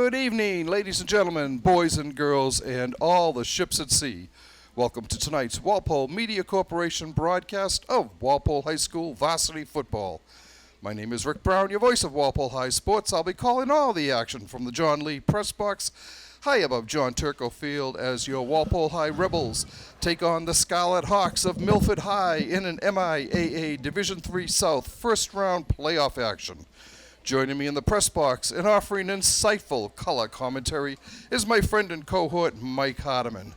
Good evening, ladies and gentlemen, boys and girls, and all the ships at sea. Welcome to tonight's Walpole Media Corporation broadcast of Walpole High School varsity football. My name is Rick Brown, your voice of Walpole High Sports. I'll be calling all the action from the John Lee press box high above John Turco Field as your Walpole High Rebels take on the Scarlet Hawks of Milford High in an MIAA Division III South first round playoff action. Joining me in the press box and offering insightful color commentary is my friend and cohort, Mike Hardiman.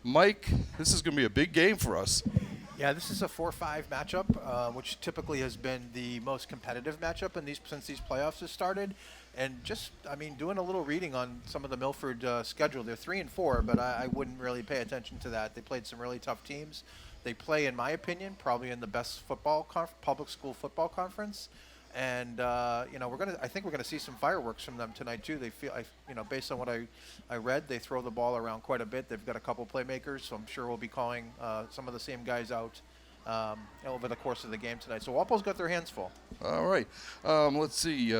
Mike, this is going to be a big game for us. Yeah, this is a 4-5 matchup, which typically has been the most competitive matchup since these playoffs have started. And doing a little reading on some of the Milford schedule, they're 3-4, but I wouldn't really pay attention to that. They played some really tough teams. They play, in my opinion, probably in the best public school football conference. And I think we're gonna see some fireworks from them tonight too. They feel, based on what I read, they throw the ball around quite a bit. They've got a couple playmakers, so I'm sure we'll be calling some of the same guys out over the course of the game tonight. So Walpole's got their hands full. All right, let's see.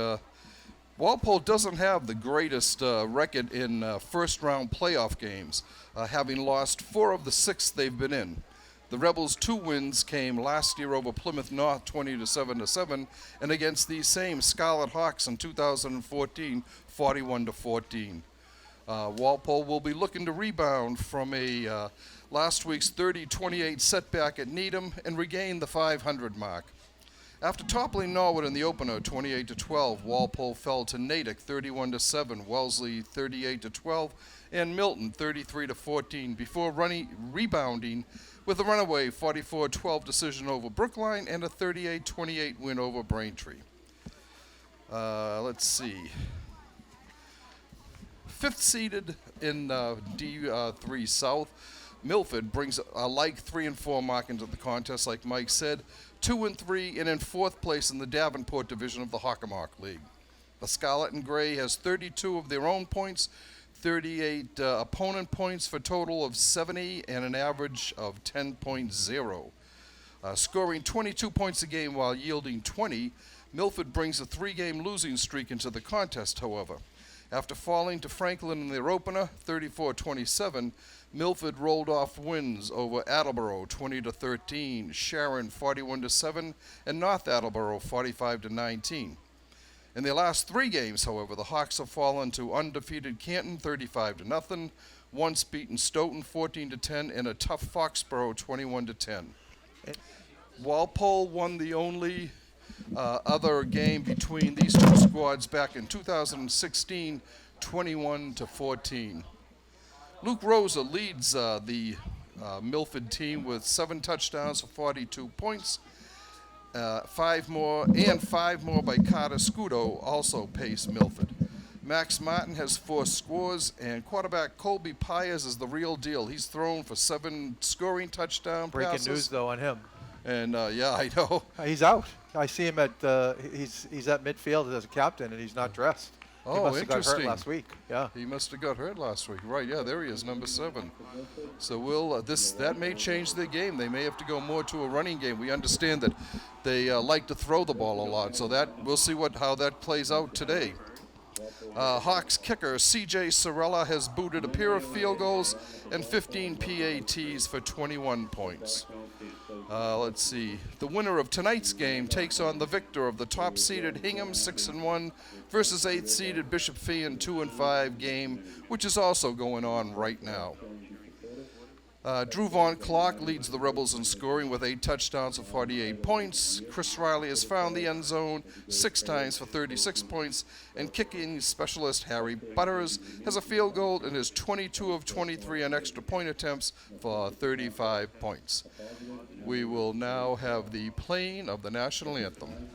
Walpole doesn't have the greatest record in first-round playoff games, having lost 4 of the 6 they've been in. The Rebels' 2 wins came last year over Plymouth North 20-7, and against these same Scarlet Hawks in 2014, 41-14. Walpole will be looking to rebound from a last week's 30-28 setback at Needham and regain the 500 mark. After toppling Norwood in the opener 28-12, Walpole fell to Natick 31-7, Wellesley 38-12, and Milton 33-14 before rebounding with a runaway 44-12 decision over Brookline and a 38-28 win over Braintree. Let's see. 5th seeded in D3 South, Milford brings a like 3-4 mark into the contest, like Mike said, 2-3, and in 4th place in the Davenport division of the Hockomock League. The Scarlet and Gray has 32 of their own points, 38 opponent points for a total of 70 and an average of 10.0. Scoring 22 points a game while yielding 20, Milford brings a 3-game losing streak into the contest, however. After falling to Franklin in their opener, 34-27, Milford rolled off wins over Attleboro 20-13, Sharon 41-7, and North Attleboro 45-19. In their last 3 games, however, the Hawks have fallen to undefeated Canton 35-0, once beaten Stoughton 14-10, and a tough Foxborough 21-10. Walpole won the only other game between these 2 squads back in 2016, 21-14. Luke Rosa leads the Milford team with 7 touchdowns for 42 points. 5 more by Carter Scudo also pace Milford. Max Martin has 4 scores, and quarterback Colby Pyers is the real deal. He's thrown for 7 scoring touchdown passes. Breaking news though on him. And yeah, I know. He's out. I see him at he's at midfield as a captain, and he's not dressed. Oh, he must interesting. have got hurt last week. Yeah. He must have got hurt last week. Right, yeah, there he is, number 7. So we'll that may change their game. They may have to go more to a running game. We understand that they like to throw the ball a lot, so that we'll see how that plays out today. Hawks kicker C.J. Sorella has booted a pair of field goals and 15 PATs for 21 points. Let's see. The winner of tonight's game takes on the victor of the top-seeded Hingham 6-1 versus 8th-seeded Bishop Feehan 2-5 game, which is also going on right now. Drew Von Clark leads the Rebels in scoring with 8 touchdowns for 48 points. Chris Riley has found the end zone 6 times for 36 points. And kicking specialist Harry Butters has a field goal and is 22 of 23 on extra point attempts for 35 points. We will now have the playing of the national anthem.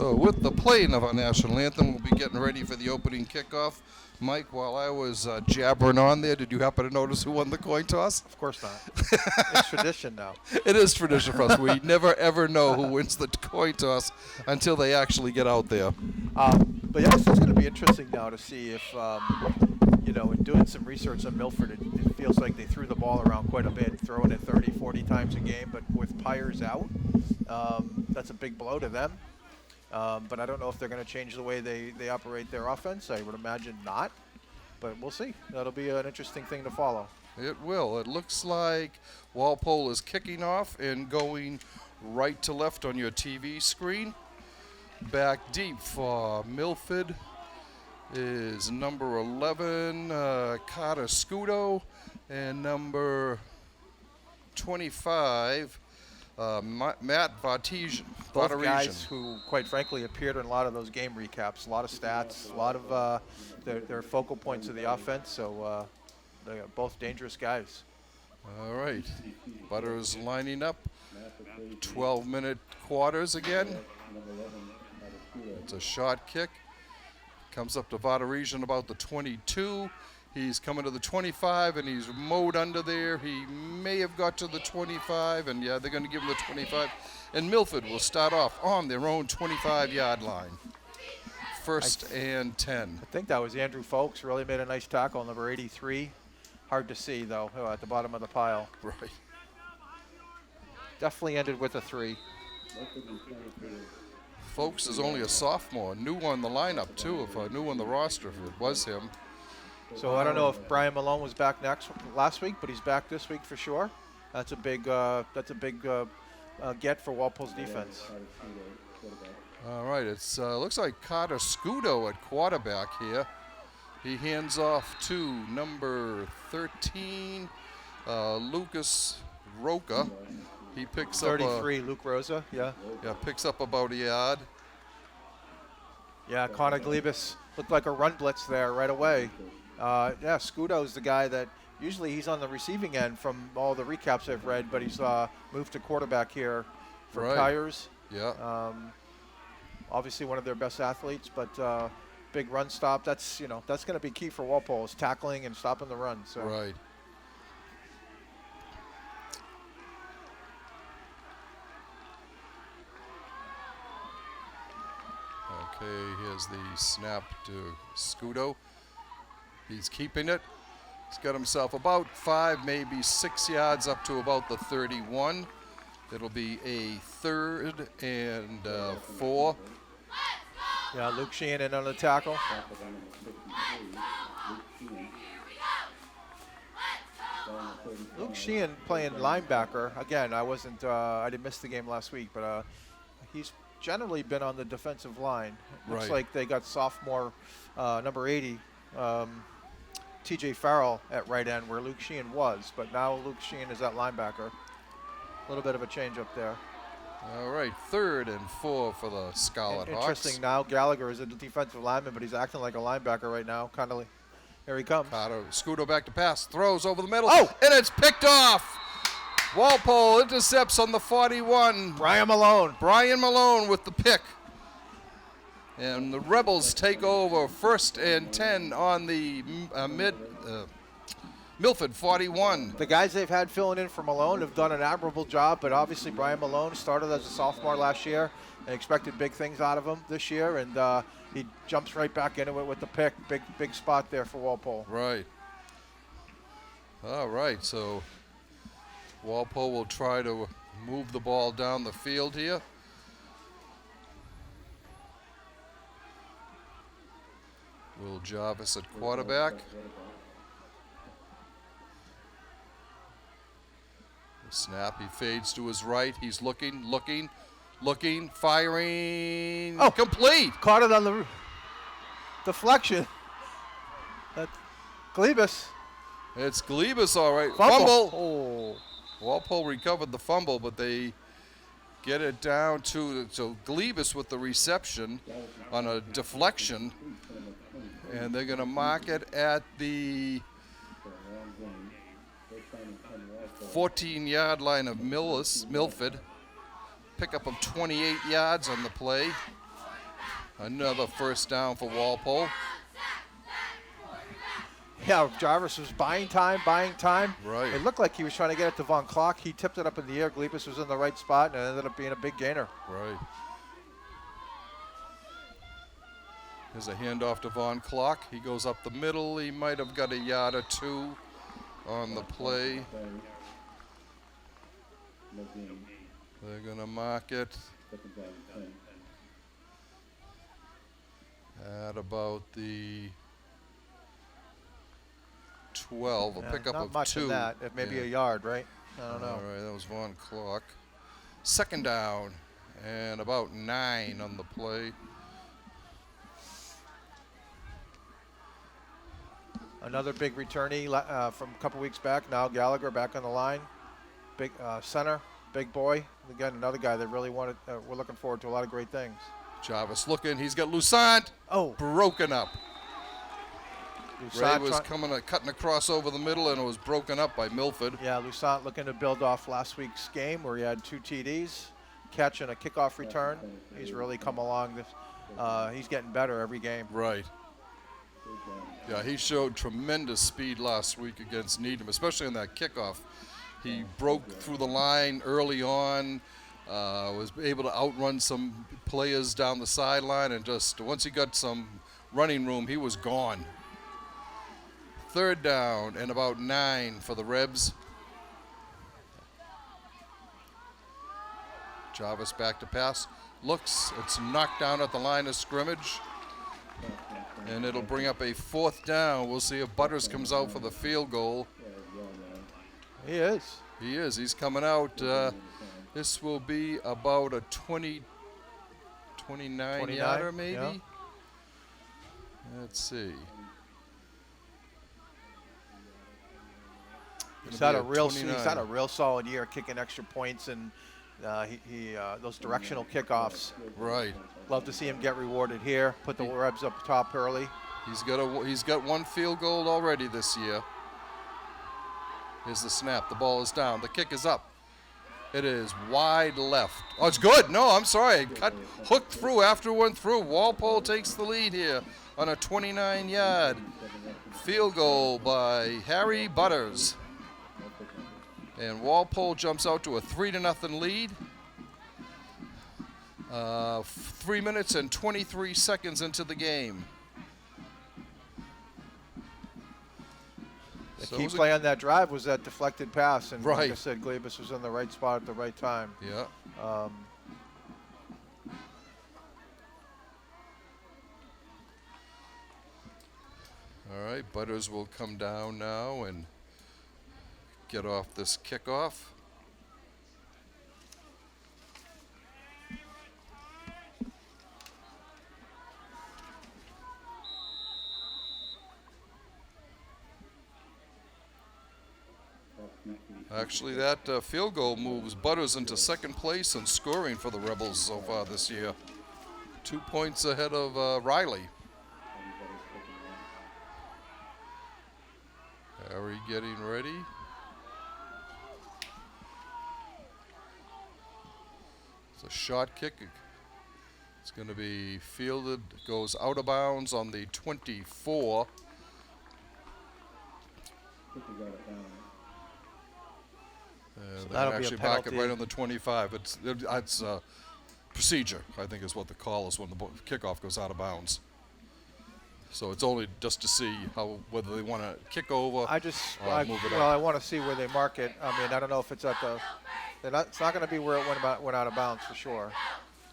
So with the playing of our national anthem, we'll be getting ready for the opening kickoff. Mike, while I was jabbering on there, did you happen to notice who won the coin toss? Of course not. It's tradition now. It is tradition for us. We never, ever know who wins the coin toss until they actually get out there. But yeah, it's just going to be interesting now to see if, in doing some research on Milford, it feels like they threw the ball around quite a bit, throwing it 30, 40 times a game. But with Pyers out, that's a big blow to them. But I don't know if they're going to change the way they operate their offense. I would imagine not. But we'll see. That'll be an interesting thing to follow. It will. It looks like Walpole is kicking off and going right to left on your TV screen. Back deep for Milford is number 11, Carter Scudo, and number 25, Matt Vartesian. Both guys who, quite frankly, appeared in a lot of those game recaps. A lot of stats, a lot of their focal points of the offense. So they're both dangerous guys. All right. Butters lining up. 12-minute quarters again. It's a shot kick. Comes up to Vartesian about the 22. He's coming to the 25, and he's mowed under there. He may have got to the 25, and yeah, they're going to give him the 25. And Milford will start off on their own 25-yard line. First and 10. I think that was Andrew Folks. Really made a nice tackle, number 83. Hard to see, though, at the bottom of the pile. Right. Definitely ended with a 3. Folks is only a sophomore. New on the lineup, too, new on the roster, if it was him. So I don't know if Brian Malone was back last week, but he's back this week for sure. That's a big get for Walpole's defense. All right, it looks like Carter Scudo at quarterback here. He hands off to number 13, Lucas Roca. He picks 33, Luke Rosa, yeah. Yeah, picks up about a yard. Yeah, Connor Glebus looked like a run blitz there right away. Yeah, Scudo's the guy that usually he's on the receiving end from all the recaps I've read, but he's moved to quarterback here for Pyers. Yeah. Obviously one of their best athletes, but big run stop. That's going to be key for Walpole, is tackling and stopping the run. So. Right. Okay, here's the snap to Scudo. He's keeping it. He's got himself about 5, maybe 6 yards up to about the 31. It'll be a 3rd and 4. Yeah, Luke Sheehan in on the tackle. Luke Sheehan playing linebacker. Again, I didn't miss the game last week, but he's generally been on the defensive line. Looks like they got sophomore number 80, TJ Farrell at right end where Luke Sheehan was, but now Luke Sheehan is at linebacker. A little bit of a change up there. All right, 3rd and 4 for the Scarlet Hawks. Interesting now, Gallagher is a defensive lineman, but he's acting like a linebacker right now. Here he comes. Scudo back to pass, throws over the middle, and it's picked off. Walpole intercepts on the 41. Brian Malone with the pick. And the Rebels take over 1st and 10 on the Milford 41. The guys they've had filling in for Malone have done an admirable job, but obviously Brian Malone started as a sophomore last year and expected big things out of him this year, and he jumps right back into it with the pick. Big spot there for Walpole. Right. All right, so Walpole will try to move the ball down the field here. Will Jarvis at quarterback. The snap, he fades to his right. He's looking, firing. Complete. Caught it on the deflection. That's Glebus. It's Glebus, all right. Fumble. Oh. Walpole recovered the fumble, but they get it down to Glebus with the reception on a deflection, and they're going to mark it at the 14-yard line of Milford. Pickup of 28 yards on the play. Another first down for Walpole. Yeah, Jarvis was buying time. Right. It looked like he was trying to get it to Von Klock. He tipped it up in the air. Glebus was in the right spot, and it ended up being a big gainer. Right. There's a handoff to Von Klock. He goes up the middle. He might have got a yard or two on the play. They're going to mark it at about the 12, a pickup not of much 2. in that. It may be Yeah. a yard, right? I don't know. All right, that was Von Klock. Second down and about 9 on the play. Another big returnee from a couple weeks back. Now Gallagher back on the line. Big center, big boy. Again, another guy that really wanted. We're looking forward to a lot of great things. Jarvis looking. He's got Lusant. Oh, Broken up. Ray Lusant was cutting across over the middle, and it was broken up by Milford. Yeah, Lusant looking to build off last week's game where he had 2 TDs, catch and a kickoff return. He's really come along. He's getting better every game. Right. Yeah, he showed tremendous speed last week against Needham, especially on that kickoff. He broke through the line early on, was able to outrun some players down the sideline, and just once he got some running room, he was gone. Third down and about 9 for the Rebs. Jarvis back to pass. Looks, it's knocked down at the line of scrimmage. And it'll bring up a 4th down. We'll see if Butters comes out for the field goal. He is. He is. He's coming out. This will be about a 29 yarder maybe. Yeah. Let's see. He's had a real solid year kicking extra points, and those directional kickoffs. Right. Love to see him get rewarded here. Put the Rebs up top early. He's got 1 field goal already this year. Here's the snap. The ball is down. The kick is up. It is wide left. Oh, it's good. No, I'm sorry. Hooked through after one through. Walpole takes the lead here on a 29-yard field goal by Harry Butters. And Walpole jumps out to a 3-0 lead. 3 minutes and 23 seconds into the game. The key play on that drive was that deflected pass, and right. Like I said, Glebus was in the right spot at the right time. Yeah. All right, Butters will come down now and get off this kickoff. Actually, that field goal moves Butters into second place in scoring for the Rebels so far this year. 2 points ahead of Riley. Harry getting ready. It's a shot kick. It's going to be fielded, goes out of bounds on the 24. They actually mark it right on the 25. It's procedure, I think, is what the call is when the kickoff goes out of bounds. So it's only just to see whether they want to kick over or move it up. I want to see where they mark it. I mean, I don't know if it's at the. It's not going to be where it went out of bounds for sure.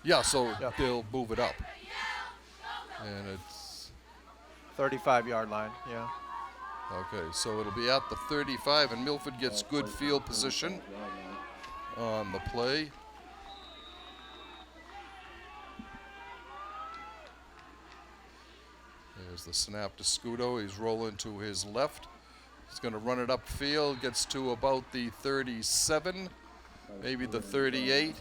Yeah, so they'll move it up, and it's 35-yard line. Yeah. Okay, so it'll be at the 35, and Milford gets good field position on the play. There's the snap to Scudo. He's rolling to his left. He's going to run it upfield, gets to about the 37, maybe the 38,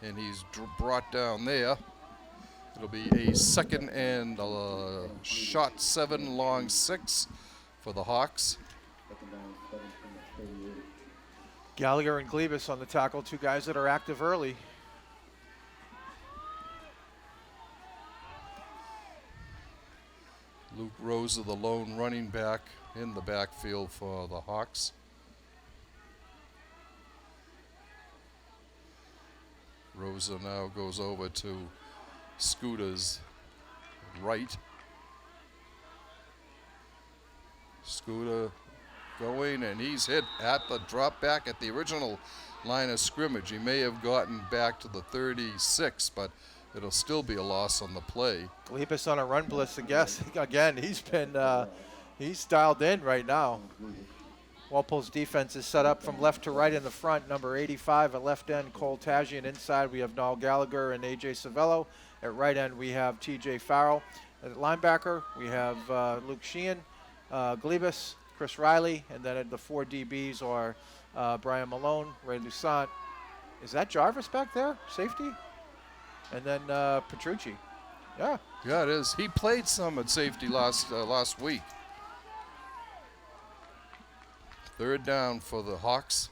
and he's brought down there. It'll be a 2nd and short 7, long 6 for the Hawks. Gallagher and Glebus on the tackle, 2 guys that are active early. Luke Rosa, the lone running back in the backfield for the Hawks. Rosa now goes over to Scooter's right. Scooter going, and he's hit at the drop back at the original line of scrimmage. He may have gotten back to the 36, but it'll still be a loss on the play. Glebus on a run blitz, I guess. Again, he's dialed in right now. Walpole's defense is set up from left to right in the front. Number 85 at left end, Cole Tagian. Inside, we have Noel Gallagher and A.J. Savello. At right end, we have T.J. Farrell. At linebacker, we have Luke Sheehan, Glebus, Chris Riley, and then at the 4 DBs are Brian Malone, Ray Lusant. Is that Jarvis back there, safety? And then Petrucci. Yeah. Yeah, it is. He played some at safety last week. Third down for the Hawks.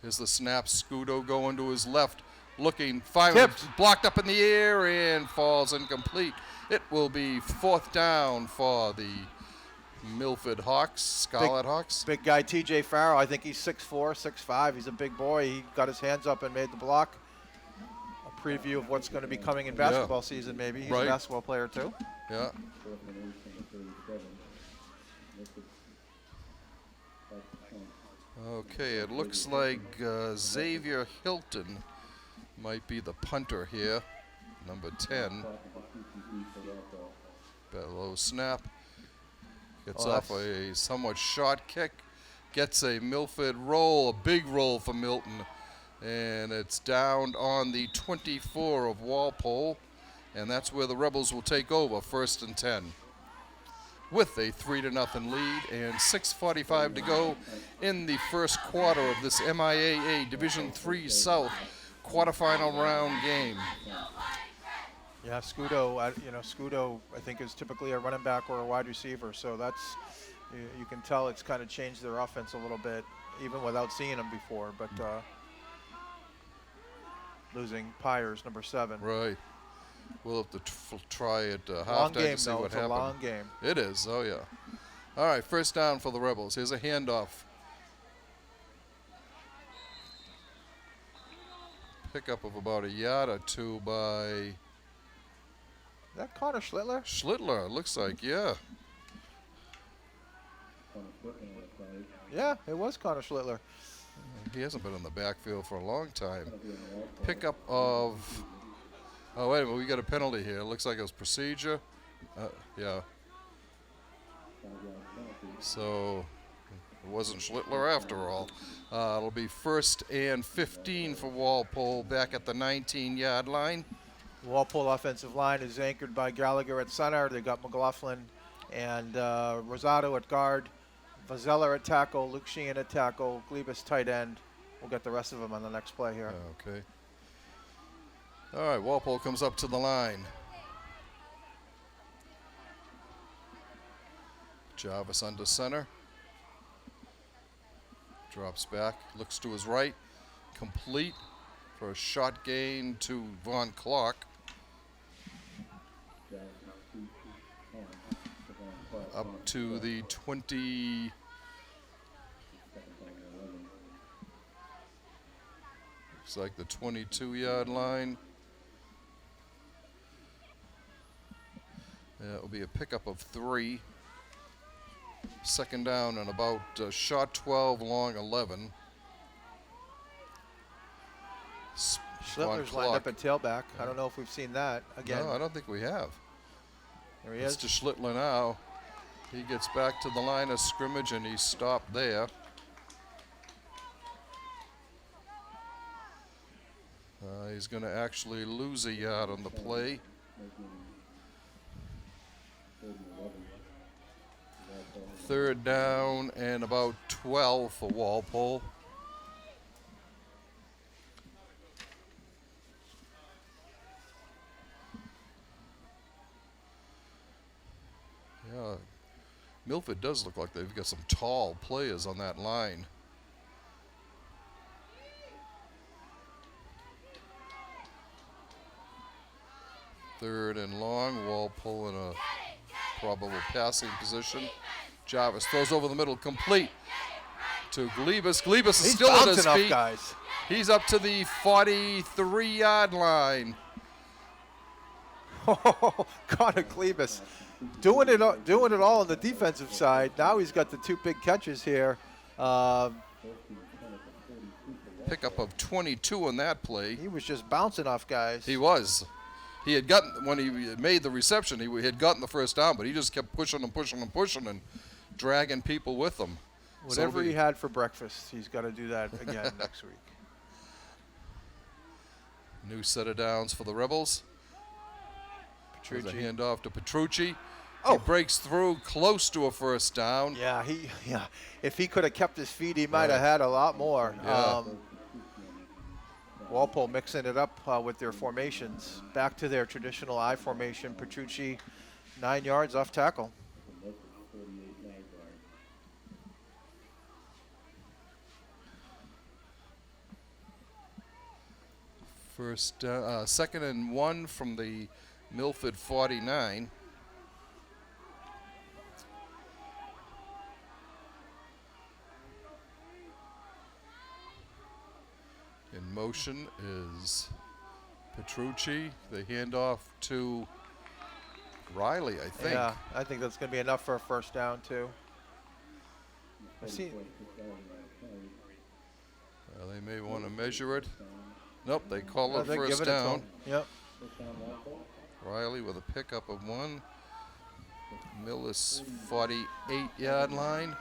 Here's the snap. Scudo going to his left, looking, finally blocked up in the air and falls incomplete. It will be fourth down for the Milford Hawks, Scarlet Hawks. Big guy T.J. Farrell. I think he's 6'4", 6'5". He's a big boy. He got his hands up and made the block. A preview of what's going to be coming in basketball season, maybe. He's a basketball player, too. Yeah. Okay, it looks like Xavier Hilton might be the punter here, number 10. Low snap. Gets off a somewhat short kick. Gets a Milford roll, a big roll for Milton. And it's down on the 24 of Walpole. And that's where the Rebels will take over, 1st and 10. With a 3-0 lead and 6:45 to go in the first quarter of this MIAA Division III South quarterfinal round game. Yeah, Scudo, Scudo, I think, is typically a running back or a wide receiver, so that's, you can tell it's kind of changed their offense a little bit, even without seeing them before, but losing Pyers, number 7. Right. We'll have to try it long halftime game, to see though. what It's happens. a long game. It is, oh yeah. All right, first down for the Rebels. Here's a handoff. Pickup of about a yard or two by... Is that Connor Schlittler? Schlittler, it looks like, yeah. Yeah, it was Connor Schlittler. He hasn't been in the backfield for a long time. Pickup of... Oh, wait a minute, we got a penalty here. It looks like it was procedure. Yeah. So, it wasn't Schlittler after all. It'll be 1st and 15 for Walpole back at the 19-yard line. Walpole offensive line is anchored by Gallagher at center. They got McLaughlin and Rosado at guard. Vazeller at tackle, Luke Sheehan at tackle, Glebus tight end. We'll get the rest of them on the next play here. Okay. All right, Walpole comes up to the line. Jarvis under center. Drops back, looks to his right. Complete for a shot gain to Von Clark. Up to the 20. Looks like the 22-yard line. It will be a pickup of 3. Second down and about short 12, long 11. Schlittler's lined up at tailback. I don't know if we've seen that again. No, I don't think we have. There he is. It's to Schlittler now. He gets back to the line of scrimmage and he's stopped there. He's going to actually lose a yard on the play. Third down and about 12 for Walpole. Yeah, Milford does look like they've got some tall players on that line. Third and long, Walpole in a probable passing position. Jarvis throws over the middle, complete to Glebus. Glebus is He's still on his bouncing up, feet. guys. He's up to the 43-yard line. Connor Glebus doing it all on the defensive side. Now he's got the 2 big catches here. Pickup of 22 on that play. He was just bouncing off guys. He was. He had gotten, when he made the reception, he had gotten the first down, but he just kept pushing and dragging people with him. Whatever he had for breakfast, he's got to do that again next week. New set of downs for the Rebels. There's a Petrucci. handoff to Petrucci. Oh. He breaks through close to a first down. Yeah, if he could have kept his feet, he might have had a lot more. Yeah. Walpole mixing it up with their formations. Back to their traditional I formation. Petrucci, 9 yards off tackle. Second and 1 from the Milford 49. In motion is Petrucci. The handoff to Riley, I think. Yeah, I think that's going to be enough for a first down, too. They may want to measure it. Nope, they call it first down. Yep. Riley with a pickup of 1. Millis 48-yard line.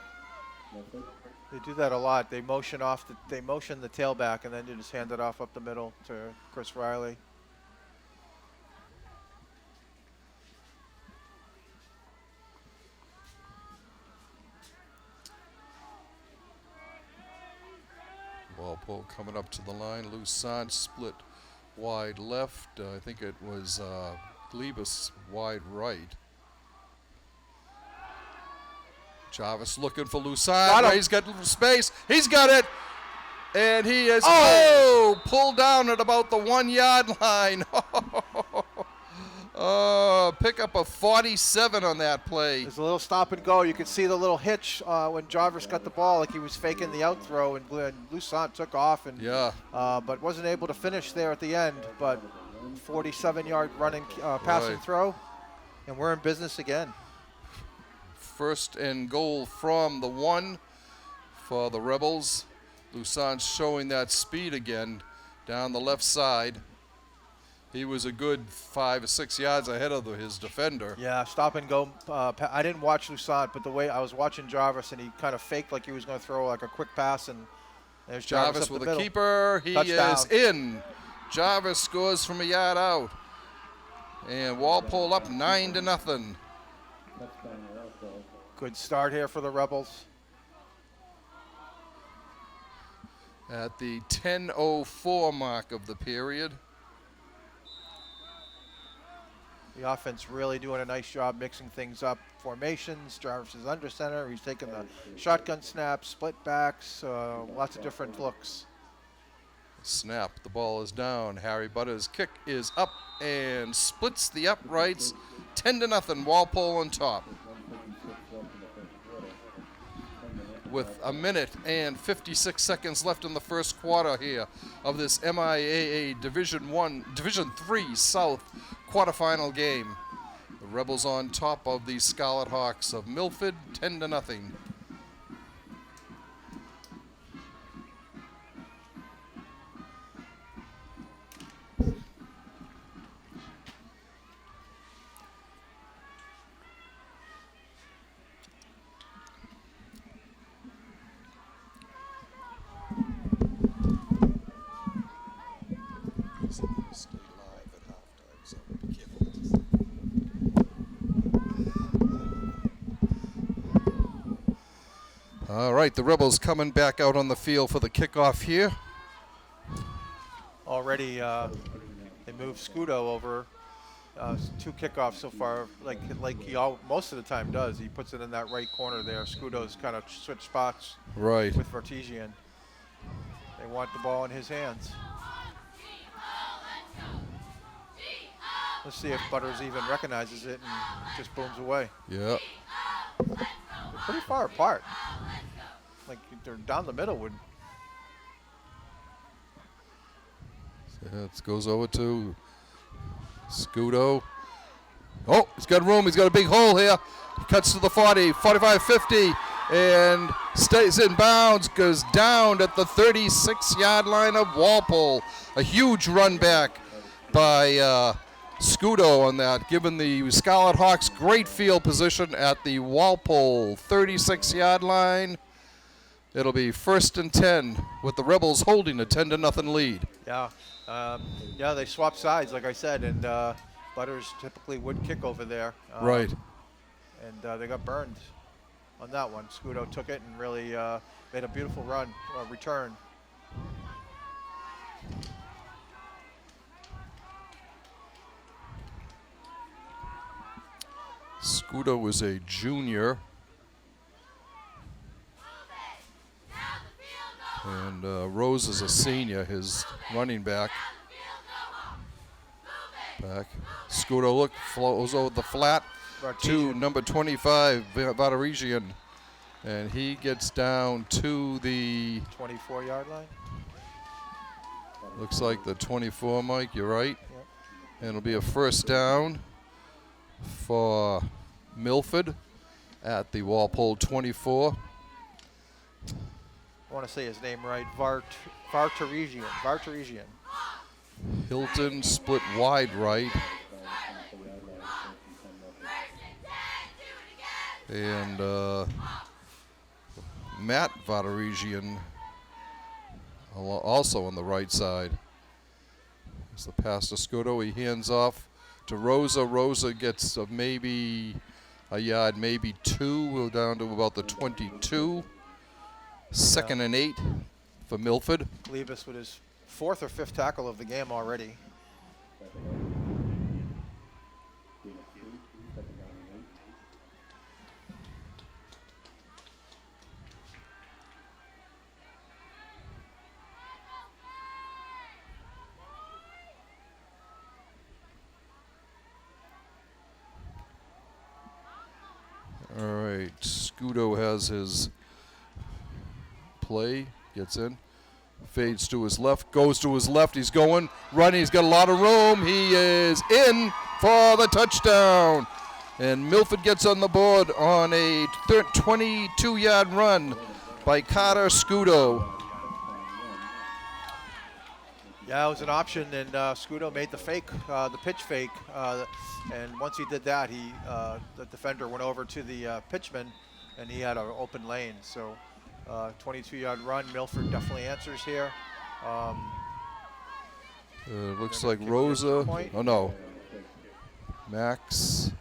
They do that a lot. They motion the tailback, and then you just hand it off up the middle to Chris Riley. Walpole coming up to the line. Lusant split wide left. I think it was Glebus wide right. Jarvis looking for Lusant. He's got space. He's got it. And he is pulled down at about the 1-yard line. Pickup of 47 on that play. There's a little stop and go. You could see the little hitch when Jarvis got the ball, like he was faking the out throw, and Lusant took off, and but wasn't able to finish there at the end. But 47-yard running passing throw, and we're in business again. First and goal from the 1 for the Rebels. Lusant showing that speed again down the left side. He was a good 5 or 6 yards ahead of his defender. Yeah, stop and go. I didn't watch Lusant, but the way I was watching Jarvis, and he kind of faked like he was going to throw like a quick pass, and there's Jarvis with up the a middle. keeper. He is in. Jarvis scores from a yard out. And Walpole up 9-0. Good start here for the Rebels. At the 10:04 mark of the period. The offense really doing a nice job mixing things up. Formations, Jarvis is under center. He's taking the shotgun snaps, split backs, lots of different looks. Snap, the ball is down. Harry Butter's kick is up and splits the uprights. 10-0, Walpole on top. With a minute and 56 seconds left in the first quarter here of this MIAA Division 3 South quarterfinal game. The Rebels on top of the Scarlet Hawks of Milford, 10-0. Stay live at halftime, so be careful. All right, the Rebels coming back out on the field for the kickoff here. Already, they moved Scudo over. 2 kickoffs so far, like he most of the time does. He puts it in that right corner there. Scudo's kind of switched spots Right. with Vertesian. They want the ball in his hands. Let's see if Butters even recognizes it and just booms away. Yeah. They're pretty far apart. Like they're down the middle. So it goes over to Scudo. Oh, he's got room. He's got a big hole here. He cuts to the 40, 45, 50, and stays in bounds. Goes down at the 36-yard line of Walpole. A huge run back by Scudo on that, giving the Scarlet Hawks great field position at the Walpole 36-yard line. It'll be 1st and 10 with the Rebels holding a 10-0 lead. Yeah, yeah, they swapped sides, like I said, and Butters typically would kick over there. Right. And they got burned on that one. Scudo took it and really made a beautiful return. Scudo was a junior. And Rose is a senior, his running back. Scudo flows over the flat to number 25, Vataresian. And he gets down to the 24-yard line. Looks like the 24, Mike, you're right. Yep. And it'll be a 1st down for Milford at the Walpole 24. I want to say his name right. Vataresian. Hilton split wide right. And Matt Vataresian also on the right side. As the pass to Scudo, he hands off to Rosa. Rosa gets maybe a yard, maybe 2. We're down to about the 22. 2nd and 8 for Milford. Leibus with his 4th or 5th tackle of the game already. All right, Scudo has his play, gets in, fades to his left, goes to his left, he's going, running, he's got a lot of room, he is in for the touchdown. And Milford gets on the board on a 22-yard run by Carter Scudo. Yeah, it was an option, and Scudo made the fake, the pitch fake, and once he did that, the defender went over to the pitchman, and he had an open lane. So, 22-yard run. Milford definitely answers here. Looks like Rosa. Oh no, Max.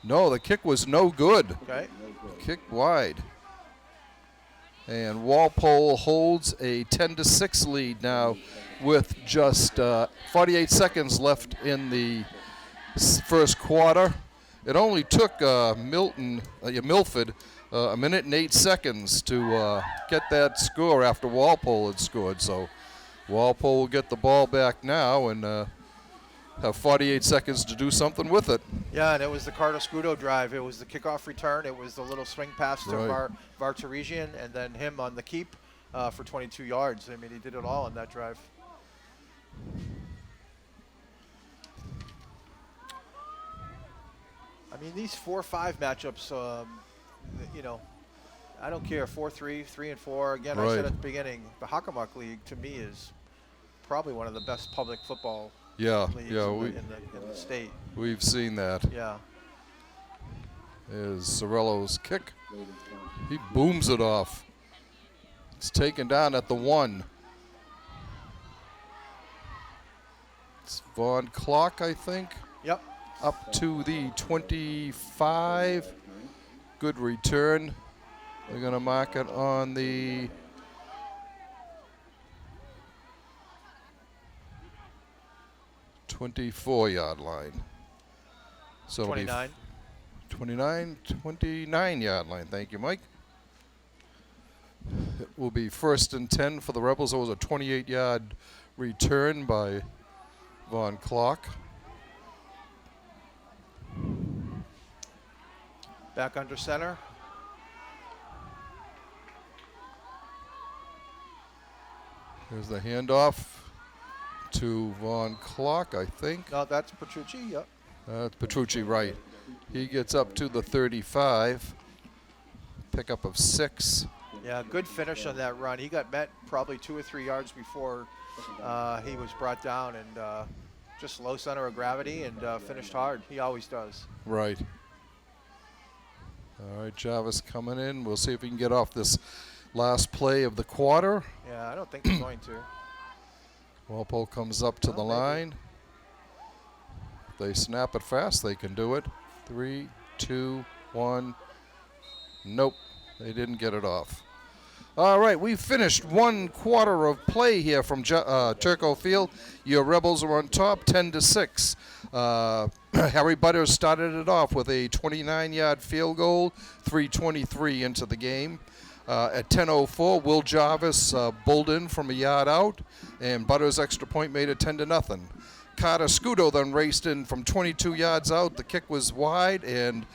No, the kick was no good. Okay. Kick wide. And Walpole holds a 10-6 lead now with just 48 seconds left in the first quarter. It only took Milford a minute and 8 seconds to get that score after Walpole had scored. So Walpole will get the ball back now and have 48 seconds to do something with it. Yeah, and it was the Carter Scudo drive. It was the kickoff return. It was the little swing pass to Vataresian, and then him on the keep for 22 yards. I mean, he did it all on that drive. I mean, these 4-5 matchups, you know, I don't care, 4-3, 3-4. Again, I said at the beginning, the Hockomock League, to me, is probably one of the best public football leagues in the state. We've seen that. Yeah. Is Sorello's kick. He booms it off. It's taken down at the 1. It's Von Clock, I think. Yep. Up to the 25. Good return. They're going to mark it on the 24-yard line. So 29. 29-yard line. Thank you, Mike. It will be 1st and 10 for the Rebels. It was a 28-yard return by Von Clock. Back under center. Here's the handoff to Von Clark, I think. No, that's Petrucci. Yep. That's Petrucci, right. He gets up to the 35. Pickup of 6. Yeah, good finish on that run. He got met probably 2 or 3 yards before he was brought down, and just low center of gravity and finished hard. He always does. Right. All right, Jarvis coming in. We'll see if he can get off this last play of the quarter. Yeah, I don't think they're going to. Walpole comes up to the maybe. line. If they snap it fast, they can do it. 3, 2, 1. Nope, they didn't get it off. All right, we finished 1 quarter of play here from Turco Field. Your Rebels are on top, 10-6. Harry Butters started it off with a 29-yard field goal, 3:23 into the game. At 10:04, Will Jarvis bowled in from a yard out, and Butters' extra point made it 10-0. Carter Scudo then raced in from 22 yards out. The kick was wide, and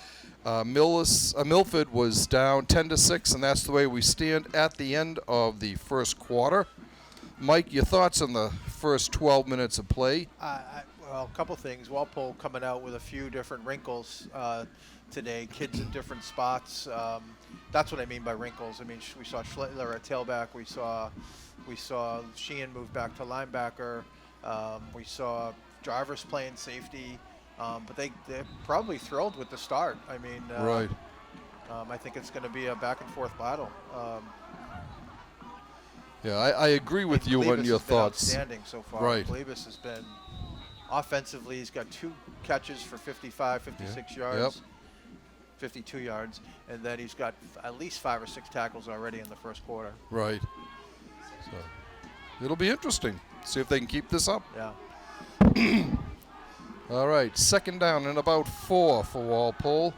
Milford was down 10-6, and that's the way we stand at the end of the first quarter. Mike, your thoughts on the first 12 minutes of play? Well, a couple things. Walpole coming out with a few different wrinkles today. Kids in different spots. That's what I mean by wrinkles. I mean, we saw Schlittler at tailback. We saw Sheehan move back to linebacker. We saw Jarvis playing safety. But they're probably thrilled with the start. I mean, right. I think it's going to be a back and forth battle. Yeah, I agree with you on your thoughts. Outstanding so far. Right. Glebus has been offensively. He's got 2 catches for 55, 56 yards, Yep. 52 yards, and then he's got at least 5 or 6 tackles already in the first quarter. Right. So it'll be interesting. See if they can keep this up. Yeah. All right, second down and about 4 for Walpole.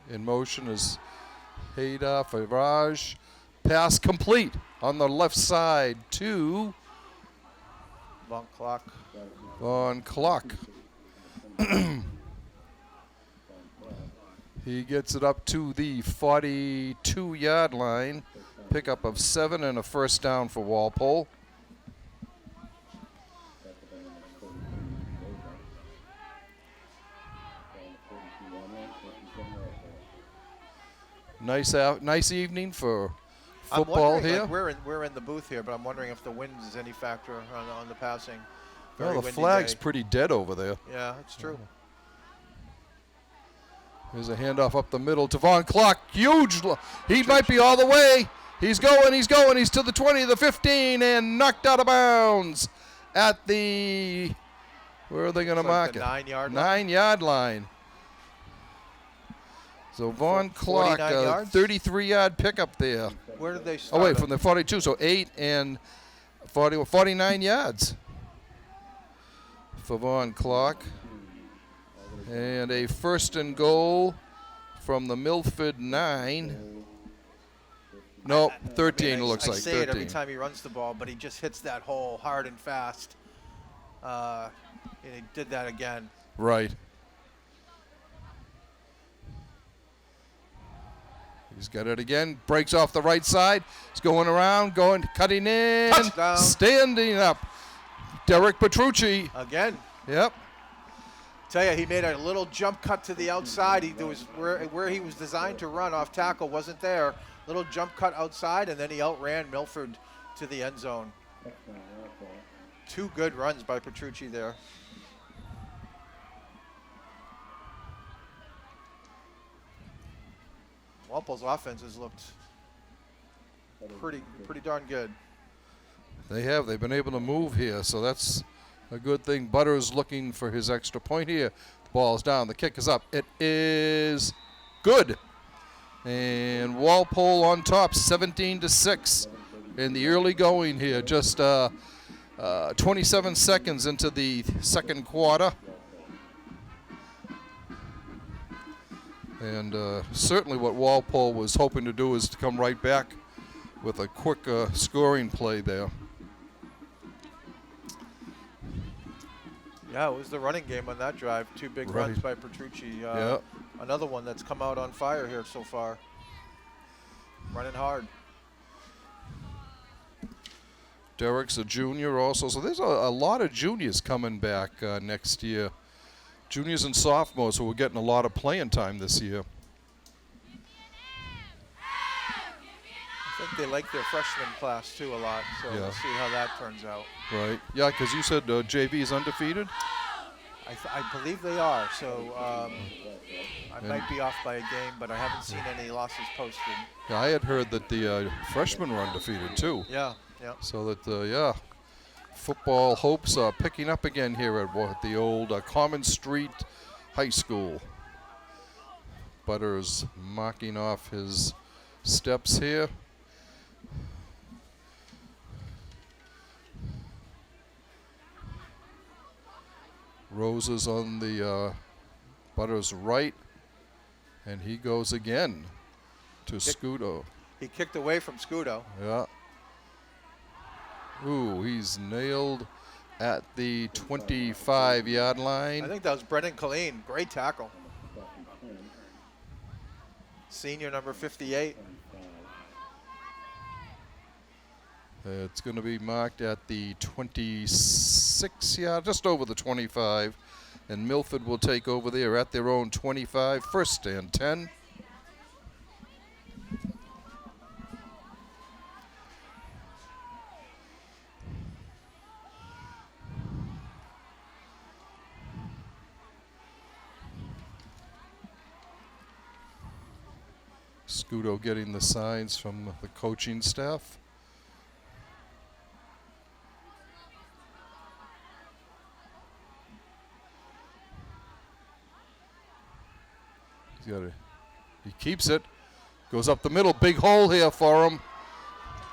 In motion is Haydar Faraj. Pass complete on the left side to Long clock. Von Clark. He gets it up to the 42-yard line. Pickup of 7 and a first down for Walpole. Nice evening for football here. Like we're in the booth here, but I'm wondering if the wind is any factor on the passing. Very Well, the windy flag's day. pretty dead over there. Yeah, it's true. There's a handoff up the middle to Von Clark. Huge. He might be all the way. He's going. He's to the 20, the 15, and knocked out of bounds at the, where are they going to mark the it? 9-yard line. 9-yard line. So Von Clark, 49 yards? 33-yard pickup there. Where did they start? Oh, wait, from the 42, so 8 and 49 yards for Von Clark. And a first and goal from the Milford 9. No, 13 it looks like. I say 13. it every time he runs the ball, but he just hits that hole hard and fast. And he did that again. Right. He's got it again. Breaks off the right side. He's going around, cutting in. Touchdown. Standing up. Derek Petrucci. Again. Yep. Tell you, he made a little jump cut to the outside. There was where he was designed to run off tackle wasn't there. Little jump cut outside, and then he outran Milford to the end zone. 2 good runs by Petrucci there. Walpole's offense has looked pretty darn good. They have. They've been able to move here, so that's a good thing. Butters looking for his extra point here. The ball's down. The kick is up. It is good. And Walpole on top, 17-6 in the early going here. Just 27 seconds into the second quarter. And certainly what Walpole was hoping to do is to come right back with a quick scoring play there. Yeah, it was the running game on that drive. 2 big Right. runs by Petrucci. Yeah. Another one that's come out on fire here so far. Running hard. Derek's a junior also. So there's a lot of juniors coming back next year. Juniors and sophomores who are getting a lot of playing time this year. I think they like their freshman class too a lot, so Yeah. we'll see how that turns out. Right. Yeah, because you said JV is undefeated. I believe they are, so I might be off by a game, but I haven't seen any losses posted. Yeah, I had heard that the freshmen were undefeated too. Yeah, yeah. So that football hopes are picking up again here at the old Common Street High School. Butters marking off his steps here. Rosa's on the Butters' right, and he goes again to Scudo. He kicked away from Scudo. Yeah. Ooh, he's nailed at the 25-yard line. I think that was Brennan Colleen. Great tackle. Senior number 58. It's going to be marked at the 26-yard, just over the 25. And Milford will take over there at their own 25, 1st and 10. Scudo getting the signs from the coaching staff. He keeps it. Goes up the middle. Big hole here for him.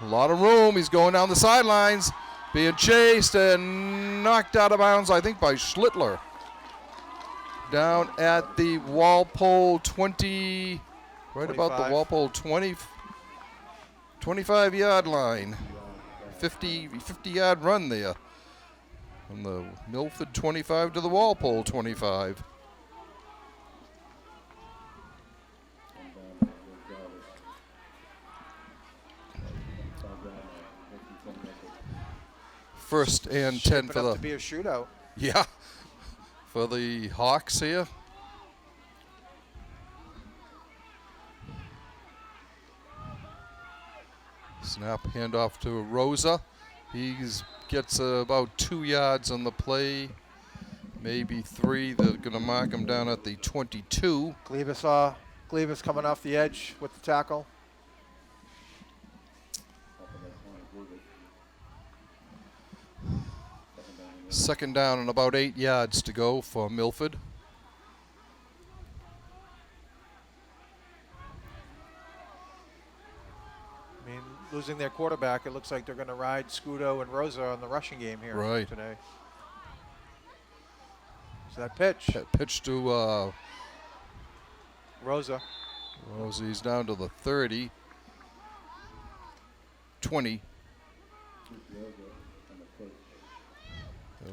A lot of room. He's going down the sidelines. Being chased and knocked out of bounds, I think, by Schlittler. Down at the Walpole 20, right 25. about the Walpole 25-yard line. 50-yard run there. From the Milford 25 to the Walpole 25. First and 10 for to be a shootout. Yeah, for the Hawks here. Snap handoff to Rosa. He gets about 2 yards on the play, maybe 3. They're going to mark him down at the 22. Gleavis coming off the edge with the tackle. Second down and about 8 yards to go for Milford. I mean, losing their quarterback, it looks like they're going to ride Scudo and Rosa on the rushing game here today. So that pitch. That pitch to Rosa. Rosa, he's down to the 30. 20.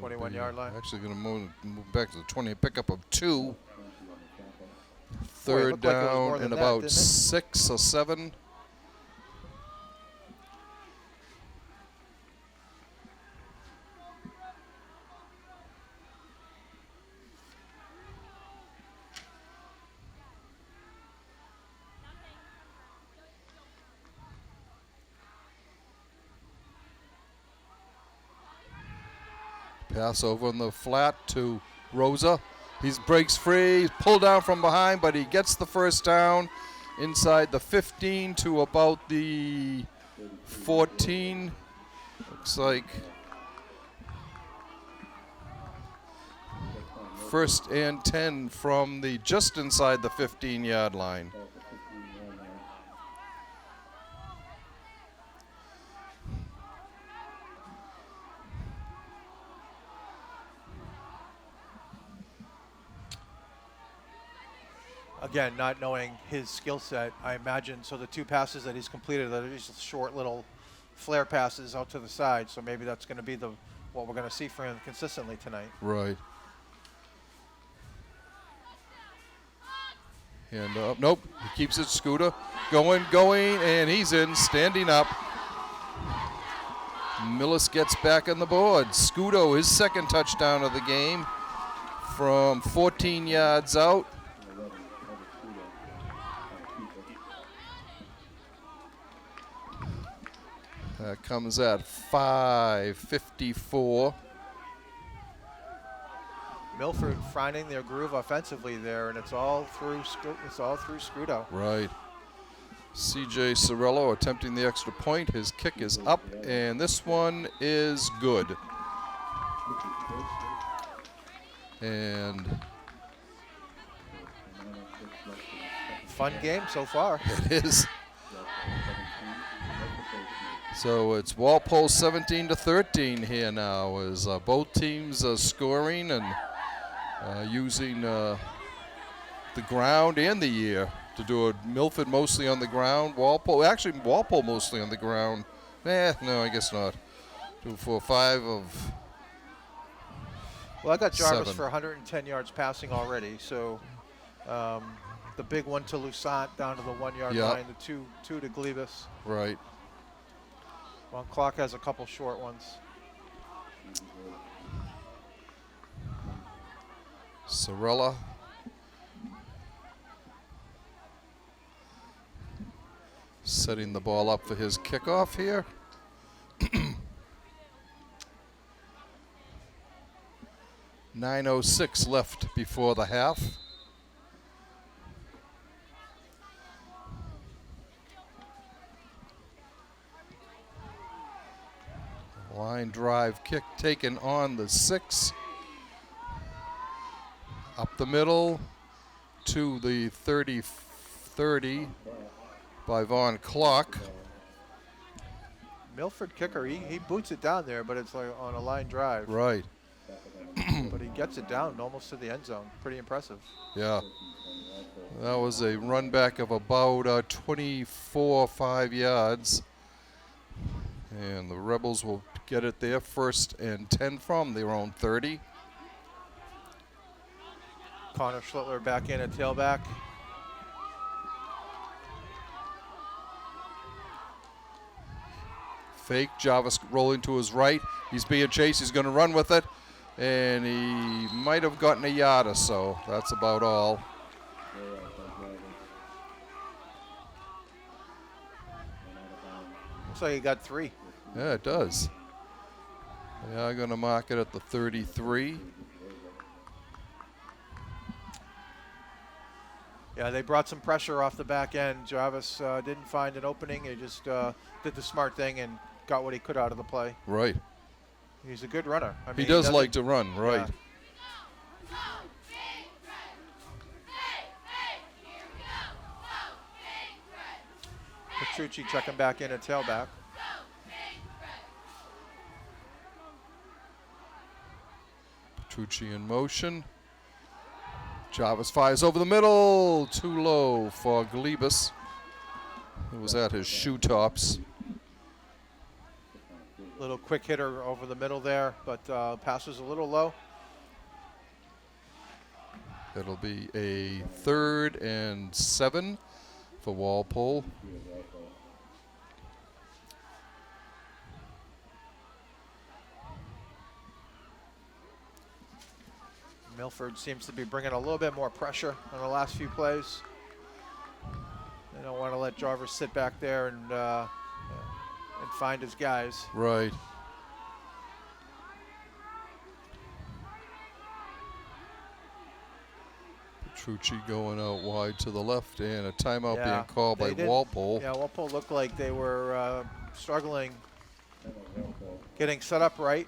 21-yard line. Actually going to move back to the 20, pickup of 2. Boy, it Third looked like it was more down than and that, about didn't it? 6 or 7. Pass over on the flat to Rosa. He breaks free, he's pulled down from behind, but he gets the first down inside the 15 to about the 14. Looks like first and 10 from the just inside the 15-yard line. Again, not knowing his skill set, I imagine. So the 2 passes that he's completed are just short little flare passes out to the side. So maybe that's going to be what we're going to see for him consistently tonight. Right. And nope, he keeps it. Scooter going, and he's in, standing up. Millis gets back on the board. Scudo, his second touchdown of the game from 14 yards out. That comes at 5:54. Milford finding their groove offensively there, and it's all through Scudo. Right. C.J. Sorello attempting the extra point. His kick is up, and this one is good. And fun game so far. It is. So it's Walpole 17-13 here now, as both teams are scoring and using the ground and the air to do it. Milford mostly on the ground. Walpole mostly on the ground. No, I guess not. 2, 4, 5 of. Well, I got Jarvis 7. for 110 yards passing already. So the big one to Lusant down to the 1 yard line. The two to Glebus. Right. Well, Clock has a couple short ones. Sorella. Setting the ball up for his kickoff here. .906 left before the half. Line drive kick taken on the 6. Up the middle to the 30 by Von Clock. Milford kicker, he boots it down there, but it's like on a line drive. Right. But he gets it down almost to the end zone. Pretty impressive. Yeah. That was a run back of about 24, 5 yards. And the Rebels will get it there, 1st and 10 from their own 30. Connor Schlittler back in at tailback. Fake, Jarvis rolling to his right. He's being chased, he's gonna run with it. And he might have gotten a yard or so. That's about all. Looks like he got 3. Yeah, it does. They are gonna mark it at the 33. Yeah, they brought some pressure off the back end. Jarvis didn't find an opening. He just did the smart thing and got what he could out of the play. Right. He's a good runner. I mean, He does like to run, right. Yeah. Petrucci checking back in at tailback. Petrucci in motion. Jarvis fires over the middle. Too low for Glebus. It was at his shoe tops. Little quick hitter over the middle there, but pass was a little low. It'll be a 3rd and 7 for Walpole. Milford seems to be bringing a little bit more pressure on the last few plays. They don't want to let Jarvis sit back there and find his guys. Right. Petrucci going out wide to the left, and a timeout being called by Walpole. Yeah, Walpole looked like they were struggling getting set up right.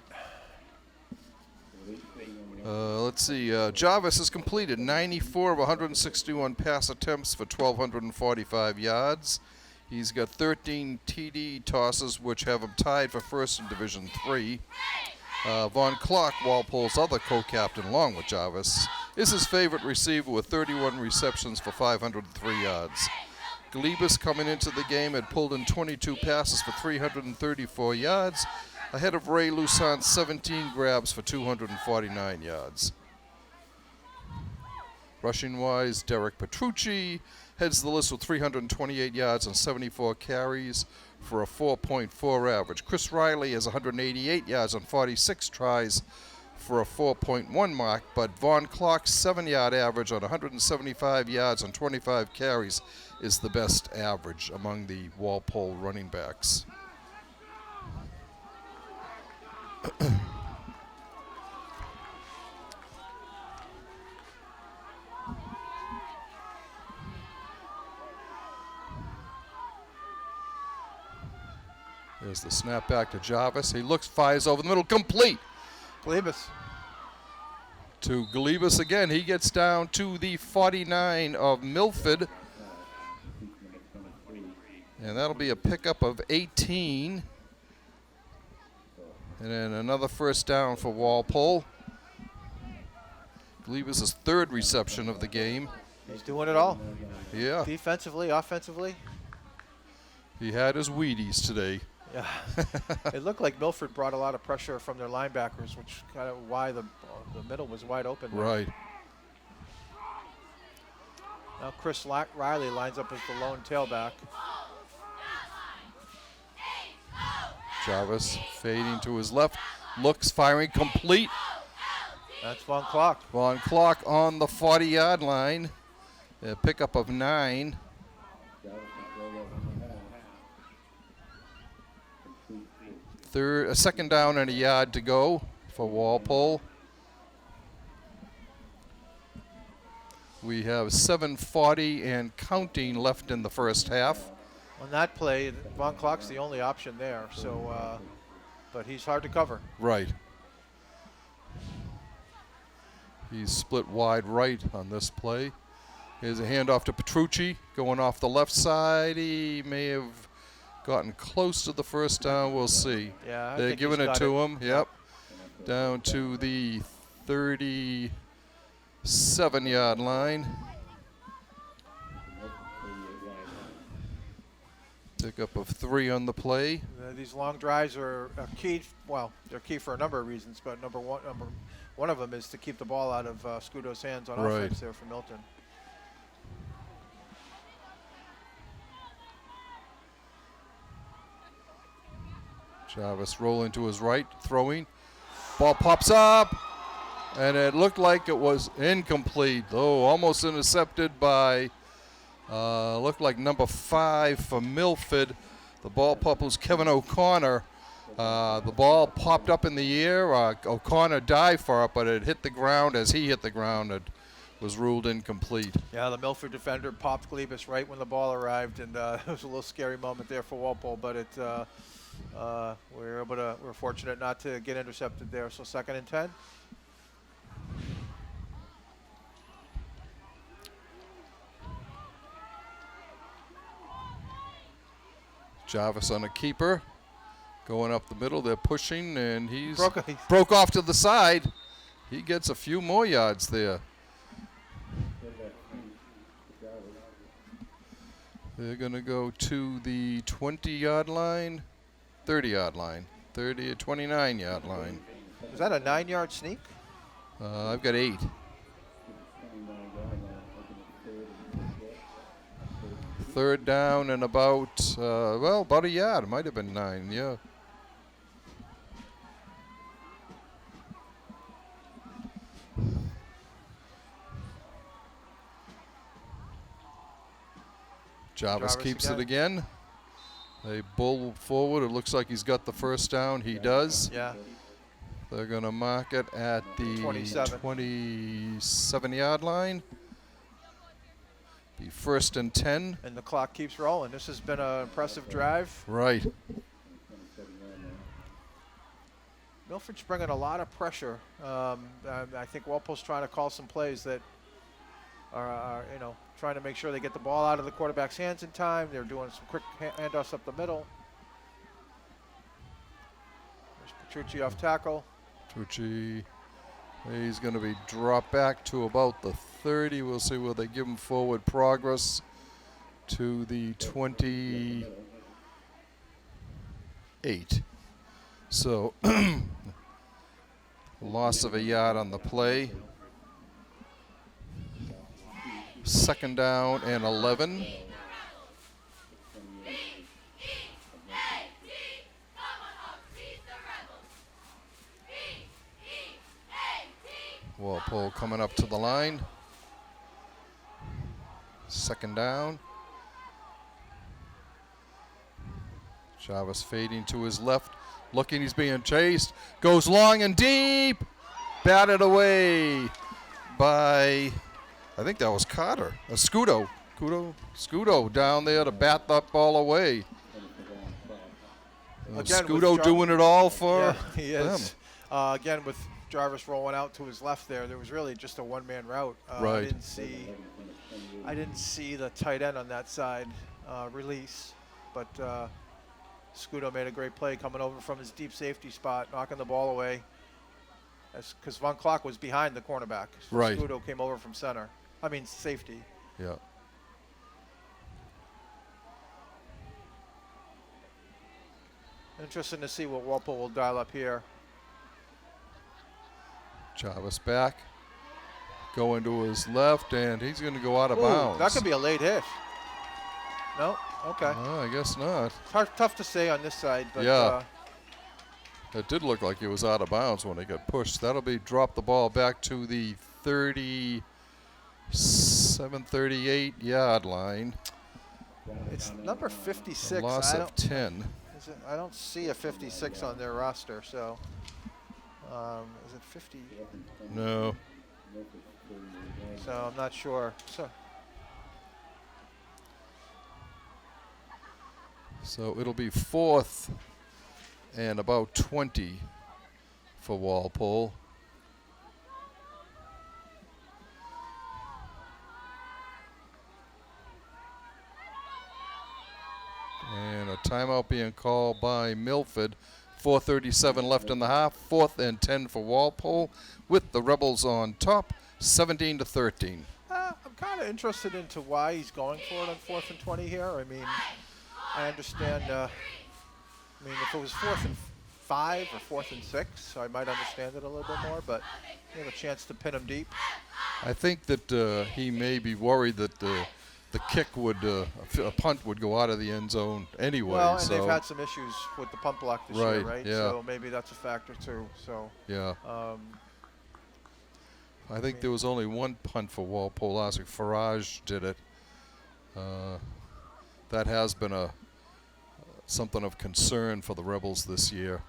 Let's see. Jarvis has completed 94 of 161 pass attempts for 1,245 yards. He's got 13 TD tosses, which have him tied for 1st in Division III. Von Clock, Walpole's other co-captain, along with Jarvis, is his favorite receiver with 31 receptions for 503 yards. Glebus, coming into the game, had pulled in 22 passes for 334 yards, ahead of Ray Lusant's 17 grabs for 249 yards. Rushing-wise, Derek Petrucci heads the list with 328 yards and 74 carries for a 4.4 average. Chris Riley has 188 yards on 46 tries for a 4.1 mark, but Vaughn Clark's 7-yard average on 175 yards and 25 carries is the best average among the Walpole running backs. There's the snap back to Jarvis. He looks, fires over the middle, complete. Glebus. To Glebus again. He gets down to the 49 of Milford. And that'll be a pickup of 18. And then another first down for Walpole. Glebus' third reception of the game. He's doing it all. Yeah. Defensively, offensively. He had his Wheaties today. Yeah. It looked like Milford brought a lot of pressure from their linebackers, which kind of why the middle was wide open. Right. Now Chris Riley lines up as the lone tailback. Jarvis fading to his left, looks, firing, complete. That's Vaughn Clark. Vaughn Clark on the 40-yard line. A pickup of 9. A second down and a yard to go for Walpole. We have 7:40 and counting left in the first half. On that play, Vaughn Clark's the only option there, so, but he's hard to cover. Right. He's split wide right on this play. Here's a handoff to Petrucci going off the left side. He may have gotten close to the first down. We'll see. Yeah, they're giving it to him. Yep. Down to the 37-yard line. Pickup of 3 on the play. These long drives are key. Well, they're key for a number of reasons, but one of them is to keep the ball out of Scudo's hands on offense there for Milton. Jarvis rolling to his right, throwing. Ball pops up, and it looked like it was incomplete, though almost intercepted by, looked like number 5 for Milford. The ball pop was Kevin O'Connor. The ball popped up in the air. O'Connor dived for it, but it hit the ground. As he hit the ground, it was ruled incomplete. Yeah, the Milford defender popped Glebus right when the ball arrived, and it was a little scary moment there for Walpole, but it. We're fortunate not to get intercepted there. So 2nd and 10. Jarvis on a keeper, going up the middle. They're pushing, and he's broke off to the side. He gets a few more yards there. They're going to go to the 20-yard line. 30-yard line, 29-yard line. Is that a 9-yard sneak? I've got 8. Third down and about, about a yard. It might have been 9, yeah. Jarvis keeps it again. They bull forward. It looks like he's got the first down. He does. Yeah. They're going to mark it at the 27-yard line. Be 1st and 10. And the clock keeps rolling. This has been an impressive drive. Right. Milford's bringing a lot of pressure. I think Walpole's trying to call some plays that are trying to make sure they get the ball out of the quarterback's hands in time. They're doing some quick handoffs up the middle. There's Petrucci off tackle. Petrucci, he's going to be dropped back to about the 30. We'll see where they give him forward progress to the 28. So, loss of a yard on the play. Second down and 11. Walpole coming up to the line. Second down. Chavez fading to his left. Looking, he's being chased. Goes long and deep. Batted away by, I think that was Carter. Scudo. Scudo down there to bat that ball away. Again, Scudo doing it all for he them. is. Again, with Jarvis rolling out to his left there was really just a one-man route. Right. I didn't see the tight end on that side release, but Scudo made a great play coming over from his deep safety spot, knocking the ball away. Because Von Klock was behind the cornerback. So Right. Scudo came over from safety. Yeah. Interesting to see what Walpole will dial up here. Chavez back. Going to his left, and he's going to go out of Ooh, bounds. that could be a late hit. No? Okay. I guess not. Tough to say on this side, but Yeah. It did look like he was out of bounds when he got pushed. That'll be drop the ball back to the 37, 38 yard line. it's number 56. A loss of 10. I don't see a 56 on their roster, so is it 50? No. So I'm not sure. So it'll be 4th and about 20 for Walpole. And a timeout being called by Milford. 4:37 left in the half. 4th and 10 for Walpole, with the Rebels on top, 17-13. I'm kind of interested into why he's going for it on 4th and 20 here. I mean, I understand. If it was 4th and 5 or 4th and 6, I might understand it a little bit more. But you have a chance to pin him deep. I think that he may be worried that the kick would, a punt would go out of the end zone anyway. Well, and so they've had some issues with the punt block this year, right? Yeah. So maybe that's a factor too. So yeah. I think there was only one punt for Walpole last week. Farage did it. That has been something of concern for the Rebels this year.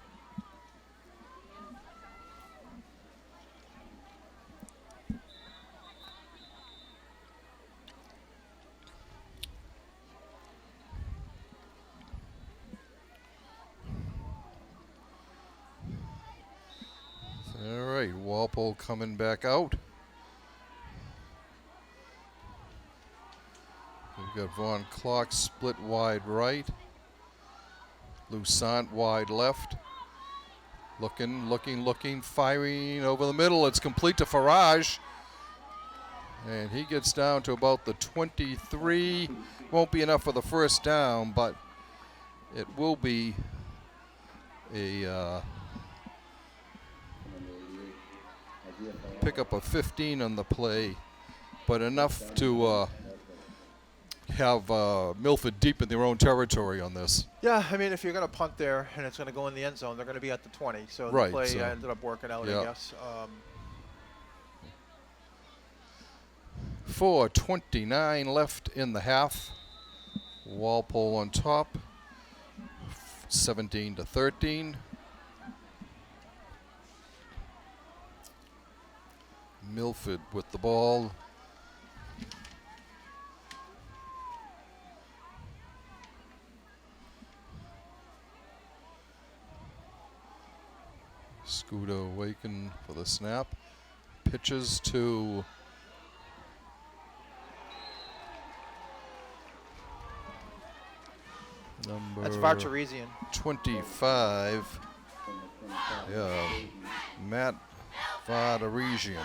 All right, Walpole coming back out. We've got Von Klock split wide right. Lusant wide left. Looking, firing over the middle. It's complete to Farage. And he gets down to about the 23. Won't be enough for the first down, but it will be a pick up of 15 on the play, but enough to have Milford deep in their own territory on this. yeah, I mean, if you're going to punt there and it's going to go in the end zone, they're going to be at the 20. So the Right, play so- ended up working out, Yeah. I guess. 4:29 left in the half. Walpole on top, 17-13. Milford with the ball. Scudo Waken for the snap. Pitches to number That's Vartaresian. 25. Yeah, Matt Vartaresian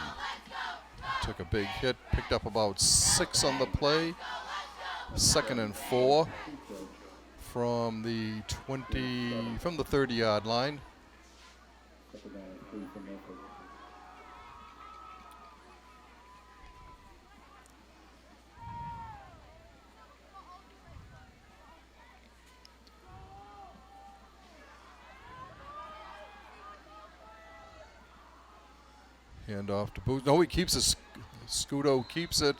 took a big hit, picked up about 6 on the play. 2nd and 4 from the 30-yard line. Hand off to Booth. No, he keeps it. Scudo keeps it.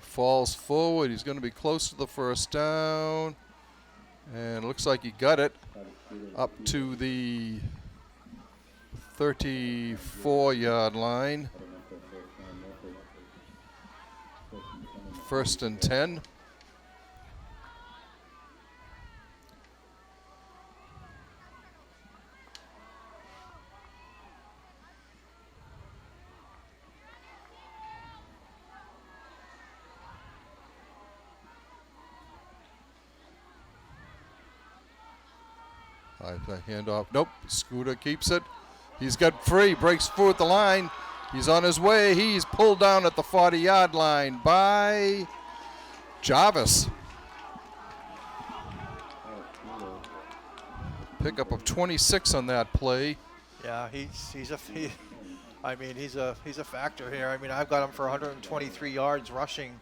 Falls forward. He's going to be close to the first down. And it looks like he got it up to the 34-yard line. 1st and 10. The handoff. Nope. Scooter keeps it. He's got free. Breaks through at the line. He's on his way. He's pulled down at the 40-yard line by Jarvis. Pickup of 26 on that play. Yeah, he's a factor here. I mean, I've got him for 123 yards rushing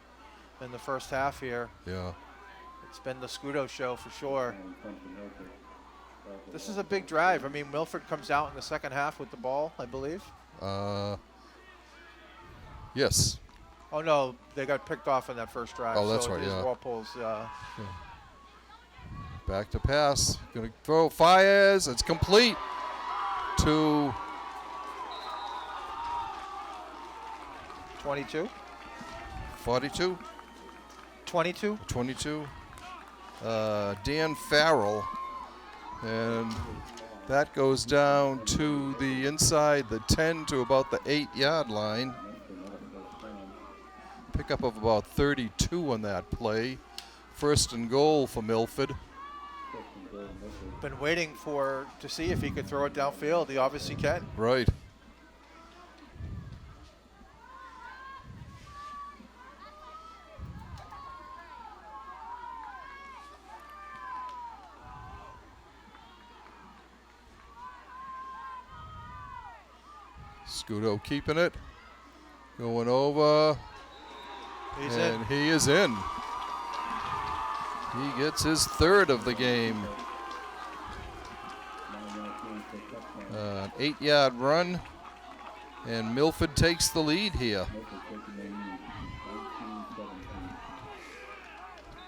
in the first half here. Yeah. It's been the Scudo show for sure. This is a big drive. I mean, Milford comes out in the second half with the ball, I believe. Yes. Oh, no, they got picked off in that first drive. Oh, that's so right, it is yeah. Walpole's. Back to pass. Going to throw, fires. It's complete to 22? 42. 22? 22. Dan Farrell. And that goes down to the inside, the 10 to about the 8-yard line. Pickup of about 32 on that play. 1st and goal for Milford. Been waiting to see if he could throw it downfield. He obviously can. Right. Scudo keeping it. Going over. He's and in. he is in. He gets his 3rd of the game. An 8-yard run. And Milford takes the lead here.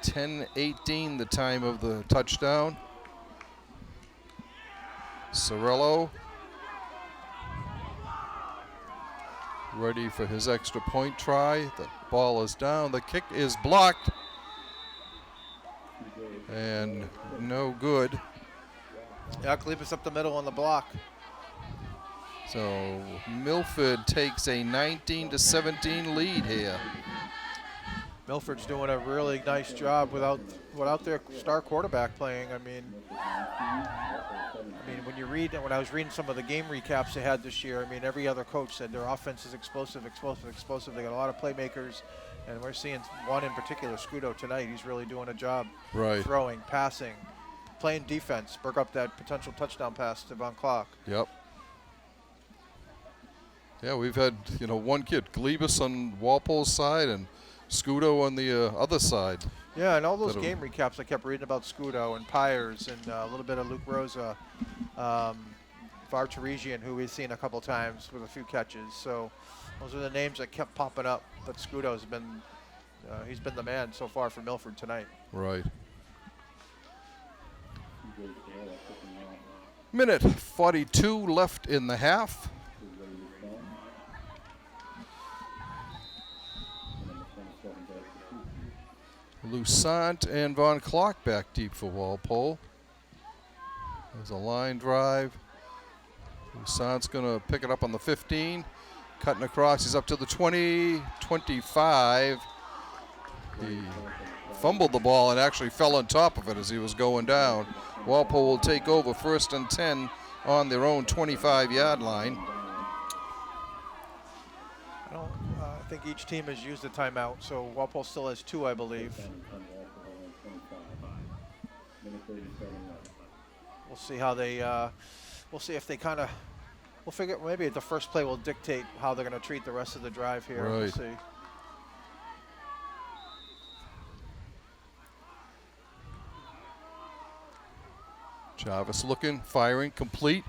10-18 the time of the touchdown. Sorello ready for his extra point try. The ball is down. The kick is blocked. And no good. Yeah, Kalibas up the middle on the block. So Milford takes a 19-17 lead here. Milford's doing a really nice job without their star quarterback playing. I mean, when I was reading some of the game recaps they had this year, I mean, every other coach said their offense is explosive, explosive, explosive. They got a lot of playmakers, and we're seeing one in particular, Scudo, tonight. He's really doing a job. Right. Throwing, passing, playing defense, broke up that potential touchdown pass to Von Clark. Yep. Yeah, we've had, one kid, Glebus on Walpole's side and Scudo on the other side. Yeah, and all those game recaps, I kept reading about Scudo and Pyers and a little bit of Luke Rosa, Vartaresian, who we've seen a couple times with a few catches. So those are the names that kept popping up. But Scudo's been, he's been the man so far for Milford tonight. Right. Minute 42 left in the half. Lusant and Von Clark back deep for Walpole. There's a line drive. Lusant's going to pick it up on the 15. Cutting across. He's up to the 20, 25. He fumbled the ball and actually fell on top of it as he was going down. Walpole will take over 1st and 10 on their own 25-yard line. I think each team has used a timeout, so Walpole still has 2, I believe. We'll see how they. We'll see if they kind of. We'll figure. Maybe the first play will dictate how they're going to treat the rest of the drive here. Right. We'll see. Jarvis looking, firing, complete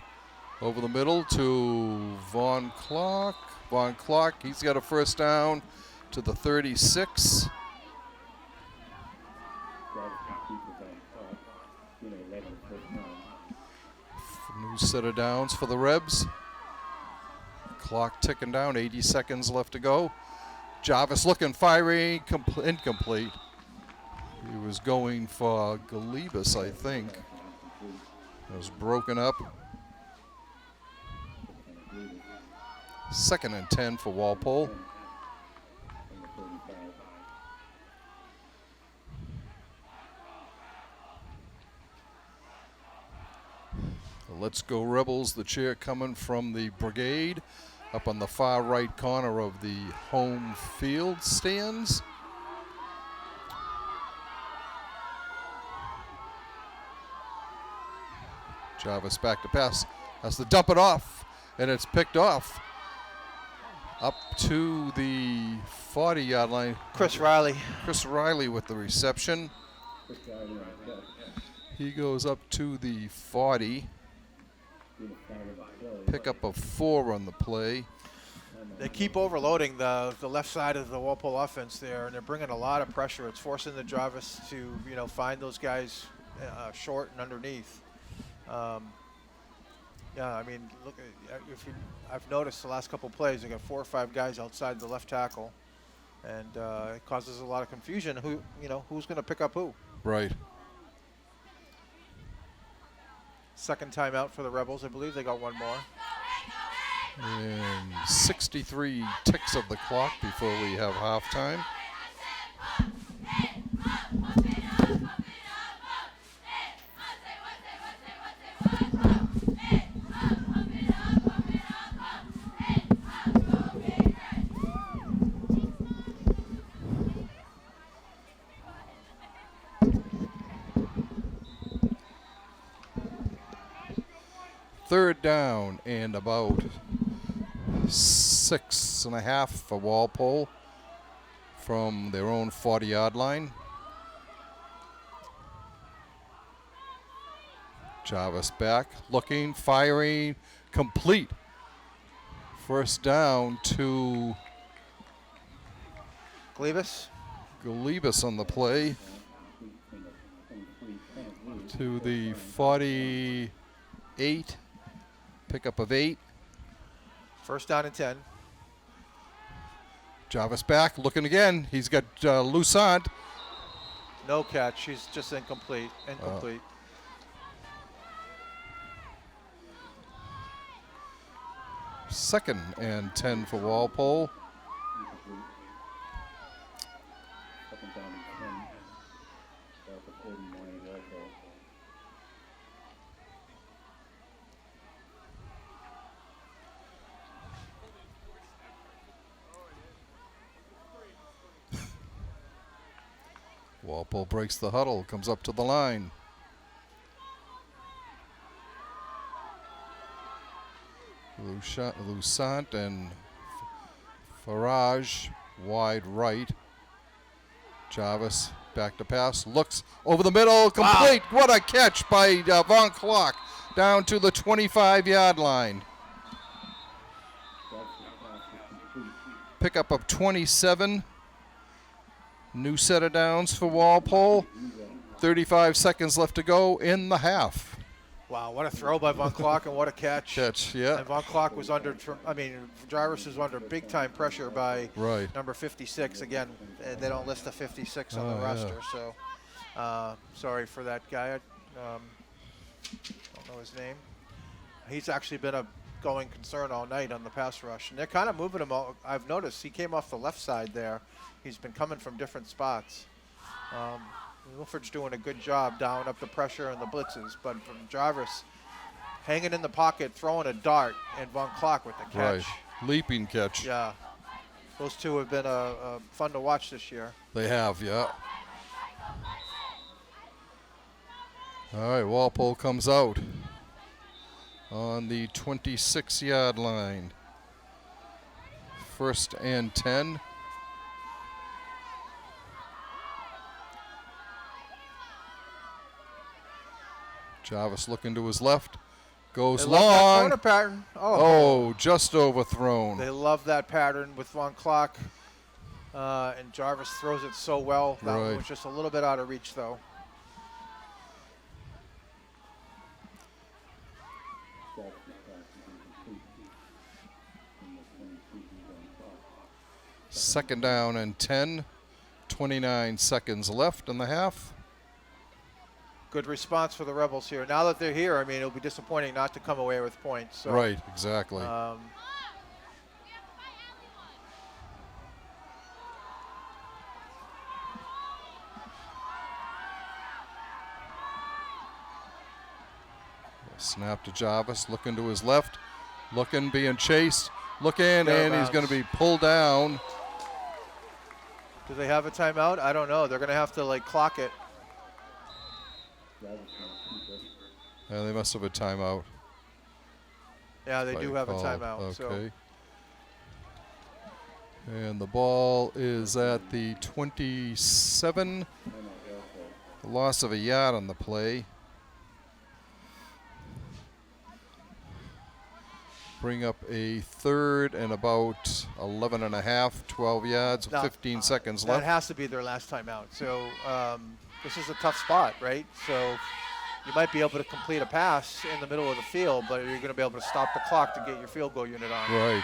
Over the middle to Von Clark. Von Clark, he's got a first down to the 36. New set of downs for the Rebs. Clock ticking down, 80 seconds left to go. Jarvis looking, firing, incomplete. He was going for Galibus, I think. It was broken up. 2nd and 10 for Walpole. Let's go Rebels, the cheer coming from the brigade up on the far right corner of the home field stands. Jarvis back to pass, has to dump it off, and it's picked off up to the 40-yard line. Chris Riley. Chris Riley with the reception. He goes up to the 40. Pickup of 4 on the play. They keep overloading the left side of the Walpole offense there, and they're bringing a lot of pressure. It's forcing the drivers to find those guys short and underneath. Yeah, I mean, look, I've noticed the last couple plays they got 4 or 5 guys outside the left tackle, and it causes a lot of confusion. Who's going to pick up who? Right. Second timeout for the Rebels. I believe they got one more. And 63 ticks of the clock before we have halftime. Third down and about 6.5 for Walpole from their own 40-yard line. Jarvis back, looking, firing, complete. First down to Galibus on the play. To the 48. Pickup of 8. First down and 10. Jarvis back, looking again. He's got Lusant. No catch. He's just incomplete. Second and 10 for Walpole. Walpole breaks the huddle, comes up to the line. Lusant and Farage wide right. Jarvis back to pass, looks over the middle, complete. Wow. What a catch by Von Clark down to the 25-yard line. Pickup of 27. New set of downs for Walpole. 35 seconds left to go in the half. Wow, what a throw by Von Clark and what a catch. Yeah. And Von Clark was Jarvis was under big time pressure by number 56. Again, they don't list a 56 on the roster, so sorry for that guy. I don't know his name. He's actually been a going concern all night on the pass rush. And they're kind of moving him. I've noticed he came off the left side there. He's been coming from different spots. Milford's doing a good job down up the pressure and the blitzes, but from Jarvis hanging in the pocket, throwing a dart, and Von Clark with the catch. Right, leaping catch. Yeah, those two have been fun to watch this year. They have, yeah. All right, Walpole comes out on the 26-yard line. 1st and 10. Jarvis looking to his left, Goes They love that long. corner pattern. Oh, just overthrown. They love that pattern with long clock. And Jarvis throws it so well. That one was just a little bit out of reach, though. Second down and 10. 29 seconds left in the half. Good response for the Rebels here. Now that they're here, I mean, it'll be disappointing not to come away with points. So, Right, exactly. Snap to Jarvis, looking to his left, looking, being chased, looking, and he's going to be pulled down. Do they have a timeout? I don't know. They're going to have to, like, clock it. Yeah, they must have a timeout. Yeah, they do have a timeout. Okay. So. And the ball is at the 27. The loss of a yard on the play. Bring up a third and about 11 and a half, 12 yards, Now, 15 seconds that left. has to be their last timeout. So this is a tough spot, right? So you might be able to complete a pass in the middle of the field, but you're going to be able to stop the clock to get your field goal unit on. Right.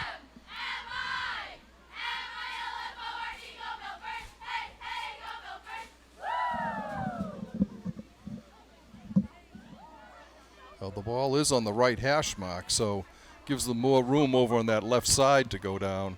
Well, the ball is on the right hash mark, so gives them more room over on that left side to go down.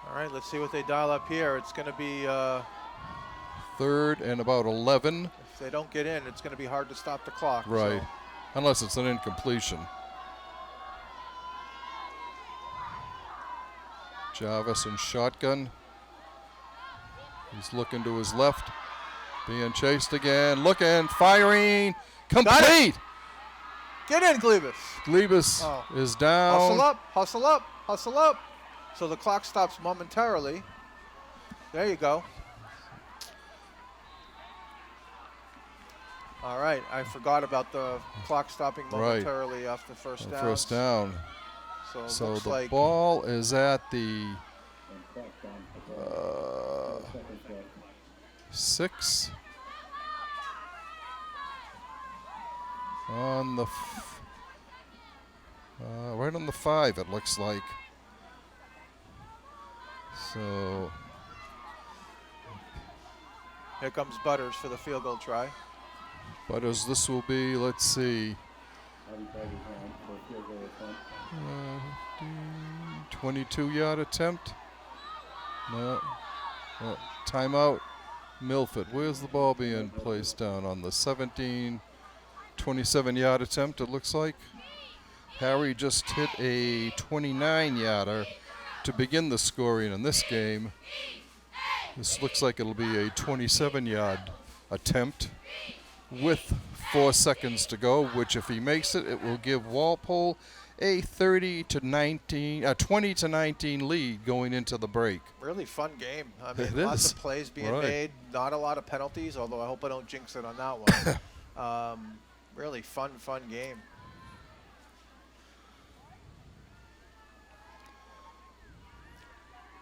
All right, let's see what they dial up here. It's going to be, Third and about 11. if they don't get in, it's going to be hard to stop the clock. Right. So. Unless it's an incompletion. Jarvis in shotgun. He's looking to his left. Being chased again. Looking, firing. Complete. Get in, Glebus. Glebus is down. Hustle up, hustle up, hustle up. So the clock stops momentarily. There you go. All right, I forgot about the clock stopping momentarily after first down. First down. So the like ball is at the 6. On the right on the 5, it looks like. So here comes Butters for the field goal try. Butters, this will be, let's see, 22-yard attempt. No. Timeout. Milford. Where's the ball being placed down? On the 17, 27-yard attempt, it looks like. Harry just hit a 29-yarder to begin the scoring in this game. This looks like it'll be a 27-yard attempt with 4 seconds to go, which if he makes it, it will give Walpole a 20 to 19 lead going into the break. Really fun game. I mean, It lots is. of plays being Right. made, not a lot of penalties, although I hope I don't jinx it on that one. Really fun game.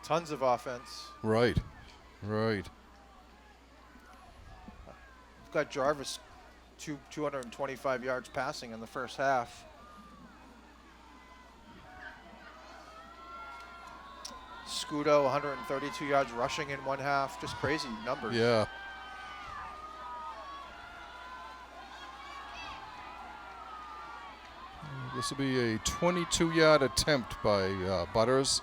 Tons of offense. Right. We've got Jarvis 225 yards passing in the first half. Scudo 132 yards rushing in one half. Just crazy numbers. Yeah. This will be a 22-yard attempt by Butters.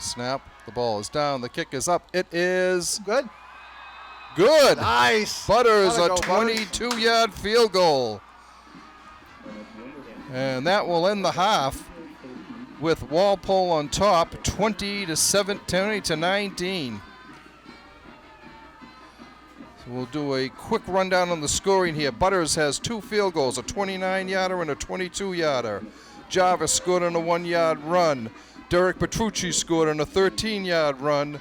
Snap. The ball is down. The kick is up. It is Good. good. Nice. Butters, a Gotta go, Butters. 22-yard field goal. And that will end the half. with Walpole on top, 20 to 19. So we'll do a quick rundown on the scoring here. Butters has 2 field goals, a 29-yarder and a 22-yarder. Jarvis scored on a 1-yard run. Derek Petrucci scored on a 13-yard run.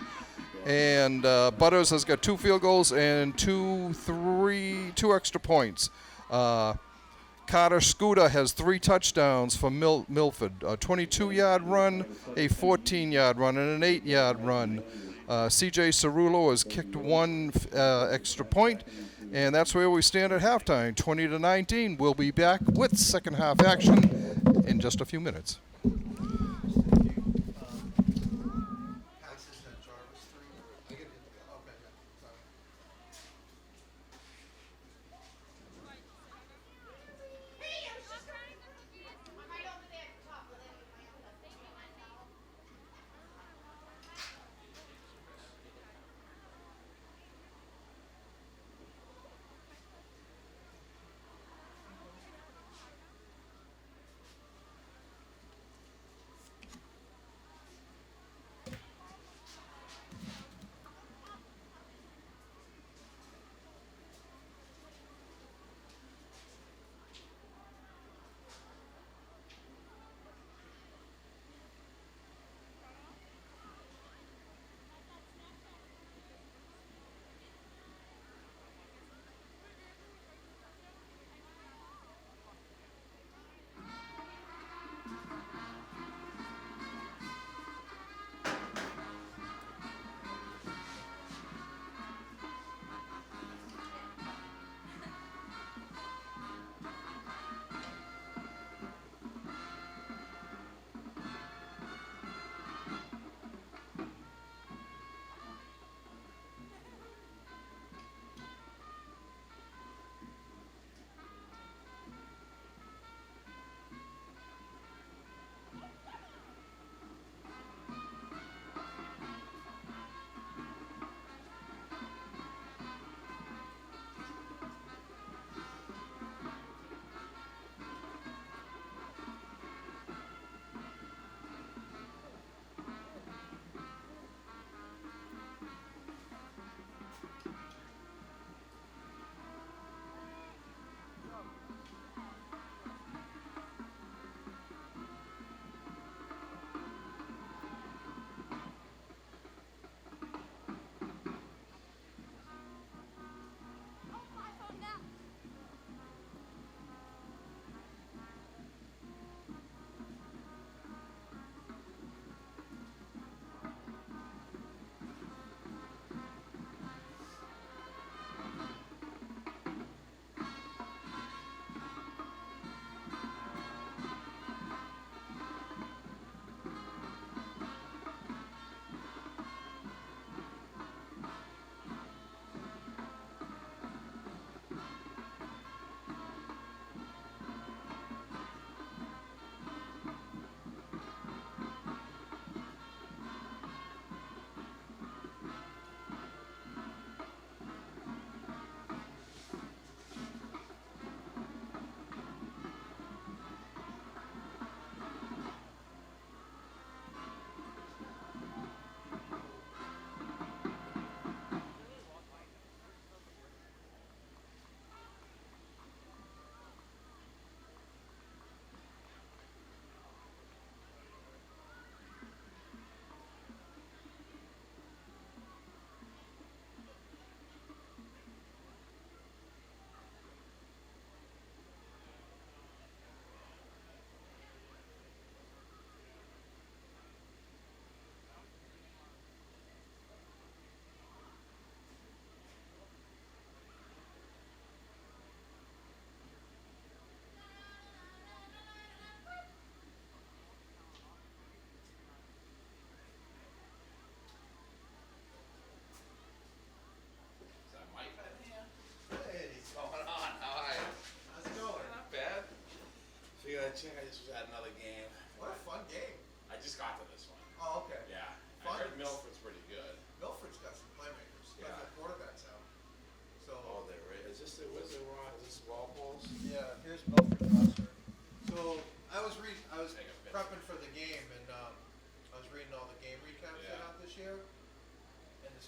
And Butters has got 2 field goals and 2 extra points. Carter Scooter has 3 touchdowns for Milford. A 22-yard run, a 14-yard run, and an 8-yard run. CJ Cerullo has kicked 1 extra point, and that's where we stand at halftime, 20 to 19. We'll be back with second half action in just a few minutes.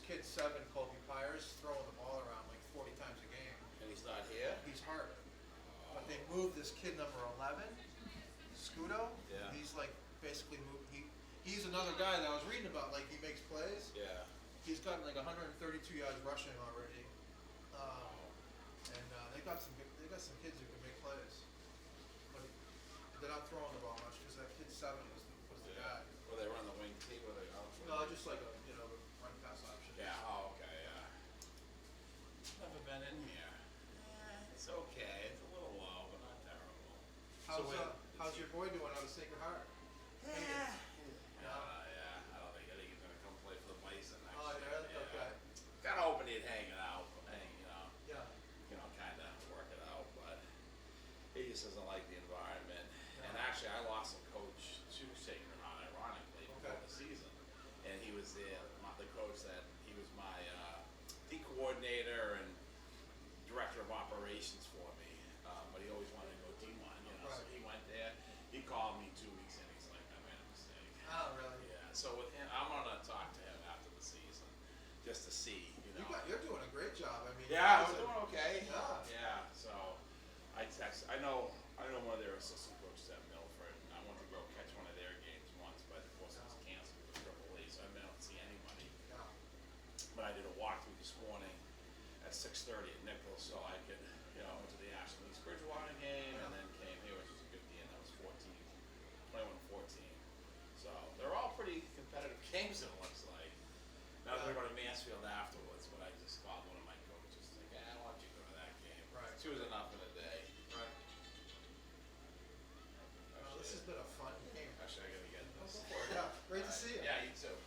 kid 7, Kobe Pyers, throwing the ball around like 40 times a game. And he's not here? He's hurt. But they moved this kid number 11, Scudo. Yeah. He's like basically moved. He's another guy that I was reading about. Like he makes plays. Yeah. He's gotten like 132 yards rushing already. And they got some kids who can make plays. But they're not throwing the ball much because that kid 7 was the guy. Well, they run the wing team or they No, just like a run pass option. Yeah, oh, okay, yeah. Never been in here. Yeah, it's okay. It's a little low, but not terrible. How's your boy doing out of Sacred Heart? Yeah. Yeah. I don't think he's gonna come play for the Bison next Oh, year. yeah? Okay. Kinda hoping he'd hang it out, Yeah. kinda work it out, but he just doesn't like the environment. Yeah. And actually, I lost a coach to Sacred Heart, ironically, before Okay. the season. And he was the coach that he was my D coordinator and director of operations for me. But he always wanted to go D1, so Right. he went there. He called me 2 weeks in. He's like, I made a mistake. Oh, really? Yeah. So with him, I'm gonna talk to him after the season, just to see, You're doing a great job. I mean. Yeah, I'm doing okay. Yeah. Yeah. So I know one of their assistant coaches at Milford, and I went to go catch one of their games once, but of course it was canceled with AAA, so I didn't see anybody. Yeah. But I did a walkthrough this morning at 6:30 at Nichols, so I could, went to the Ashland East Bridgewater game, and then came here, which was a good game. That was 21-14. So they're all pretty competitive games, it looks like. Now they're going to Mansfield afterwards, but I just called one of my coaches, like, I want you to go to that game. Right. 2 was enough in a day. Right. Well, this has been a fun game. Actually, I gotta get this. Yeah. Great to see you. Yeah, you too.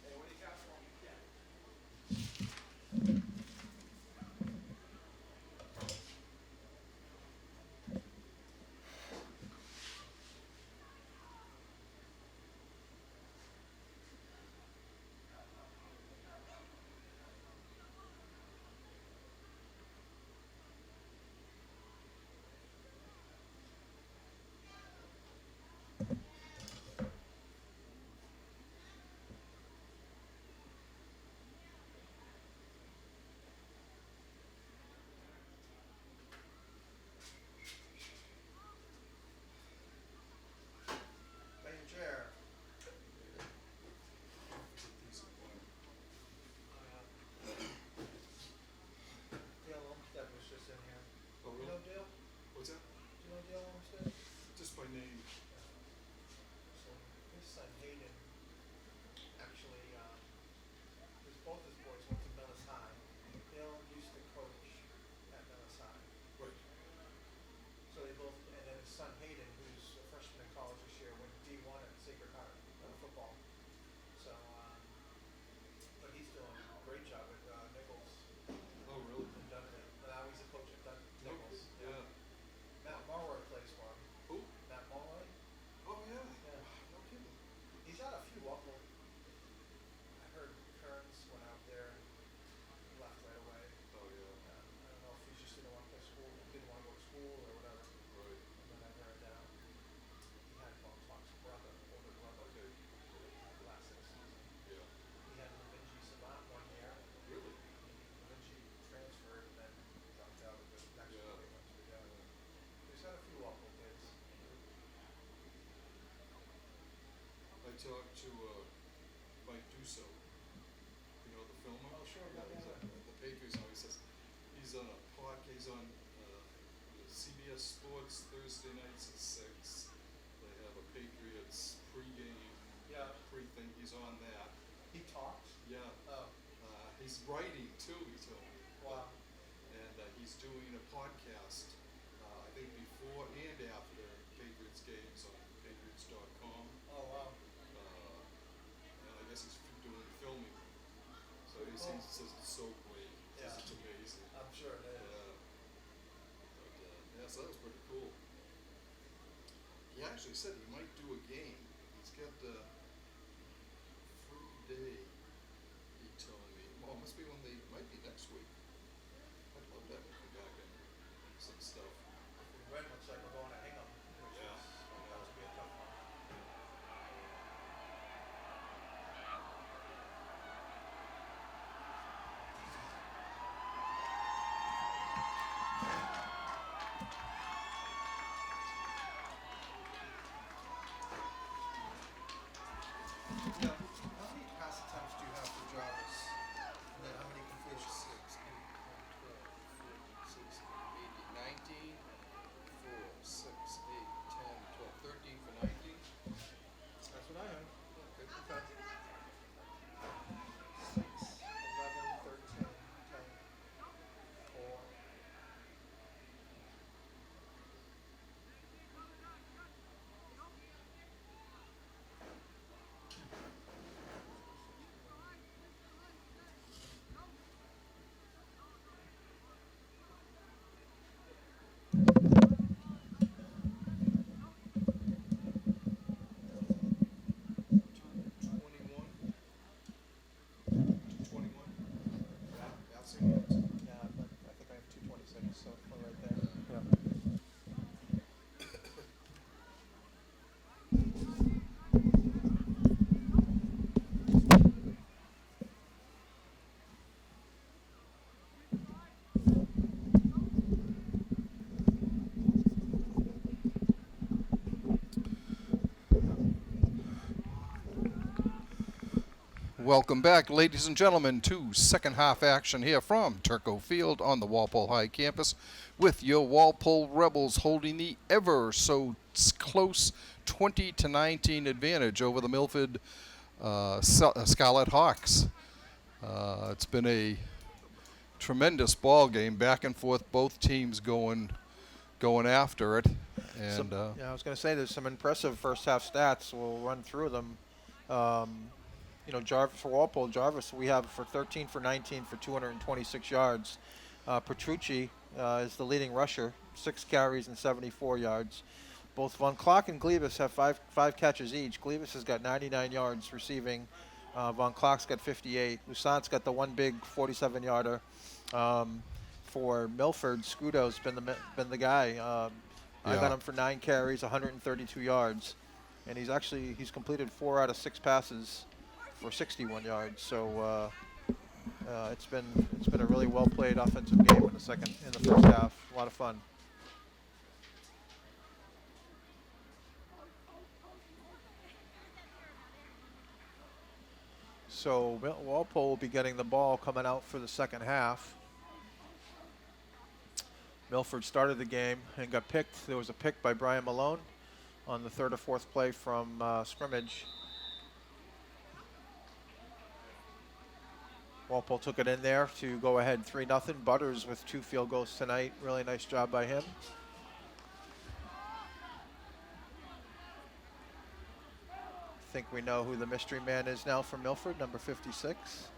Hey, what do you got for me? Yeah. Thank you, Chair. Dale Olmsted was just in here. Oh, You really? know Dale? What's that? Do you know Dale Olmsted? Just by name. So his son Hayden, actually, both his boys went to Millis High. Dale used to coach at Millis High. Right. So they both, and then his son Hayden, who's a freshman in college this year, went D1 at Sacred Heart football. So, but he's doing a great job with Nichols Oh, really? and Dudley. Now he's a coach at Nichols. Yeah. Matt Mulroy plays for him. Who? Matt Mulroy. Oh, yeah. Yeah. No kidding. He's had a few Walpole. I heard Kearns went out there and left right away. Oh, yeah. I don't know if he just didn't want to play school, didn't want to go to school or whatever. Right. And then I heard he had Fox's brother, older brother, Okay. last season. Yeah. He had Luigi Samat 1 year. Really? Luigi transferred and then dropped out of the next Yeah. year they went together. He's had a few Walpole kids. I talked to Mike Dusso, the filmer. Oh, sure, Yeah, yeah, he's yeah. at the Patriots now. He says he's on a podcast. He's on CBS Sports Thursday nights at 6. They have a Patriots pregame Yeah. pre-thing. He's on that. He talks. Yeah. Oh, He's writing too, he told me. wow. And he's doing a podcast, I think before and after Patriots games on patriots.com. Oh, wow. And I guess he's doing filming. So he Cool. says it's so great. He says Yeah. it's amazing. I'm sure it is. Yeah, so that was pretty cool. He actually said he might do a game. He's got a free day, he told me. Well, it must be might be next week. I'd love to have him come back and some stuff. Red looks like we're going to Hingham, which Yeah. is about to be a tough one. Yeah. How many pass attempts do you have for Jarvis? And then how many completions? 19, 4, 6, 8, 10, 12, 13 for 19. That's what I have. Okay. 6, 11, 13, 10, 4. Yeah, but I think I have 226, so we're right there. Yeah. Welcome back, ladies and gentlemen, to second half action here from Turco Field on the Walpole High campus with your Walpole Rebels holding the ever so close 20-19 advantage over the Milford Scarlet Hawks. It's been a tremendous ball game, back and forth, both teams going after it. And Yeah, I was going to say there's some impressive first half stats. We'll run through them. Jarvis for Walpole, Jarvis we have for 13 for 19 for 226 yards. Petrucci is the leading rusher, 6 carries and 74 yards. Both Von Klock and Glebus have five catches each. Glebus has got 99 yards receiving. Von Klock's got 58. Lusant's got the one big 47-yarder. For Milford, Scudo's been the guy. I got him for 9 carries, 132 yards, and he's completed 4 out of 6 passes for 61 yards. So it's been a really well played offensive game in the first half. A lot of fun. So Walpole will be getting the ball coming out for the second half. Milford started the game and got picked. There was a pick by Brian Malone on the 3rd or 4th play from scrimmage. Walpole took it in there to go ahead 3-0. Butters with 2 field goals tonight. Really nice job by him. I think we know who the mystery man is now for Milford, number 56.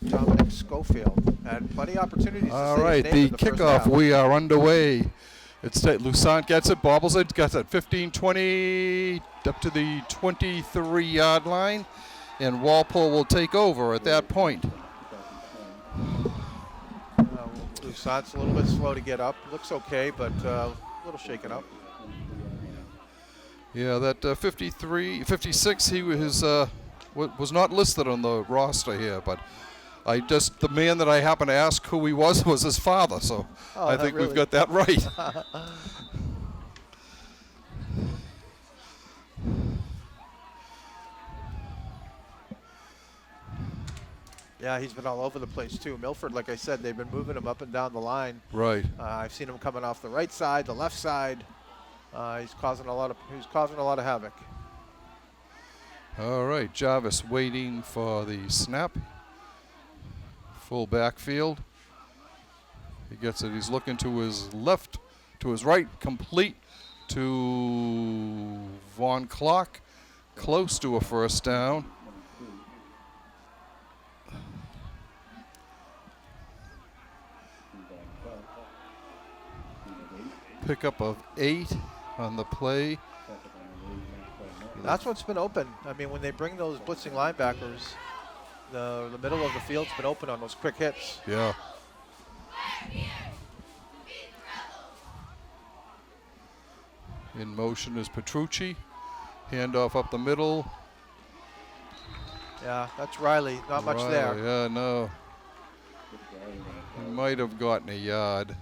Dominic Schofield had plenty of opportunities to all say right, his name the in the first kickoff, half. we are underway. Lusant gets it, bobbles it, gets it 15-20 up to the 23-yard line, and Walpole will take over at that point. Lusant's a little bit slow to get up. Looks okay, but a little shaken up. Yeah, that 56, he was not listed on the roster here, but the man that I happened to ask who he was his father, so I think really? we've got that right. Yeah, he's been all over the place too. Milford, like I said, they've been moving him up and down the line. Right. I've seen him coming off the right side, the left side. He's causing a lot of havoc. All right, Jarvis waiting for the snap. Full backfield. He gets it. He's looking to his left, to his right, complete to Von Klock, close to a first down. Pickup of 8 on the play. That's what's been open. I mean, when they bring those blitzing linebackers, the middle of the field's been open on those quick hits. Yeah. In motion is Petrucci. Handoff up the middle. Yeah, that's Riley. Not much there. Yeah, no. He might have gotten a yard.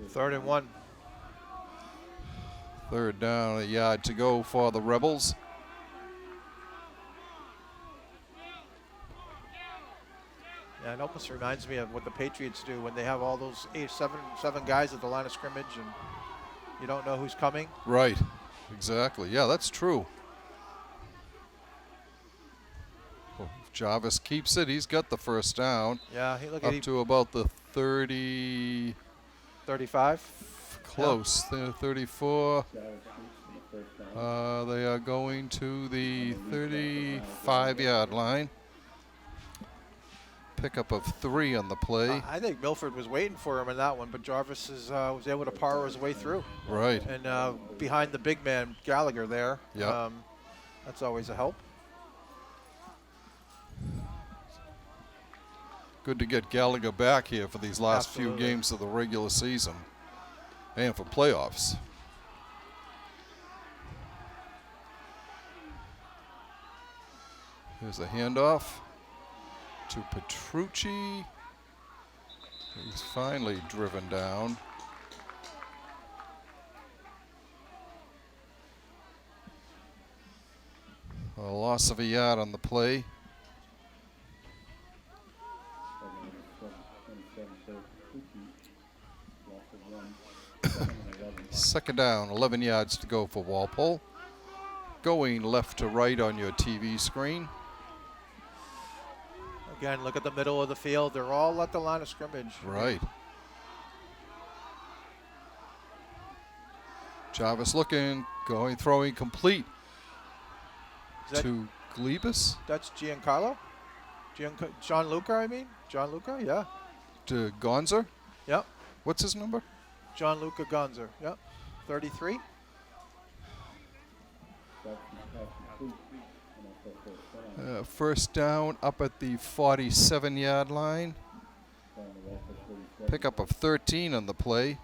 Third and 1. Third down, a yard to go for the Rebels. Yeah, it almost reminds me of what the Patriots do when they have all those seven guys at the line of scrimmage and you don't know who's coming. Right, exactly. Yeah, that's true. Well, if Jarvis keeps it, he's got the first down. Yeah, look Up at to about the 30. 35. Close. They're 34. They are going to the 35-yard line. Pickup of 3 on the play. I think Milford was waiting for him in that one, but Jarvis was able to power his way through. Right. And behind the big man, Gallagher there. Yeah. That's always a help. Good to get Gallagher back here for these last Absolutely. few games of the regular season and for playoffs. Here's a handoff to Petrucci. He's finally driven down. A loss of a yard on the play. Second down, 11 yards to go for Walpole. Going left to right on your TV screen. Again, look at the middle of the field. They're all at the line of scrimmage. Right. Jarvis looking, going, throwing complete to Glebus. That's Giancarlo? Gianluca, I mean? Gianluca, yeah. To Gonzer. Yep. What's his number? Gianluca Gonzer, yep. 33. First down up at the 47-yard line. Pickup of 13 on the play.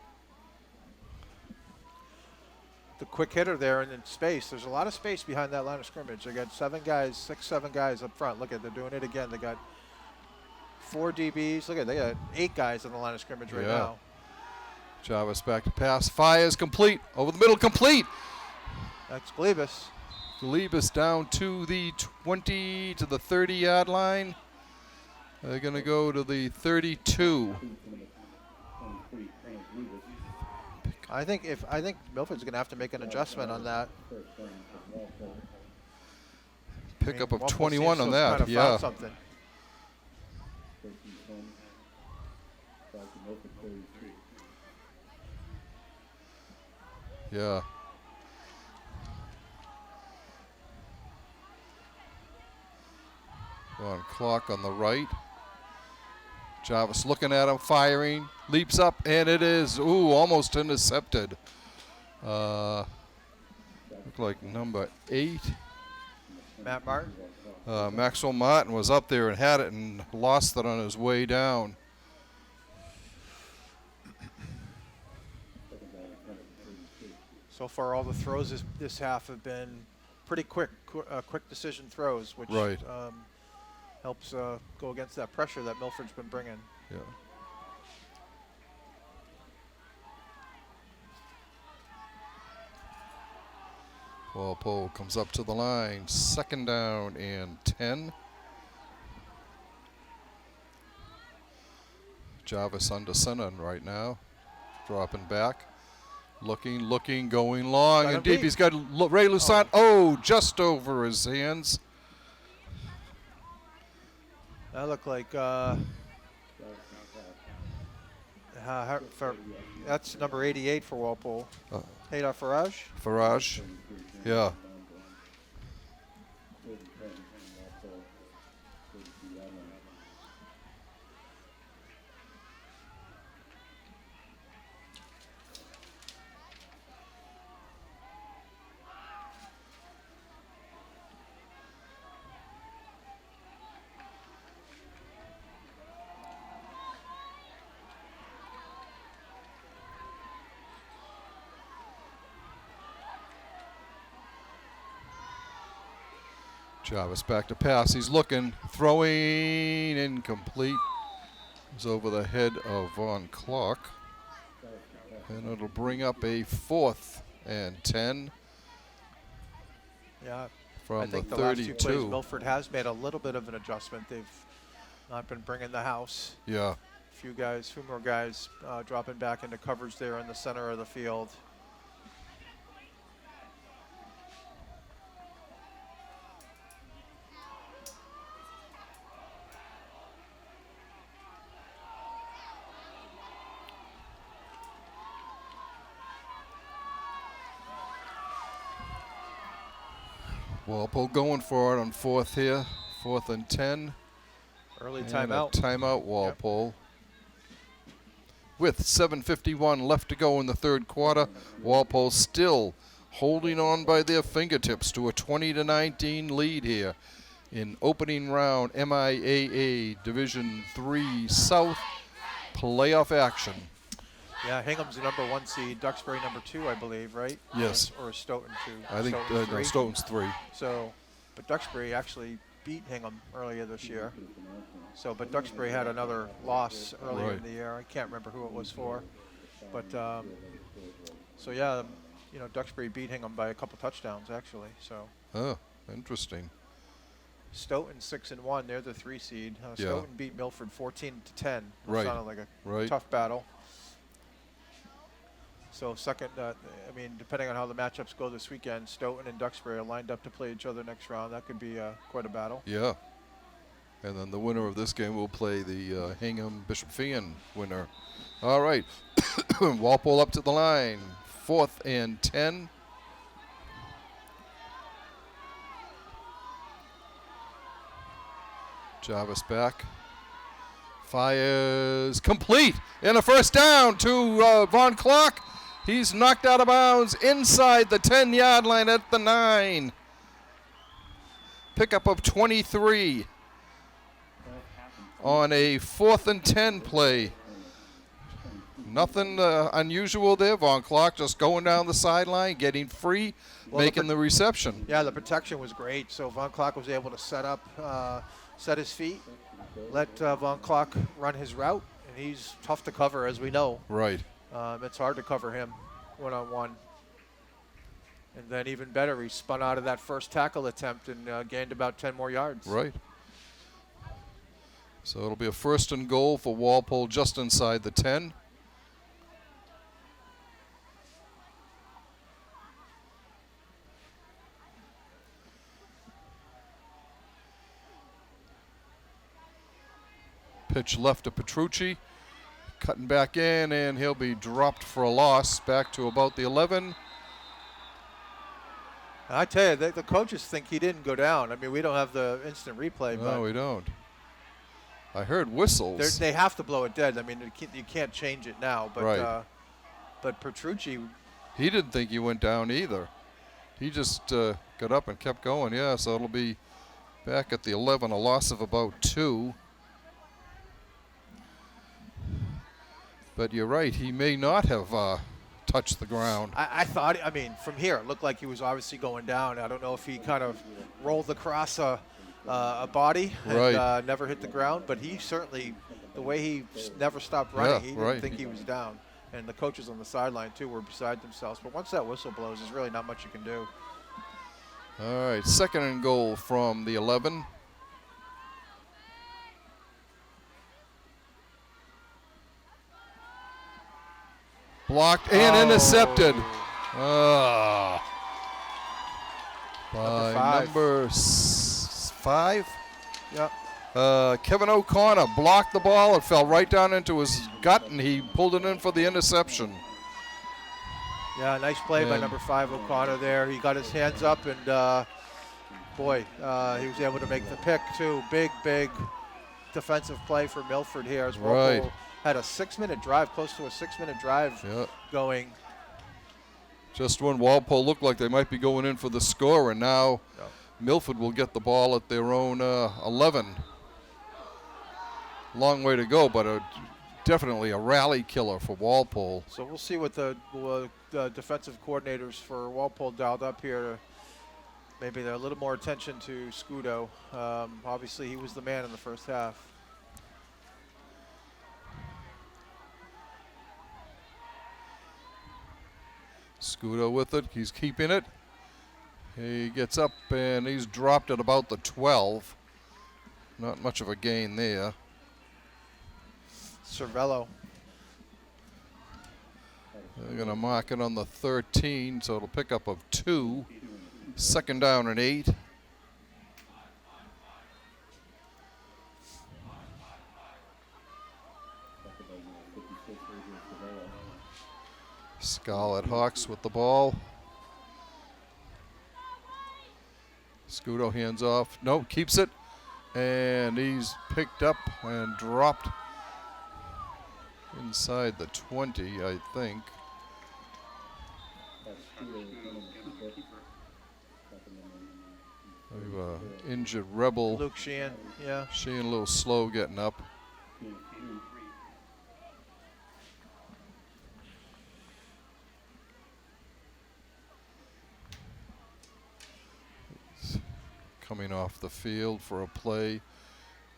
The quick hitter there and in space. There's a lot of space behind that line of scrimmage. They got 7 guys up front. Look at, they're doing it again. They got 4 DBs. Look at, they got 8 guys on the line of scrimmage right now. Jarvis back to pass. Fires complete. Over the middle, complete. That's Glebus. Glebus down to the 20 to the 30-yard line. They're going to go to the 32. I think Milford's going to have to make an adjustment on that. Pickup of Walpole 21 seems on to have that. kind of Yeah. found something. Yeah. On clock on the right. Jarvis looking at him, firing, leaps up, and it is, almost intercepted. Look like number 8. Matt Martin. Maxwell Martin was up there and had it and lost it on his way down. So far, all the throws this half have been pretty quick decision throws, which Right. helps go against that pressure that Milford's been bringing. Yeah. Walpole comes up to the line. Second down and 10. Jarvis under center right now. Dropping back. Looking, going long Got and him deep. deep. He's got Ray Lusant. Just over his hands. That looked like that's number 88 for Walpole. Haydar Faraj. Faraj. Yeah. Jarvis back to pass. He's looking, throwing, incomplete. is over the head of Von Clark. And it'll bring up a 4th and 10 Yeah, from I think the the last 2 plays 32. Milford has made a little bit of an adjustment. They've not been bringing the house. Yeah. Few more guys dropping back into coverage there in the center of the field. Walpole going for it on 4th here. 4th and 10. Early And timeout. a timeout, Walpole. With 7:51 left to go in the 3rd quarter, Walpole still holding on by their fingertips to a 20-19 lead here in opening round MIAA Division III South playoff action. Yeah, Hingham's the number 1 seed, Duxbury number 2, I believe, right? Yes. Or Stoughton 2. I think Stoughton's 3. Stoughton's 3. So, but Duxbury actually beat Hingham earlier this year. So, but Duxbury had another loss earlier in the year. I can't remember who it was for. But, so yeah, you know, Duxbury beat Hingham by a couple touchdowns, actually. So. Oh, interesting. Stoughton 6-1. They're the 3 seed. Stoughton beat Milford 14-10. Right. Sounded like a tough battle. So second, I mean, depending on how the matchups go this weekend, Stoughton and Duxbury are lined up to play each other next round. That could be quite a battle. Yeah. And then the winner of this game will play the Hingham Bishop Feion winner. All right. Walpole up to the line. 4th and 10. Jarvis back. Fires complete. And a first down to Von Clark. He's knocked out of bounds inside the 10-yard line at the 9. Pickup of 23 on a 4th and 10 play. Nothing unusual there. Von Clark just going down the sideline, getting free, making the reception. Yeah, the protection was great. So Von Clark was able to set his feet, let Von Clark run his route, and he's tough to cover, as we know. Right. It's hard to cover him one-on-one. And then even better, he spun out of that first tackle attempt and gained about 10 more yards. Right. So it'll be a 1st and goal for Walpole just inside the 10. Pitch left to Petrucci. Cutting back in, and he'll be dropped for a loss back to about the 11. I tell you, the coaches think he didn't go down. I mean, we don't have the instant replay. No, we don't. I heard whistles. They have to blow it dead. I mean, you can't change it now. But, right. But Petrucci. He didn't think he went down either. He just got up and kept going. Yeah, so it'll be back at the 11, a loss of about 2. But you're right, he may not have touched the ground. I thought, I mean, from here, it looked like he was obviously going down. I don't know if he kind of rolled across a body and never hit the ground, but he certainly, the way he never stopped running, he didn't think he was down. And the coaches on the sideline, too, were beside themselves. But once that whistle blows, there's really not much you can do. All right, 2nd and goal from the 11. Blocked and intercepted. By number 5. Yep. Kevin O'Connor blocked the ball. It fell right down into his gut, and he pulled it in for the interception. Yeah, nice play by number 5, O'Connor there. He got his hands up, and he was able to make the pick, too. Big defensive play for Milford here as Walpole had a 6-minute drive, close to a 6-minute drive going. Just when Walpole looked like they might be going in for the score, and now Milford will get the ball at their own 11. Long way to go, but definitely a rally killer for Walpole. So we'll see what the defensive coordinators for Walpole dialed up here. Maybe they're a little more attention to Scudo. Obviously, he was the man in the first half. Scudo with it. He's keeping it. He gets up and he's dropped at about the 12. Not much of a gain there. Cervello. They're going to mark it on the 13, so it'll pick up of 2. Second down and 8. Scarlet Hawks with the ball. Scudo hands off. No, keeps it. And he's picked up and dropped inside the 20, I think. We've injured Rebel. Luke Sheehan, yeah. Sheehan a little slow getting up. Coming off the field for a play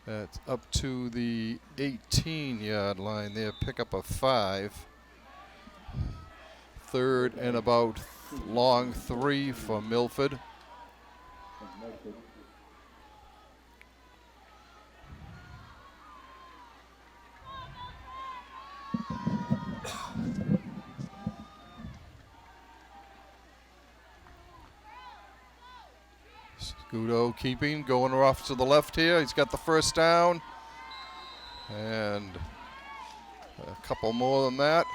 that's up to the 18-yard line there. Pick up a 5. Third and about long 3 for Milford. Scudo keeping, going off to the left here. He's got the first down. And a couple more than that.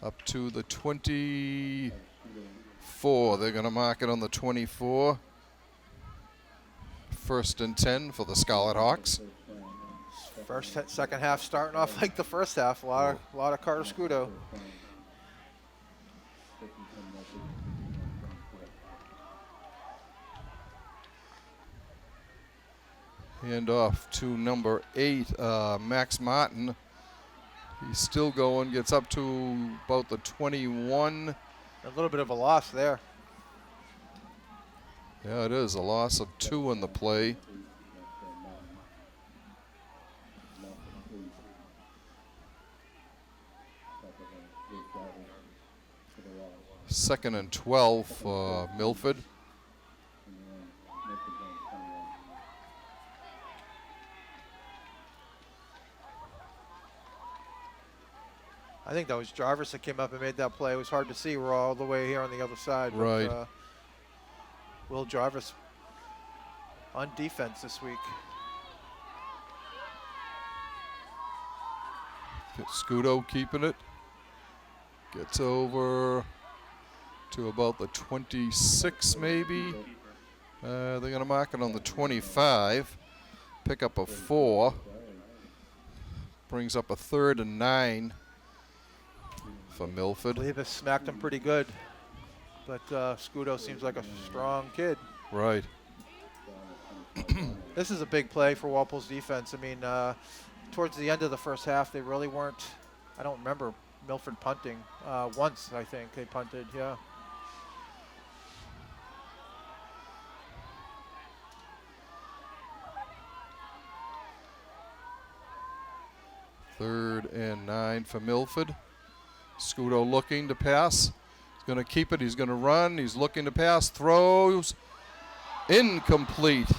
Up to the 24. They're going to mark it on the 24. First and 10 for the Scarlet Hawks. Second half starting off like the first half. A lot of Carter Scudo. Hand off to number 8, Max Martin. He's still going, gets up to about the 21. A little bit of a loss there. Yeah, it is a loss of 2 in the play. Second and 12 for Milford. I think that was Jarvis that came up and made that play. It was hard to see. We're all the way here on the other side. Right. But, Will Jarvis on defense this week. Scudo keeping it. Gets over to about the 26 maybe. They're going to mark it on the 25. Pick up a 4. Brings up a 3rd and 9 for Milford. Levis smacked him pretty good. But Scudo seems like a strong kid. Right. This is a big play for Walpole's defense. I mean, towards the end of the first half, they really weren't. I don't remember Milford punting. Once, I think, they punted, yeah. Third and 9 for Milford. Scudo looking to pass. He's going to keep it. He's going to run. He's looking to pass. Throws. Incomplete.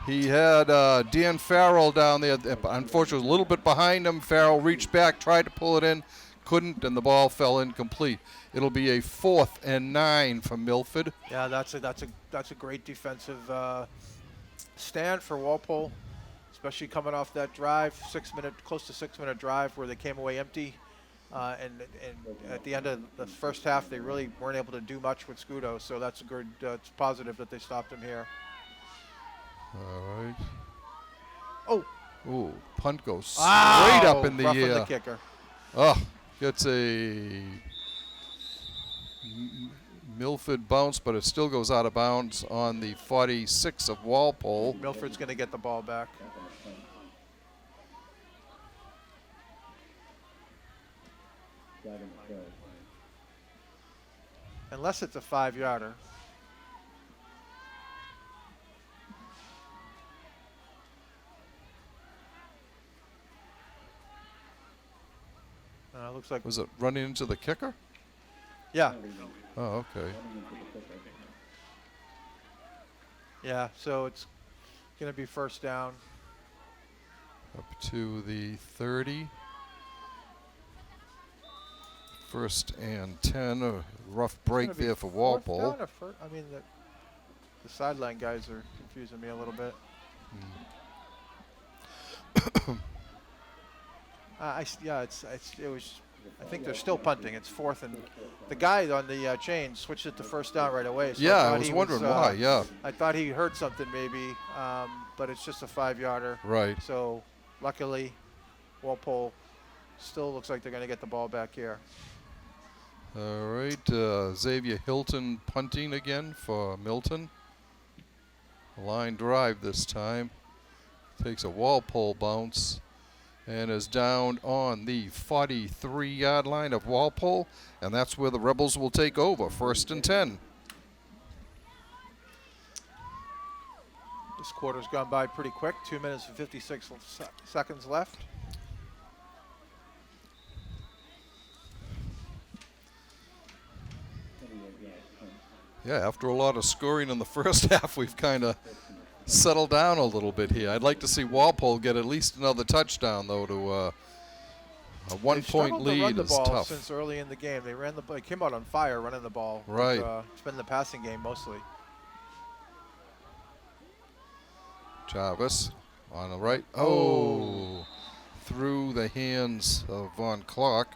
He had Dan Farrell down there. Unfortunately, a little bit behind him. Farrell reached back, tried to pull it in, couldn't, and the ball fell incomplete. It'll be a 4th and 9 for Milford. Yeah, that's a great defensive stand for Walpole, especially coming off that drive, close to 6 minute drive where they came away empty. And at the end of the first half, they really weren't able to do much with Scudo, so that's a good. It's positive that they stopped him here. All right. Oh. Ooh, punt goes straight up in the roughing air. the kicker. Oh, gets a Milford bounce, but it still goes out of bounds on the 46 of Walpole. Milford's going to get the ball back. Unless it's a 5-yarder. Looks like Was it running into the kicker? Yeah. Oh, okay. Yeah. So it's going to be first down. Up to the 30. First and 10. A rough It's break gonna be there for fourth Walpole. down or I mean, the sideline guys are confusing me a little bit. Yeah, it was. I think they're still punting. It's fourth, and the guy on the chain switched it to first down right away. So Yeah, I thought was he wondering why. Yeah, I thought he heard something maybe, but it's just a 5-yarder. right. So luckily, Walpole still looks like they're going to get the ball back here. All right. Xavier Hilton punting again for Milton. Line drive this time. Takes a Walpole bounce and is down on the 43-yard line of Walpole, and that's where the Rebels will take over. First and 10. This quarter's gone by pretty quick. 2 minutes and 56 seconds left. Yeah, after a lot of scoring in the first half, we've kind of settled down a little bit here. I'd like to see Walpole get at least another touchdown, though, to a They've 1-point struggled to run lead the is ball tough. since early in the game. They came out on fire running the ball. Right. But, it's been the passing game mostly. Jarvis on the right. Oh, through the hands of Von Clark.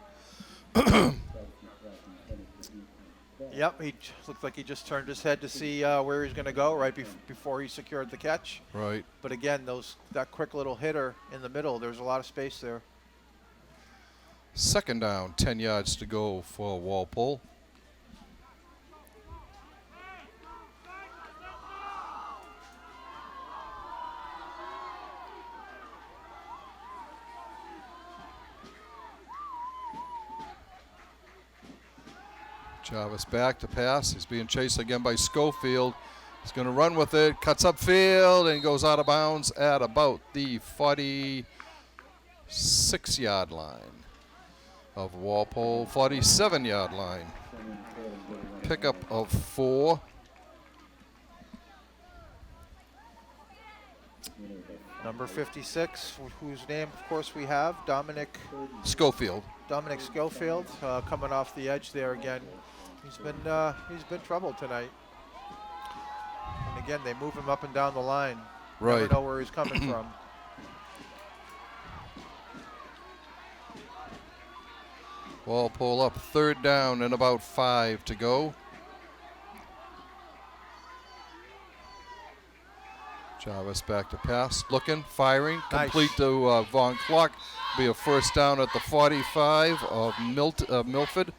Yep, he looked like he just turned his head to see where he's going to go right before he secured the catch. Right. But again, that quick little hitter in the middle, there's a lot of space there. Second down, 10 yards to go for Walpole. Jarvis back to pass. He's being chased again by Schofield. He's going to run with it, cuts upfield, and goes out of bounds at about the 46-yard line of Walpole, 47-yard line. Pickup of 4. Number 56, whose name, of course, we have, Dominic Schofield. Schofield, coming off the edge there again. He's been trouble tonight. And again, they move him up and down the line. Right. Never know where he's coming from. Walpole up, third down and about 5 to go. Jarvis back to pass, looking, firing, Nice. complete to Von Clark. Be a first down at the 45 of Milford.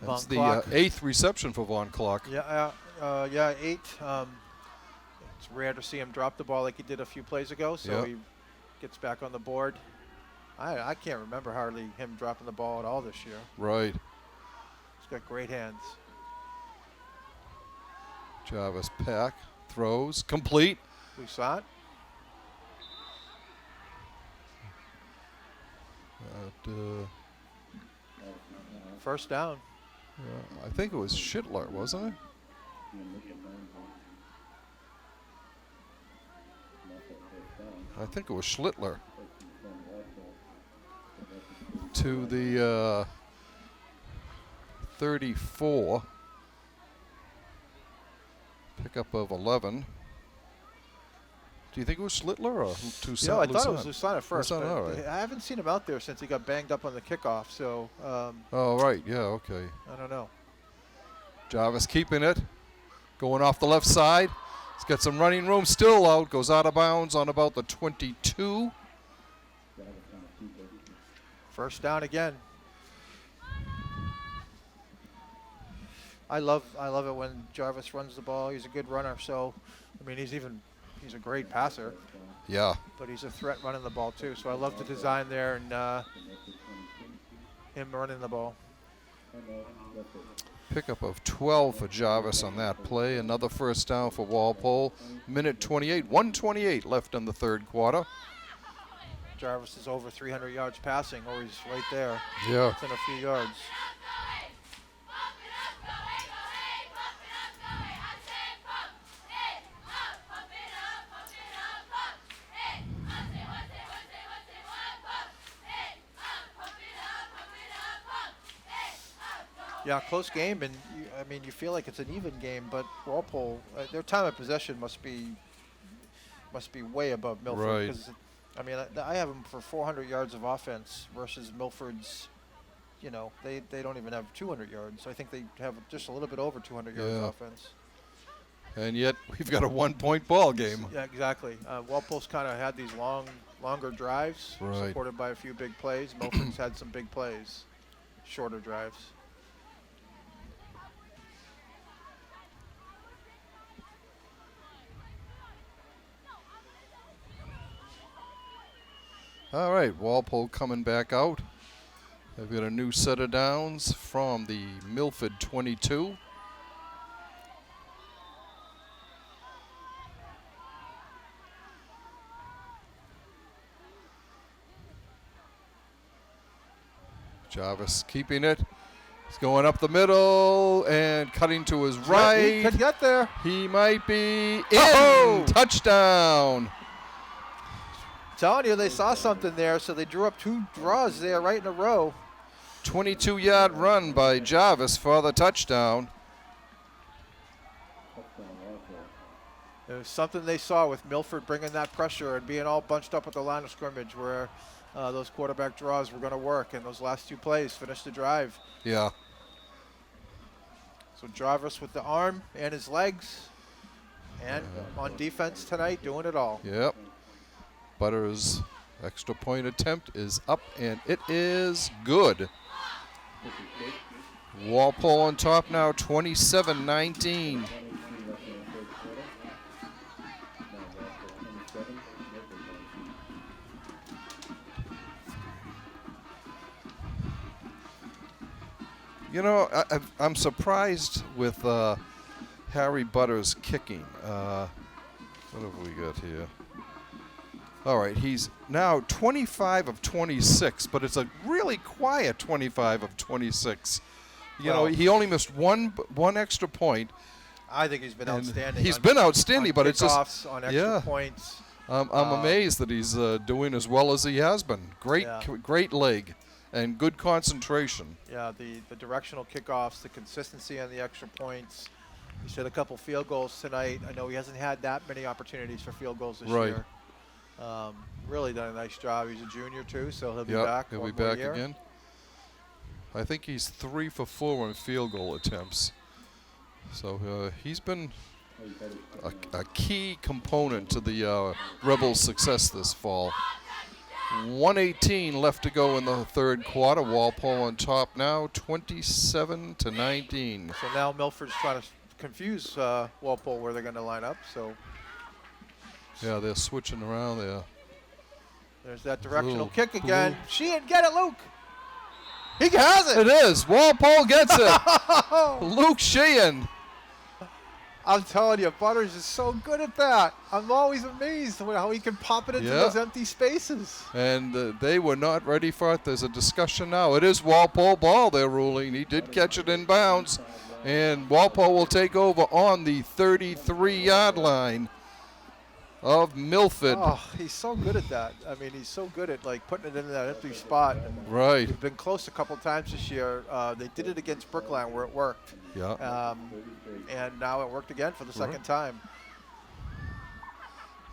That's Von the Clark. 8th reception for Von Clark. Yeah, 8. It's rare to see him drop the ball like he did a few plays ago, so Yep. he gets back on the board. I can't remember hardly him dropping the ball at all this year. Right. He's got great hands. Jarvis Pack throws, complete. We saw it. First down. I think it was Schittler, wasn't it? I think it was Schlittler. To the 34. Pickup of 11. Do you think it was Schlittler or Toussaint? I thought it was Toussaint at first. Toussaint, But all right. I haven't seen him out there since he got banged up on the kickoff, so Oh, right. Yeah, okay. I don't know. Jarvis keeping it. Going off the left side. He's got some running room still out. Goes out of bounds on about the 22. First down again. I love it when Jarvis runs the ball. He's a good runner. So, I mean, he's a great passer, Yeah. but he's a threat running the ball too. So I love the design there and him running the ball. Pickup of 12 for Jarvis on that play. Another first down for Walpole. Minute 28, 128 left in the third quarter. Jarvis is over 300 yards passing, or he's right there. Yeah. Within a few yards. Yeah, close game, and you feel like it's an even game, but Walpole, their time of possession must be way above Milford. Right. 'Cause, I have them for 400 yards of offense versus Milford's. They don't even have 200 yards. I think they have just a little bit over 200 yards Yeah. offense. And yet we've got a 1-point ball game. Yeah, exactly. Walpole's kind of had these longer drives, Right. supported by a few big plays. Milford's had some big plays, shorter drives. All right, Walpole coming back out. They've got a new set of downs from the Milford 22. Jarvis keeping it. He's going up the middle and cutting to his right. He could get there. He might be in. Oh! Touchdown. Telling you, they saw something there, so they drew up 2 draws there right in a row. 22-yard run by Jarvis for the touchdown. It was something they saw with Milford bringing that pressure and being all bunched up at the line of scrimmage where those quarterback draws were going to work, and those last 2 plays finished the drive. Yeah. So Jarvis with the arm and his legs, and on defense tonight, doing it all. Yep. Butters' extra point attempt is up, and it is good. Walpole on top now, 27-19. You know, I'm surprised with Harry Butters kicking. What have we got here? All right, he's now 25 of 26, but it's a really quiet 25 of 26. You know, he only missed one extra point. I think he's been and outstanding. He's been outstanding, but it's just kickoffs, on extra points. I'm amazed that he's doing as well as he has been. Great leg and good concentration. Yeah, the directional kickoffs, the consistency on the extra points. He's hit a couple field goals tonight. I know he hasn't had that many opportunities for field goals this year. Really done a nice job. He's a junior too, so he'll be back. He'll be back again. I think he's 3 for 4 on field goal attempts. So he's been a key component to the Rebels' success this fall. 1:18 left to go in the third quarter. Walpole on top now, 27-19. So now Milford's trying to confuse Walpole where they're going to line up. So yeah, they're switching around there. There's that directional kick again. Sheehan, get it, Luke. He has it. It is. Walpole gets it. Luke Sheehan. I'm telling you, Butters is so good at that. I'm always amazed how he can pop it into those empty spaces. And they were not ready for it. There's a discussion now. It is Walpole ball, they're ruling. He did catch it in bounds. And Walpole will take over on the 33-yard line of Milford. Oh, he's so good at that. I mean, he's so good at putting it in that empty spot. And right. We've been close a couple times this year. They did it against Brookline where it worked. Yeah. And now it worked again for the second time.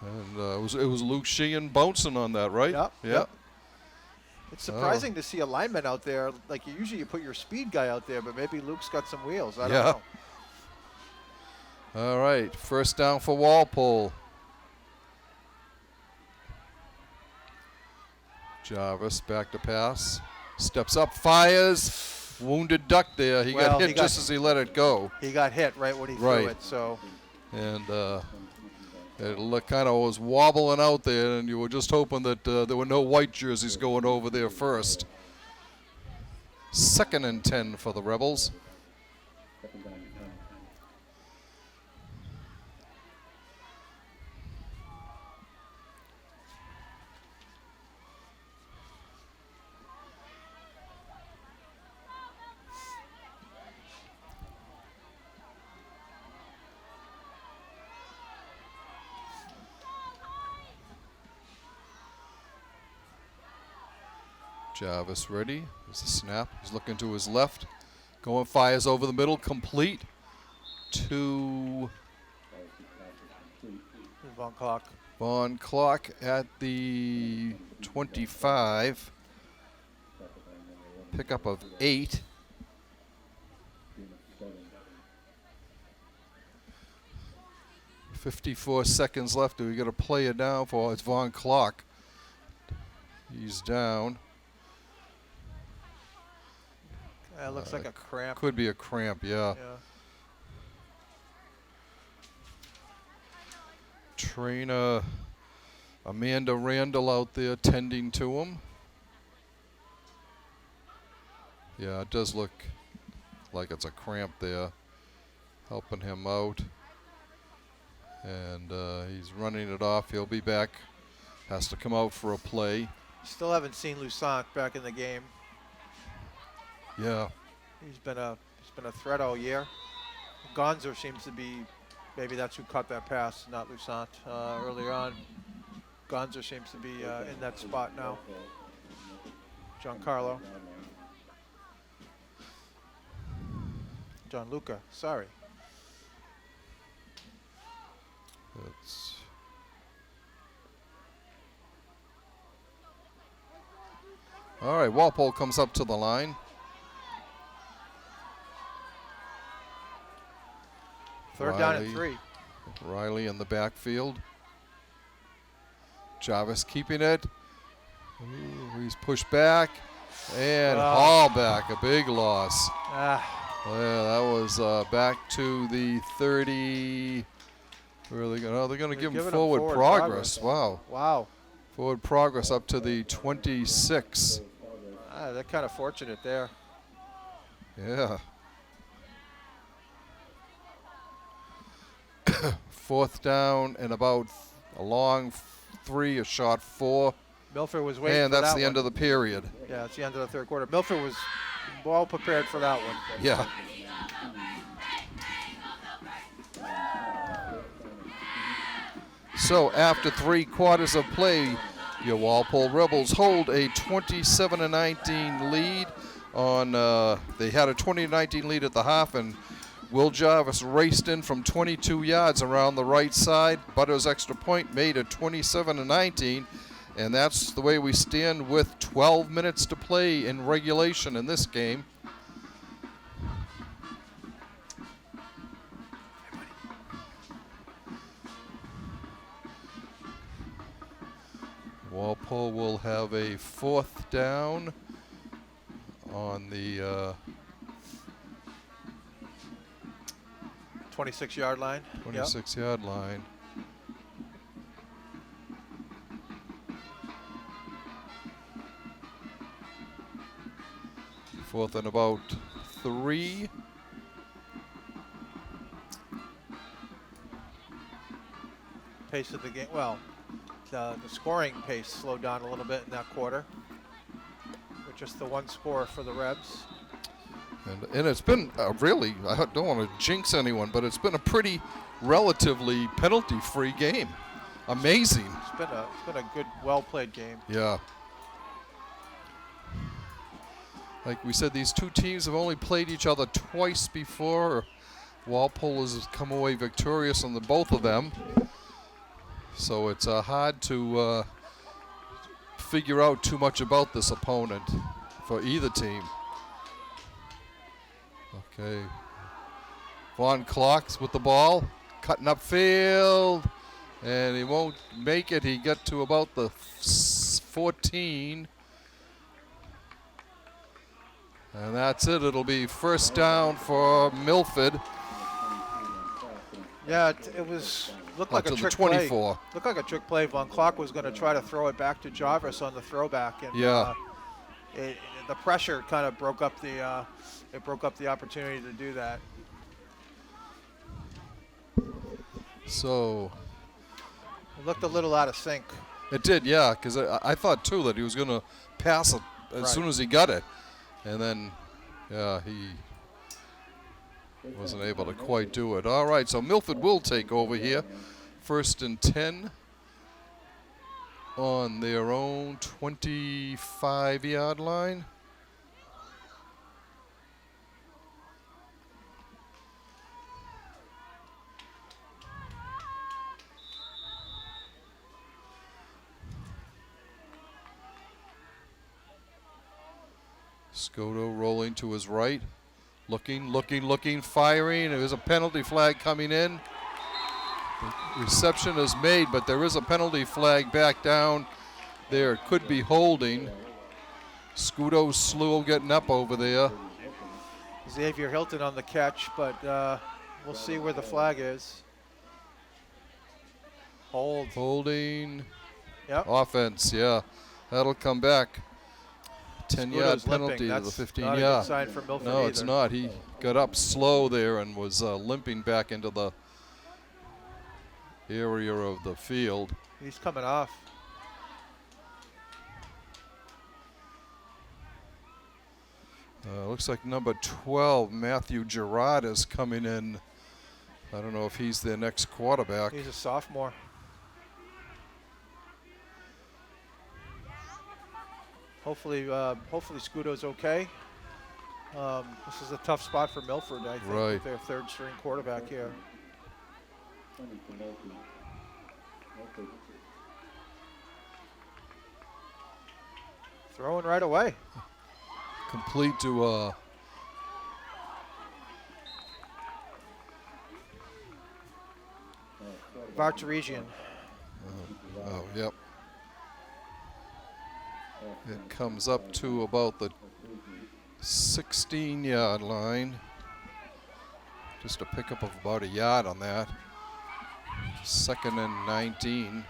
And it was Luke Sheehan bouncing on that, right? Yep. It's surprising to see a lineman out there. Usually you put your speed guy out there, but maybe Luke's got some wheels. I don't know. All right, first down for Walpole. Jarvis back to pass. Steps up, fires. Wounded duck there. He got hit just as he let it go. He got hit right when he threw it. So. And it kind of was wobbling out there, and you were just hoping that there were no white jerseys going over there first. 2nd and 10 for the Rebels. Jarvis ready. There's the snap. He's looking to his left. Going, fires over the middle. Complete to Von Clark at the 25. Pickup of 8. .54 seconds left. Do we get a player down for? It's Von Clark. He's down. It looks like a cramp. Could be a cramp, yeah. Trainer Amanda Randall out there tending to him. Yeah, it does look like it's a cramp there, helping him out. And he's running it off. He'll be back. Has to come out for a play. Still haven't seen Lusant back in the game. Yeah. He's been a threat all year. Gonzer seems to be, maybe that's who caught that pass, not Lusant earlier on. Gonzer seems to be in that spot now. Giancarlo. Gianluca, sorry. That's all right. Walpole comes up to the line. Third down and 3. Riley in the backfield. Jarvis keeping it. Ooh, he's pushed back and haul back. A big loss. Yeah, that was back to the 30. Where are they going? Oh, they're going to give him forward progress. Wow. Wow. Forward progress up to the 26. They're kind of fortunate there. Yeah. 4th down and about a long 3, a short 4. Milford was waiting and for that's that the end of the period. Yeah, it's the end of the third quarter. Milford was well prepared for that one. Yeah. So after 3 quarters of play, your Walpole Rebels hold a 27-19 lead on, they had a 20-19 lead at the half, and Will Jarvis raced in from 22 yards around the right side. Butters' extra point made it 27-19, and that's the way we stand with 12 minutes to play in regulation in this game. Walpole will have a 4th down on the 26-yard line. 26-yard line. Fourth and about 3. Pace of the game. Well, the scoring pace slowed down a little bit in that quarter, with just the 1 score for the Rebs. And it's been really, I don't want to jinx anyone, but it's been a pretty relatively penalty-free game. Amazing. It's been a good, well-played game. Yeah. Like we said, these two teams have only played each other twice before. Walpole has come away victorious on the both of them. So it's hard to figure out too much about this opponent for either team. Okay. Von Clark's with the ball, cutting upfield, and he won't make it. He got to about the 14. And that's it. It'll be 1st down for Milford. Yeah, it looked like a trick 24. play. Looked like a trick play. Von Clark was going to try to throw it back to Jarvis on the throwback, and yeah, the pressure kind of broke up the opportunity to do that. So It looked a little out of sync. it did, yeah, because I thought too that he was going to pass it as Right. soon as he got it, and then yeah, he wasn't able to quite do it. All right, so Milford will take over here, 1st and 10 on their own 25-yard line. Scoto rolling to his right. Looking, firing. There's a penalty flag coming in. The reception is made, but there is a penalty flag back down there. It could be holding. Scudo slow getting up over there. Xavier Hilton on the catch, but we'll see where the flag is. Hold. Holding. Yep. Offense, yeah. That'll come back. 10-yard Scudo's penalty limping. to the That's 15. not a Yeah. good sign for Milford No, it's either. not. He got up slow there and was limping back into the area of the field. He's coming off. Looks like number 12, Matthew Gerard, is coming in. I don't know if he's their next quarterback. He's a sophomore. Hopefully Scudo's okay. This is a tough spot for Milford, I think, Right. with their 3rd-string quarterback here. Throwing right away. Complete to Vartarigian. oh, yep. It comes up to about the 16-yard line. Just a pickup of about a yard on that. 2nd and 19.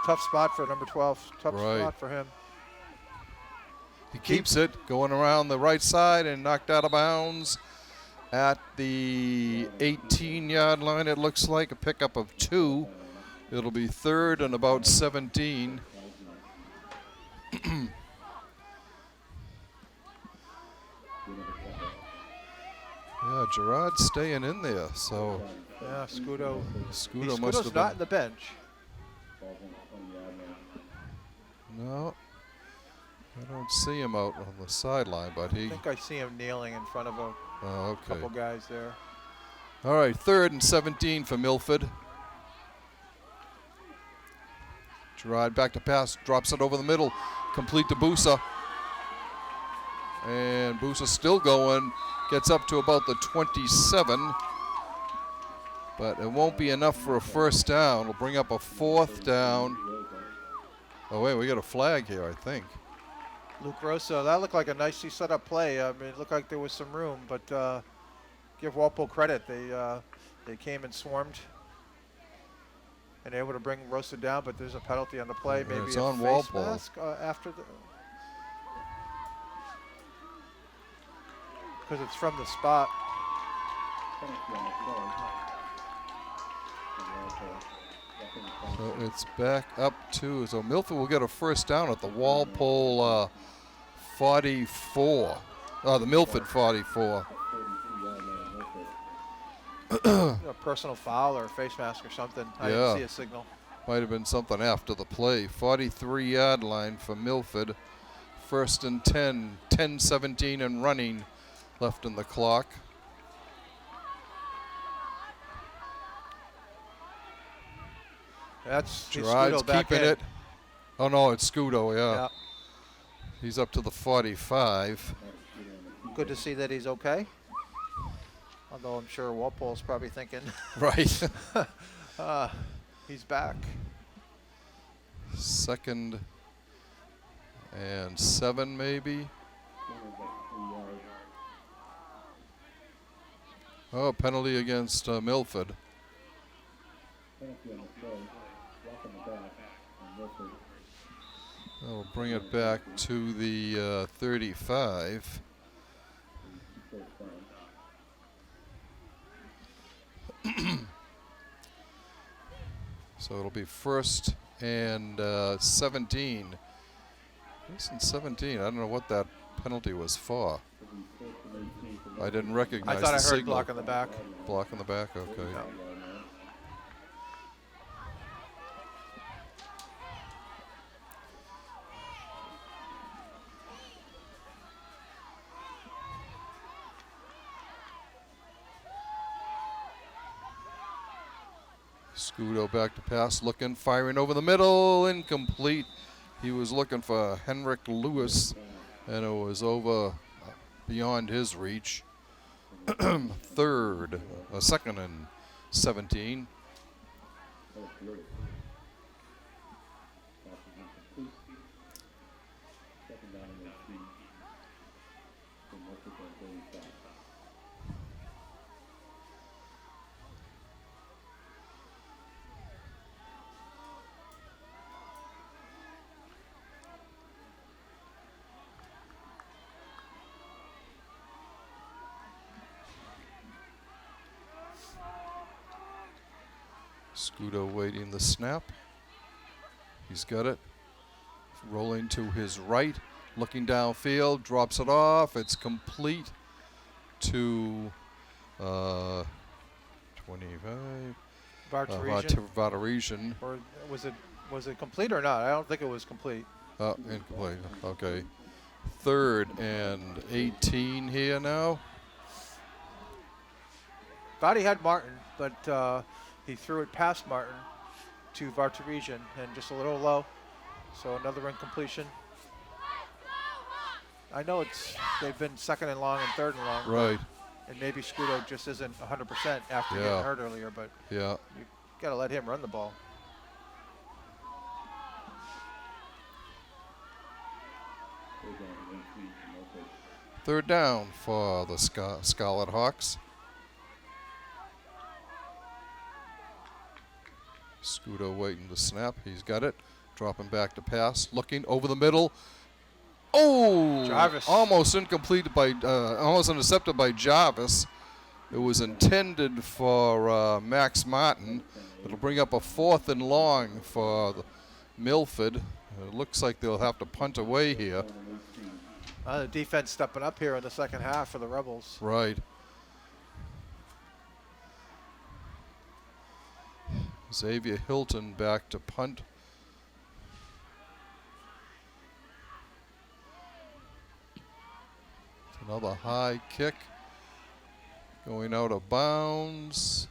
Tough spot for number 12. Tough Right. spot for him. He keeps it going around the right side and knocked out of bounds at the 18-yard line. It looks like a pickup of 2. It'll be 3rd and about 17. Yeah, Gerard's staying in there, so Yeah, Scudo. Scudo must Scudo's have not been. in the bench. No, I don't see him out on the sideline, but I he. think I see him kneeling in front of a Oh, couple okay. guys there. All right, 3rd and 17 for Milford. Gerard back to pass, drops it over the middle, complete to Busa. And Busa still going, gets up to about the 27. But it won't be enough for a 1st down. It'll bring up a 4th down. Oh, wait, we got a flag here, I think. Luke Rosso, that looked like a nicely set up play. I mean, it looked like there was some room, but give Walpole credit. They came and swarmed and able to bring Rosso down, but there's a penalty on the play. Yeah, Maybe it's a on face Walpole. mask after the. Because it's from the spot. So it's back up to, so Milford will get a 1st down at the Walpole 44. The Milford 44. A personal foul or a face mask or something. I Yeah. didn't see a signal. Might have been something after the play. 43-yard line for Milford. 1st and 10, 10-17 and running left in the clock. That's Gerard's Scudo back keeping in. it. Oh, no, it's Scudo, yeah. Yeah. He's up to the 45. Good to see that he's okay. Although I'm sure Walpole's probably thinking Right. he's back. 2nd and 7 maybe. Oh, penalty against Milford. That'll bring it back to the 35. So it'll be first and 17. First and 17. I don't know what that penalty was for. I didn't recognize I thought the I heard signal. block on the back. Block in the back, okay. Yeah. Scudo back to pass, looking, firing over the middle, incomplete. He was looking for Henrik Lewis, and it was over beyond his reach. Second and 17. Scudo waiting the snap. He's got it. Rolling to his right, looking downfield, drops it off. It's complete to 25. Vartaresian. Or was it complete or not? I don't think it was complete. Incomplete. Okay. Third and 18 here now. Thought he had Martin, but he threw it past Martin to Vartaresian and just a little low. So another incompletion. I know they've been second and long and third and long. Right. And maybe Scudo just isn't 100% after Yeah. getting hurt earlier, but Yeah. you got to let him run the ball. Third down for the Scarlet Hawks. Scudo waiting to snap. He's got it. Dropping back to pass. Looking over the middle. Oh! Jarvis. Almost incomplete by, almost intercepted by Jarvis. It was intended for Max Martin. It'll bring up a fourth and long for Milford. It looks like they'll have to punt away here. The defense stepping up here in the second half for the Rebels. Right. Xavier Hilton back to punt. Another high kick. Going out of bounds.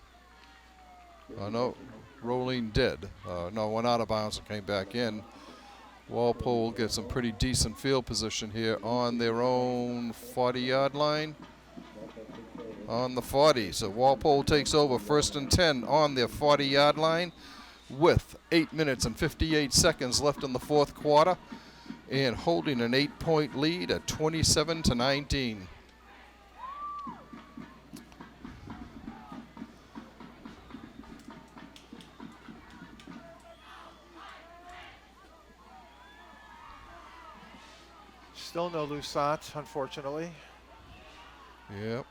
No, rolling dead. No, went out of bounds and came back in. Walpole gets some pretty decent field position here on their own 40-yard line. On the 40. So Walpole takes over first and 10 on their 40-yard line with 8 minutes and 58 seconds left in the fourth quarter and holding an 8-point lead at 27-19. Still no Lusat, unfortunately. Yep.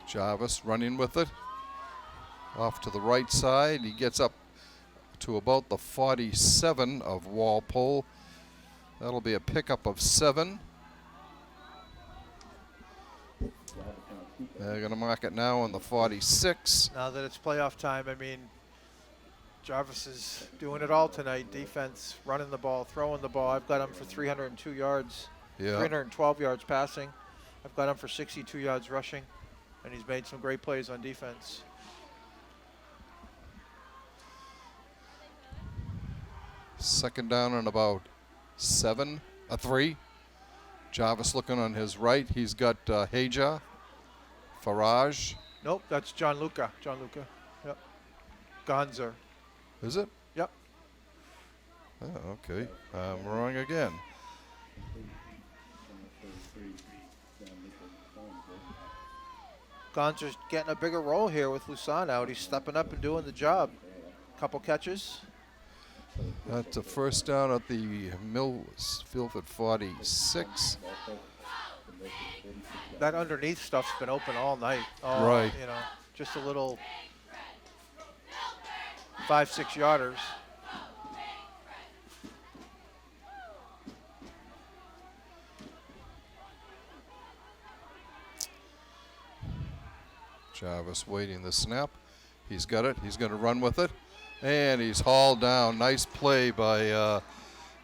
Jarvis running with it. Off to the right side. He gets up to about the 47 of Walpole. That'll be a pickup of 7. They're going to mark it now on the 46. Now that it's playoff time, I mean, Jarvis is doing it all tonight. Defense, running the ball, throwing the ball. I've got him for 302 yards, Yeah. 312 yards passing. I've got him for 62 yards rushing, and he's made some great plays on defense. Second down and about 3. Jarvis looking on his right. He's got Haja, Farage. Nope, that's John Luca. Yep. Gonzer. Is it? Yep. Oh, okay. I'm wrong again. Gonzer's getting a bigger role here with Lusan out. He's stepping up and doing the job. Couple catches. That's a first down at the Milford 46. That underneath stuff's been open all night. Oh, Right. You know, just a little 5-6 yarders. Jarvis waiting the snap. He's got it. He's going to run with it. And he's hauled down. Nice play by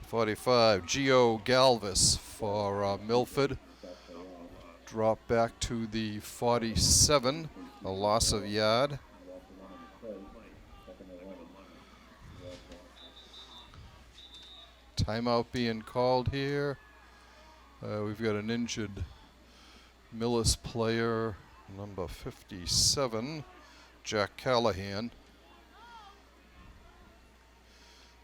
45. Gio Galvis for Milford. Drop back to the 47. A loss of yard. Timeout being called here. We've got an injured Millis player, number 57, Jack Callahan.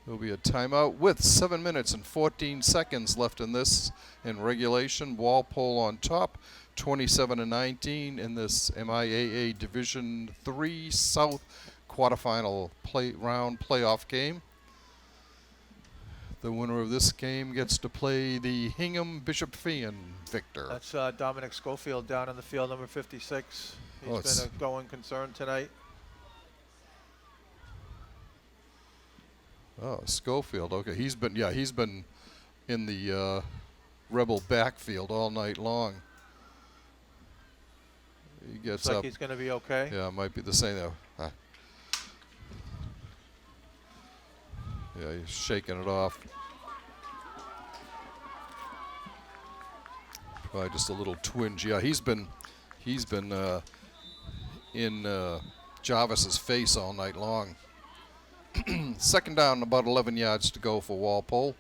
There'll be a timeout with 7 minutes and 14 seconds left in this in regulation. Walpole on top, 27-19 in this MIAA Division III South quarterfinal round playoff game. The winner of this game gets to play the Hingham Bishop Fee victor. That's Dominic Schofield down in the field, number 56. He's been a going concern tonight. Oh, Schofield. Okay, he's been in the Rebel backfield all night long. He gets Looks like up. he's going to be okay. Yeah, it might be the same though. Yeah, he's shaking it off. Probably just a little twinge. Yeah, he's been in Jarvis's face all night long. Second down, about 11 yards to go for Walpole.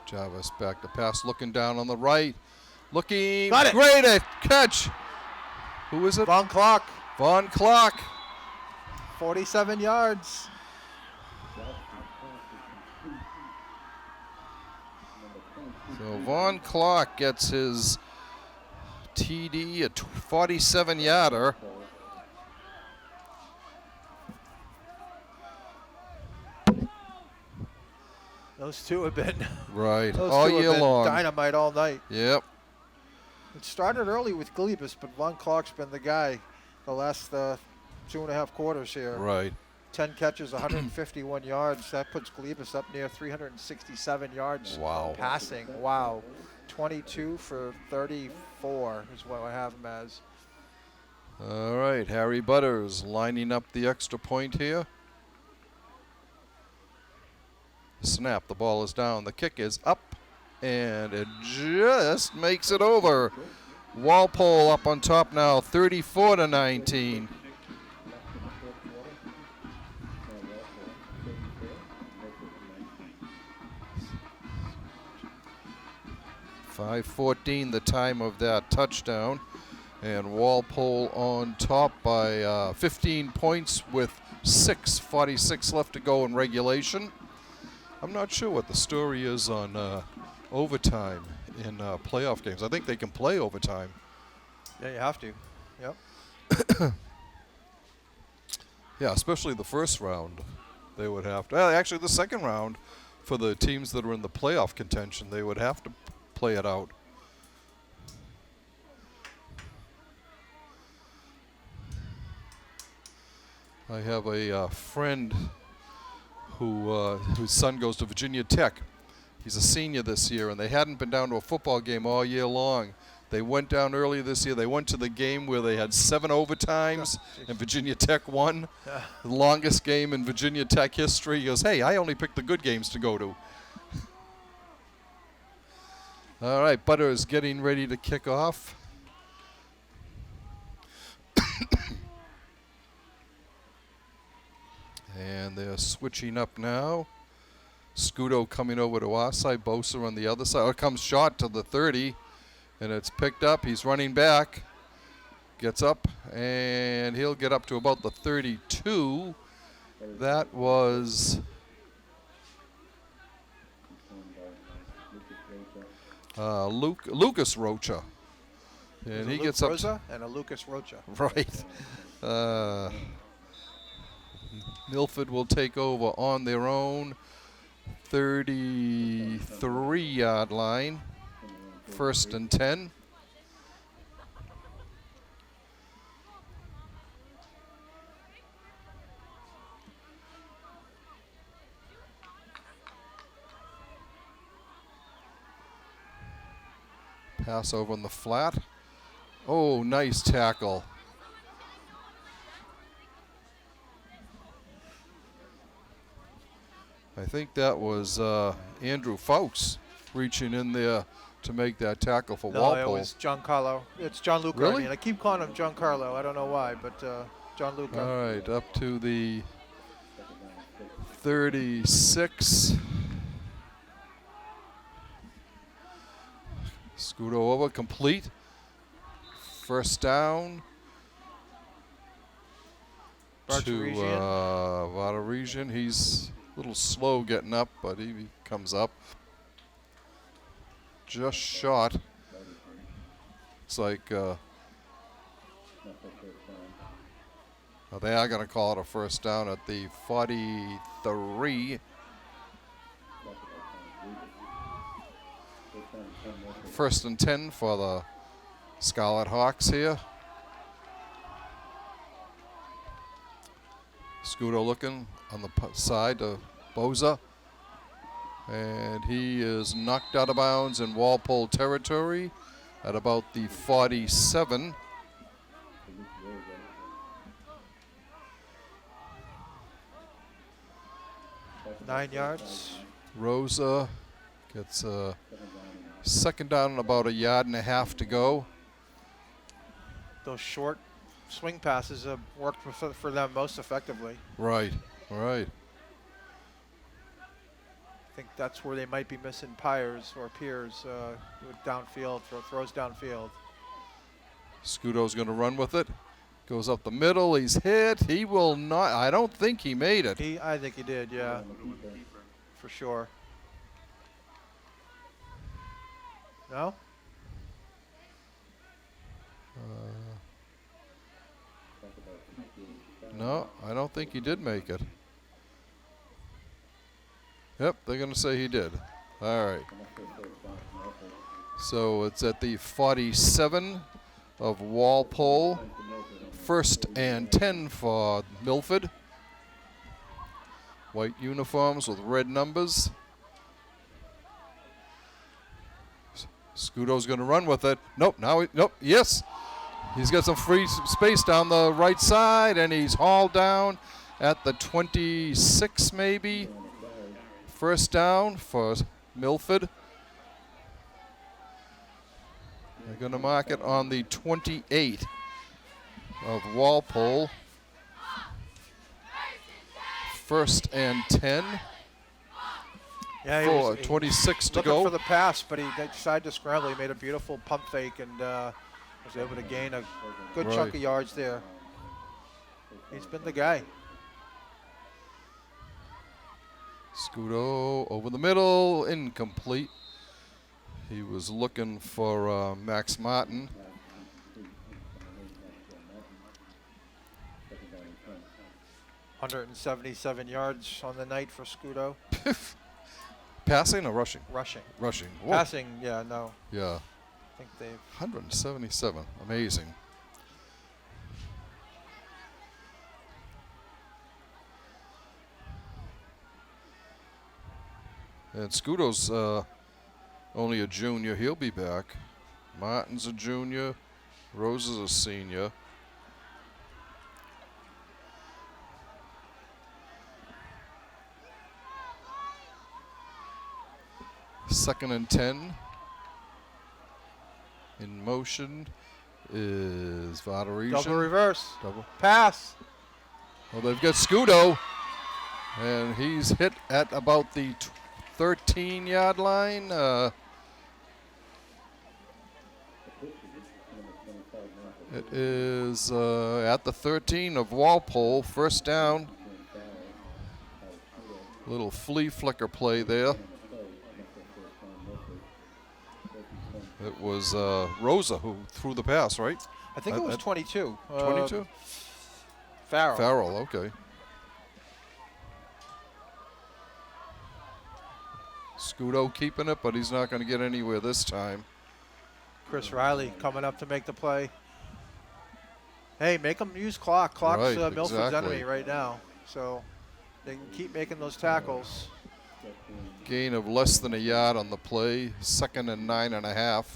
Jarvis back to pass, looking down on the right. Looking Got it. great at catch. Who is it? Von Clark, Von Clark. 47 yards. So Von Clark gets his TD, a 47-yarder. Those two have been Right, those all two have year been long. dynamite all night. Yep. It started early with Glebus, but Von Clark's been the guy the last 2.5 quarters here. Right. 10 catches, 151 yards. That puts Glebus up near 367 yards Wow. passing. Wow. 22 for 34 is what I have him as. All right, Harry Butters lining up the extra point here. Snap, the ball is down, the kick is up, and it just makes it over. Walpole up on top now, 34-19. .5:14 the time of that touchdown, and Walpole on top by 15 points with 6:46 left to go in regulation. I'm not sure what the story is on overtime in playoff games. I think they can play overtime. Yeah, you have to. Yep. Yeah, especially the first round. They would have to. Actually, the second round for the teams that are in the playoff contention, they would have to play it out. I have a friend whose son goes to Virginia Tech. He's a senior this year, and they hadn't been down to a football game all year long. They went down earlier this year. They went to the game where they had 7 overtimes, and Virginia Tech won. The longest game in Virginia Tech history. He goes, hey, I only picked the good games to go to. All right, Butter is getting ready to kick off. And they're switching up now. Scudo coming over to our side, Bosa on the other side. Oh, it comes shot to the 30, and it's picked up. He's running back. gets up, and he'll get up to about the 32. That was Lucas Rocha. And he gets up. Rosa and a Lucas Rocha. Right. Milford will take over on their own 33-yard line. 1st and 10. Pass over on the flat. Oh, nice tackle. I think that was Andrew Fouts reaching in there to make that tackle for Walpole. No, it was Giancarlo. It's Gianluca. Really? I mean, I keep calling him Giancarlo. I don't know why, but Gianluca. All right, up to the 36. Scoot over, complete. 1st down to Vartaresian. He's a little slow getting up, but he comes up. Just shot. It's like they are going to call it a 1st down at the 43. 1st and 10 for the Scarlet Hawks here. Scudo looking on the side to Boza. And he is knocked out of bounds in Walpole territory at about the 47. Nine yards. Rosa gets a 2nd down and about 1.5 yards to go. Those short swing passes have worked for them most effectively. Right, right. I think that's where they might be missing Piers with downfield, throws downfield. Scudo's going to run with it. Goes up the middle. He's hit. He will not. I don't think he made it. I think he did, yeah, for sure. No? No, I don't think he did make it. Yep, they're going to say he did. All right. So it's at the 47 of Walpole. 1st and 10 for Milford. White uniforms with red numbers. Scudo's going to run with it. Nope, nope, yes. He's got some free space down the right side, and he's hauled down at the 26 maybe. 1st down for Milford. They're going to mark it on the 28 of Walpole. 1st and 10. Yeah, he 26 to looking go. for the pass, but he decided to scramble. He made a beautiful pump fake and was able to gain a good chunk of yards there. He's been the guy. Scudo over the middle, incomplete. He was looking for Max Martin. $177 yards on the night for Scudo. Passing or rushing? Rushing. Rushing. Whoa. Passing, yeah, no. Yeah. I think they've 177. Amazing. And Scudo's only a junior. He'll be back. Martin's a junior. Rose is a senior. Second and 10. In motion is Vartaresian. double reverse. Double. Pass. Well, they've got Scudo, and he's hit at about the 13-yard line. It is at the 13 of Walpole. First down. Little flea flicker play there. It was Rosa who threw the pass, right? I think it was 22. 22? Farrell. Farrell, okay. Scudo keeping it, but he's not going to get anywhere this time. Chris Riley coming up to make the play. Hey, make them use clock. Clock's Right, Milford's exactly. enemy right now. So they can keep making those tackles. Gain of less than a yard on the play. 2nd and 9.5.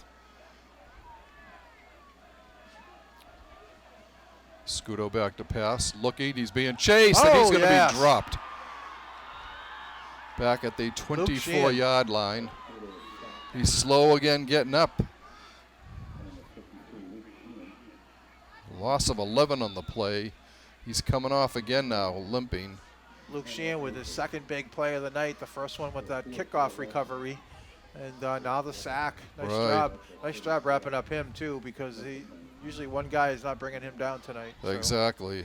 Scudo back to pass. Looking, he's being chased, and he's going to be dropped. Back at the 24-yard line. He's slow again getting up. Loss of 11 on the play. He's coming off again now, limping. Luke Sheehan with his second big play of the night. The first one with that kickoff recovery. And now the sack. Nice job. Nice job wrapping up him, too, because usually one guy is not bringing him down tonight. Exactly.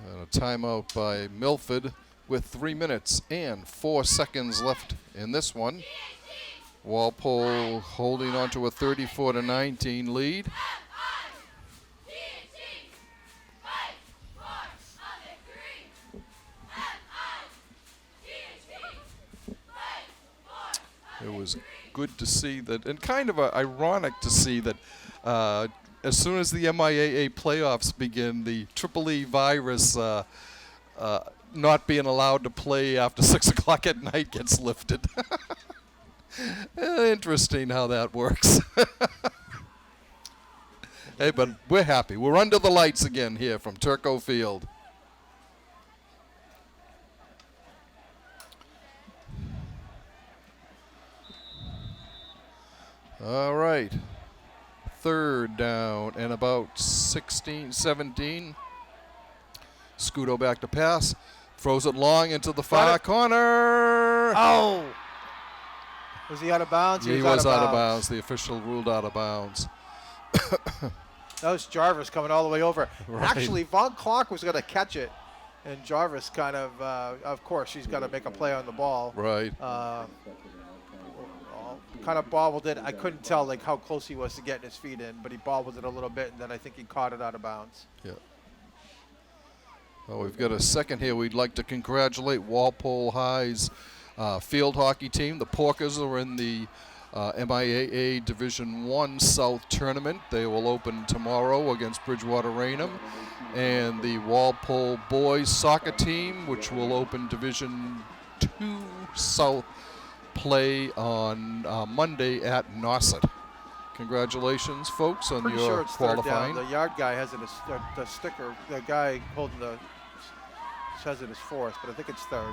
And a timeout by Milford with 3 minutes and 4 seconds left in this one. Walpole holding on to a 34-19 lead. It was good to see that, and kind of ironic to see that as soon as the MIAA playoffs begin, the Triple E virus not being allowed to play after 6 o'clock at night gets lifted. Interesting how that works. Hey, but we're happy. We're under the lights again here from Turco Field. All right. 3rd down and about 16, 17. Scudo back to pass. Throws it long into the far corner. Oh! Was he out of bounds? He was out of bounds. The official ruled out of bounds. That was Jarvis coming all the way over. Right. Actually, Von Clark was going to catch it. And Jarvis kind of course, he's got to make a play on the ball. Right. Kind of bobbled it. I couldn't tell like how close he was to getting his feet in, but he bobbled it a little bit, and then I think he caught it out of bounds. Yeah. Well, we've got a second here. We'd like to congratulate Walpole High's field hockey team. The Porkers are in the MIAA Division I South Tournament. They will open tomorrow against Bridgewater Raynham. And the Walpole boys soccer team, which will open Division II South, play on Monday at Nauset. Congratulations, folks, on Pretty your sure it's third qualifying. down. The yard guy has it as the sticker. The guy holding the says it as fourth, but I think it's third.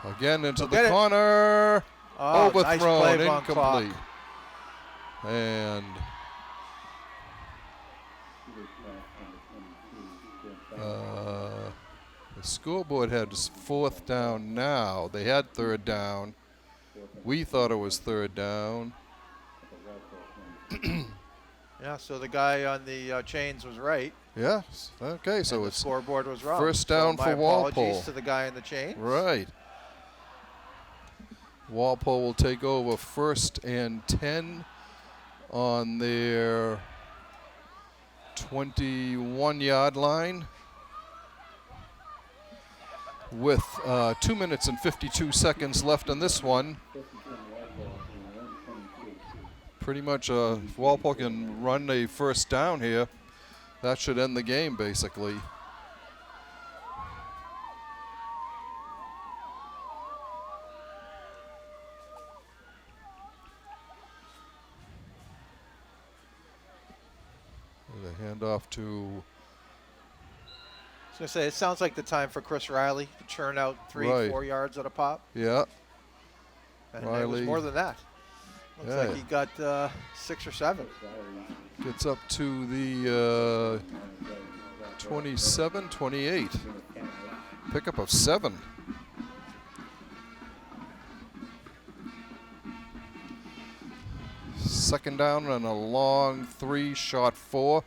Again into the corner. Oh, Overthrown, nice play, Von incomplete. Clark. And the scoreboard had 4th down now. They had 3rd down. We thought it was 3rd down. Yeah, so the guy on the chains was right. Yes. Okay, so and the it's scoreboard was wrong. first down so for my apologies Walpole. to the guy in the chains. Right. Walpole will take over 1st and 10 on their 21-yard line with 2 minutes and 52 seconds left in this one. Pretty much if Walpole can run a first down here, that should end the game basically. The handoff to. I was going to say, it sounds like the time for Chris Riley to churn out 3-4 yards at a pop. Yeah. And it was Riley. more than that. Looks like he got 6 or 7. Gets up to the 27, 28. Pickup of 7. second down and a long 3, short 4.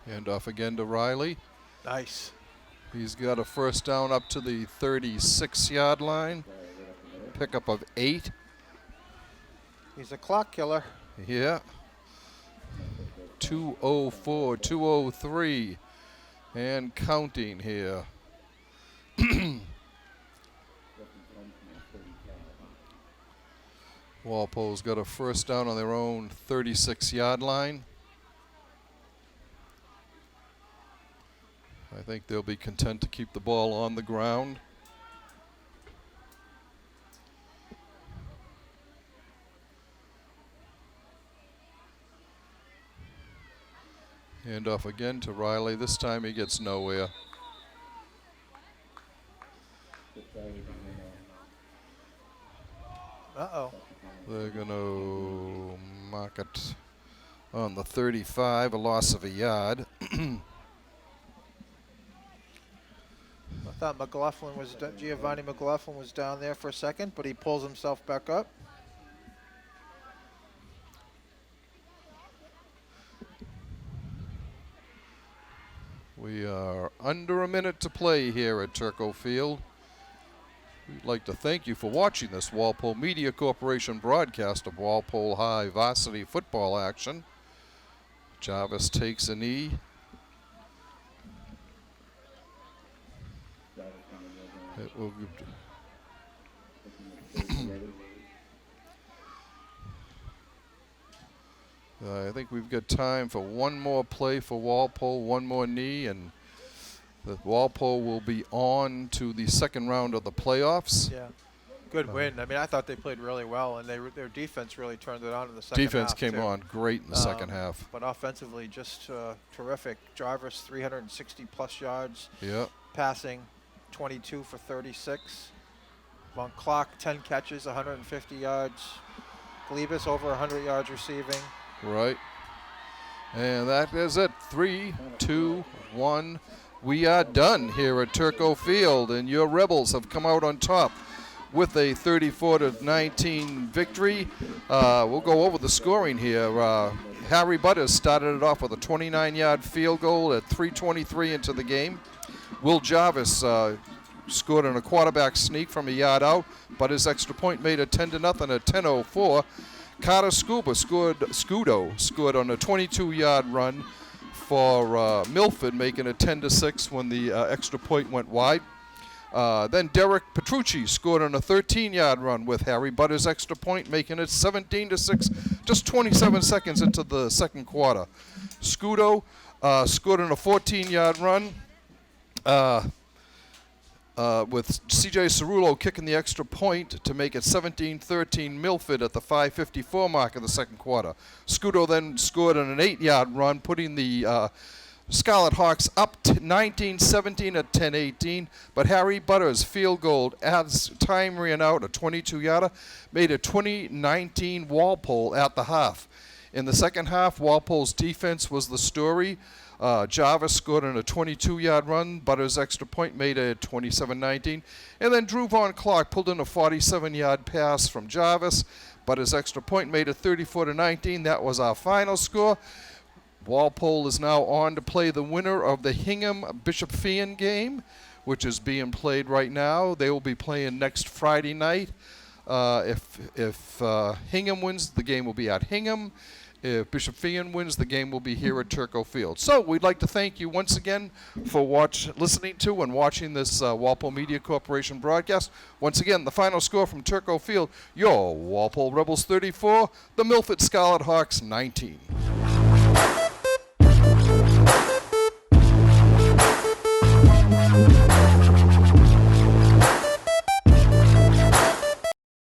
Hand off again to Riley. Nice. He's got a first down up to the 36-yard line. Pickup of 8. He's a clock killer. Yeah. 2:04, 2:03, and counting here. Walpole's got a first down on their own 36-yard line. I think they'll be content to keep the ball on the ground. Hand off again to Riley. This time he gets nowhere. Uh-oh. They're going to mark it on the 35, a loss of a yard. I thought McLaughlin was Giovanni McLaughlin was down there for a second, but he pulls himself back up. We are under a minute to play here at Turco Field. We'd like to thank you for watching this Walpole Media Corporation broadcast of Walpole High varsity football action. Jarvis takes a knee. It will I think we've got time for one more play for Walpole, one more knee, and the Walpole will be on to the second round of the playoffs. Yeah. Good win. I mean, I thought they played really well, and their defense really turned it on in the second half. Defense came too. on great in the second half. But offensively, just terrific. Jarvis, 360-plus yards. Yeah. Passing, 22 for 36. On clock, 10 catches, 150 yards. Glebus, over 100 yards receiving. Right. And that is it. 3, 2, 1. We are done here at Turco Field, and your Rebels have come out on top with a 34-19 victory. We'll go over the scoring here. Harry Butters started it off with a 29-yard field goal at 3:23 into the game. Will Jarvis scored on a quarterback sneak from a yard out, but his extra point made it 10-0 at 10:04. Carter Scudo scored on a 22-yard run for Milford, making it 10-6 when the extra point went wide. Then Derek Petrucci scored on a 13-yard run with Harry Butters' extra point, making it 17-6, just 27 seconds into the second quarter. Scudo scored on a 14-yard run with C.J. Cerullo kicking the extra point to make it 17-13 Milford at the 5:54 mark of the second quarter. Scudo then scored on an 8-yard run, putting the Scarlet Hawks up to 19-17 at 10:18, but Harry Butters' field goal as time ran out, a 22-yarder, made it 20-19 Walpole at the half. In the second half, Walpole's defense was the story. Jarvis scored on a 22-yard run. Butters' extra point made it 27-19. And then Drew Von Clark pulled in a 47-yard pass from Jarvis. Butters' extra point made it 34-19. That was our final score. Walpole is now on to play the winner of the Hingham-Bishop Feehan game, which is being played right now. They will be playing next Friday night. If Hingham wins, the game will be at Hingham. If Bishop Feehan wins, the game will be here at Turco Field. So we'd like to thank you once again for listening to and watching this Walpole Media Corporation broadcast. Once again, the final score from Turco Field, your Walpole Rebels 34, the Milford Scarlet Hawks 19.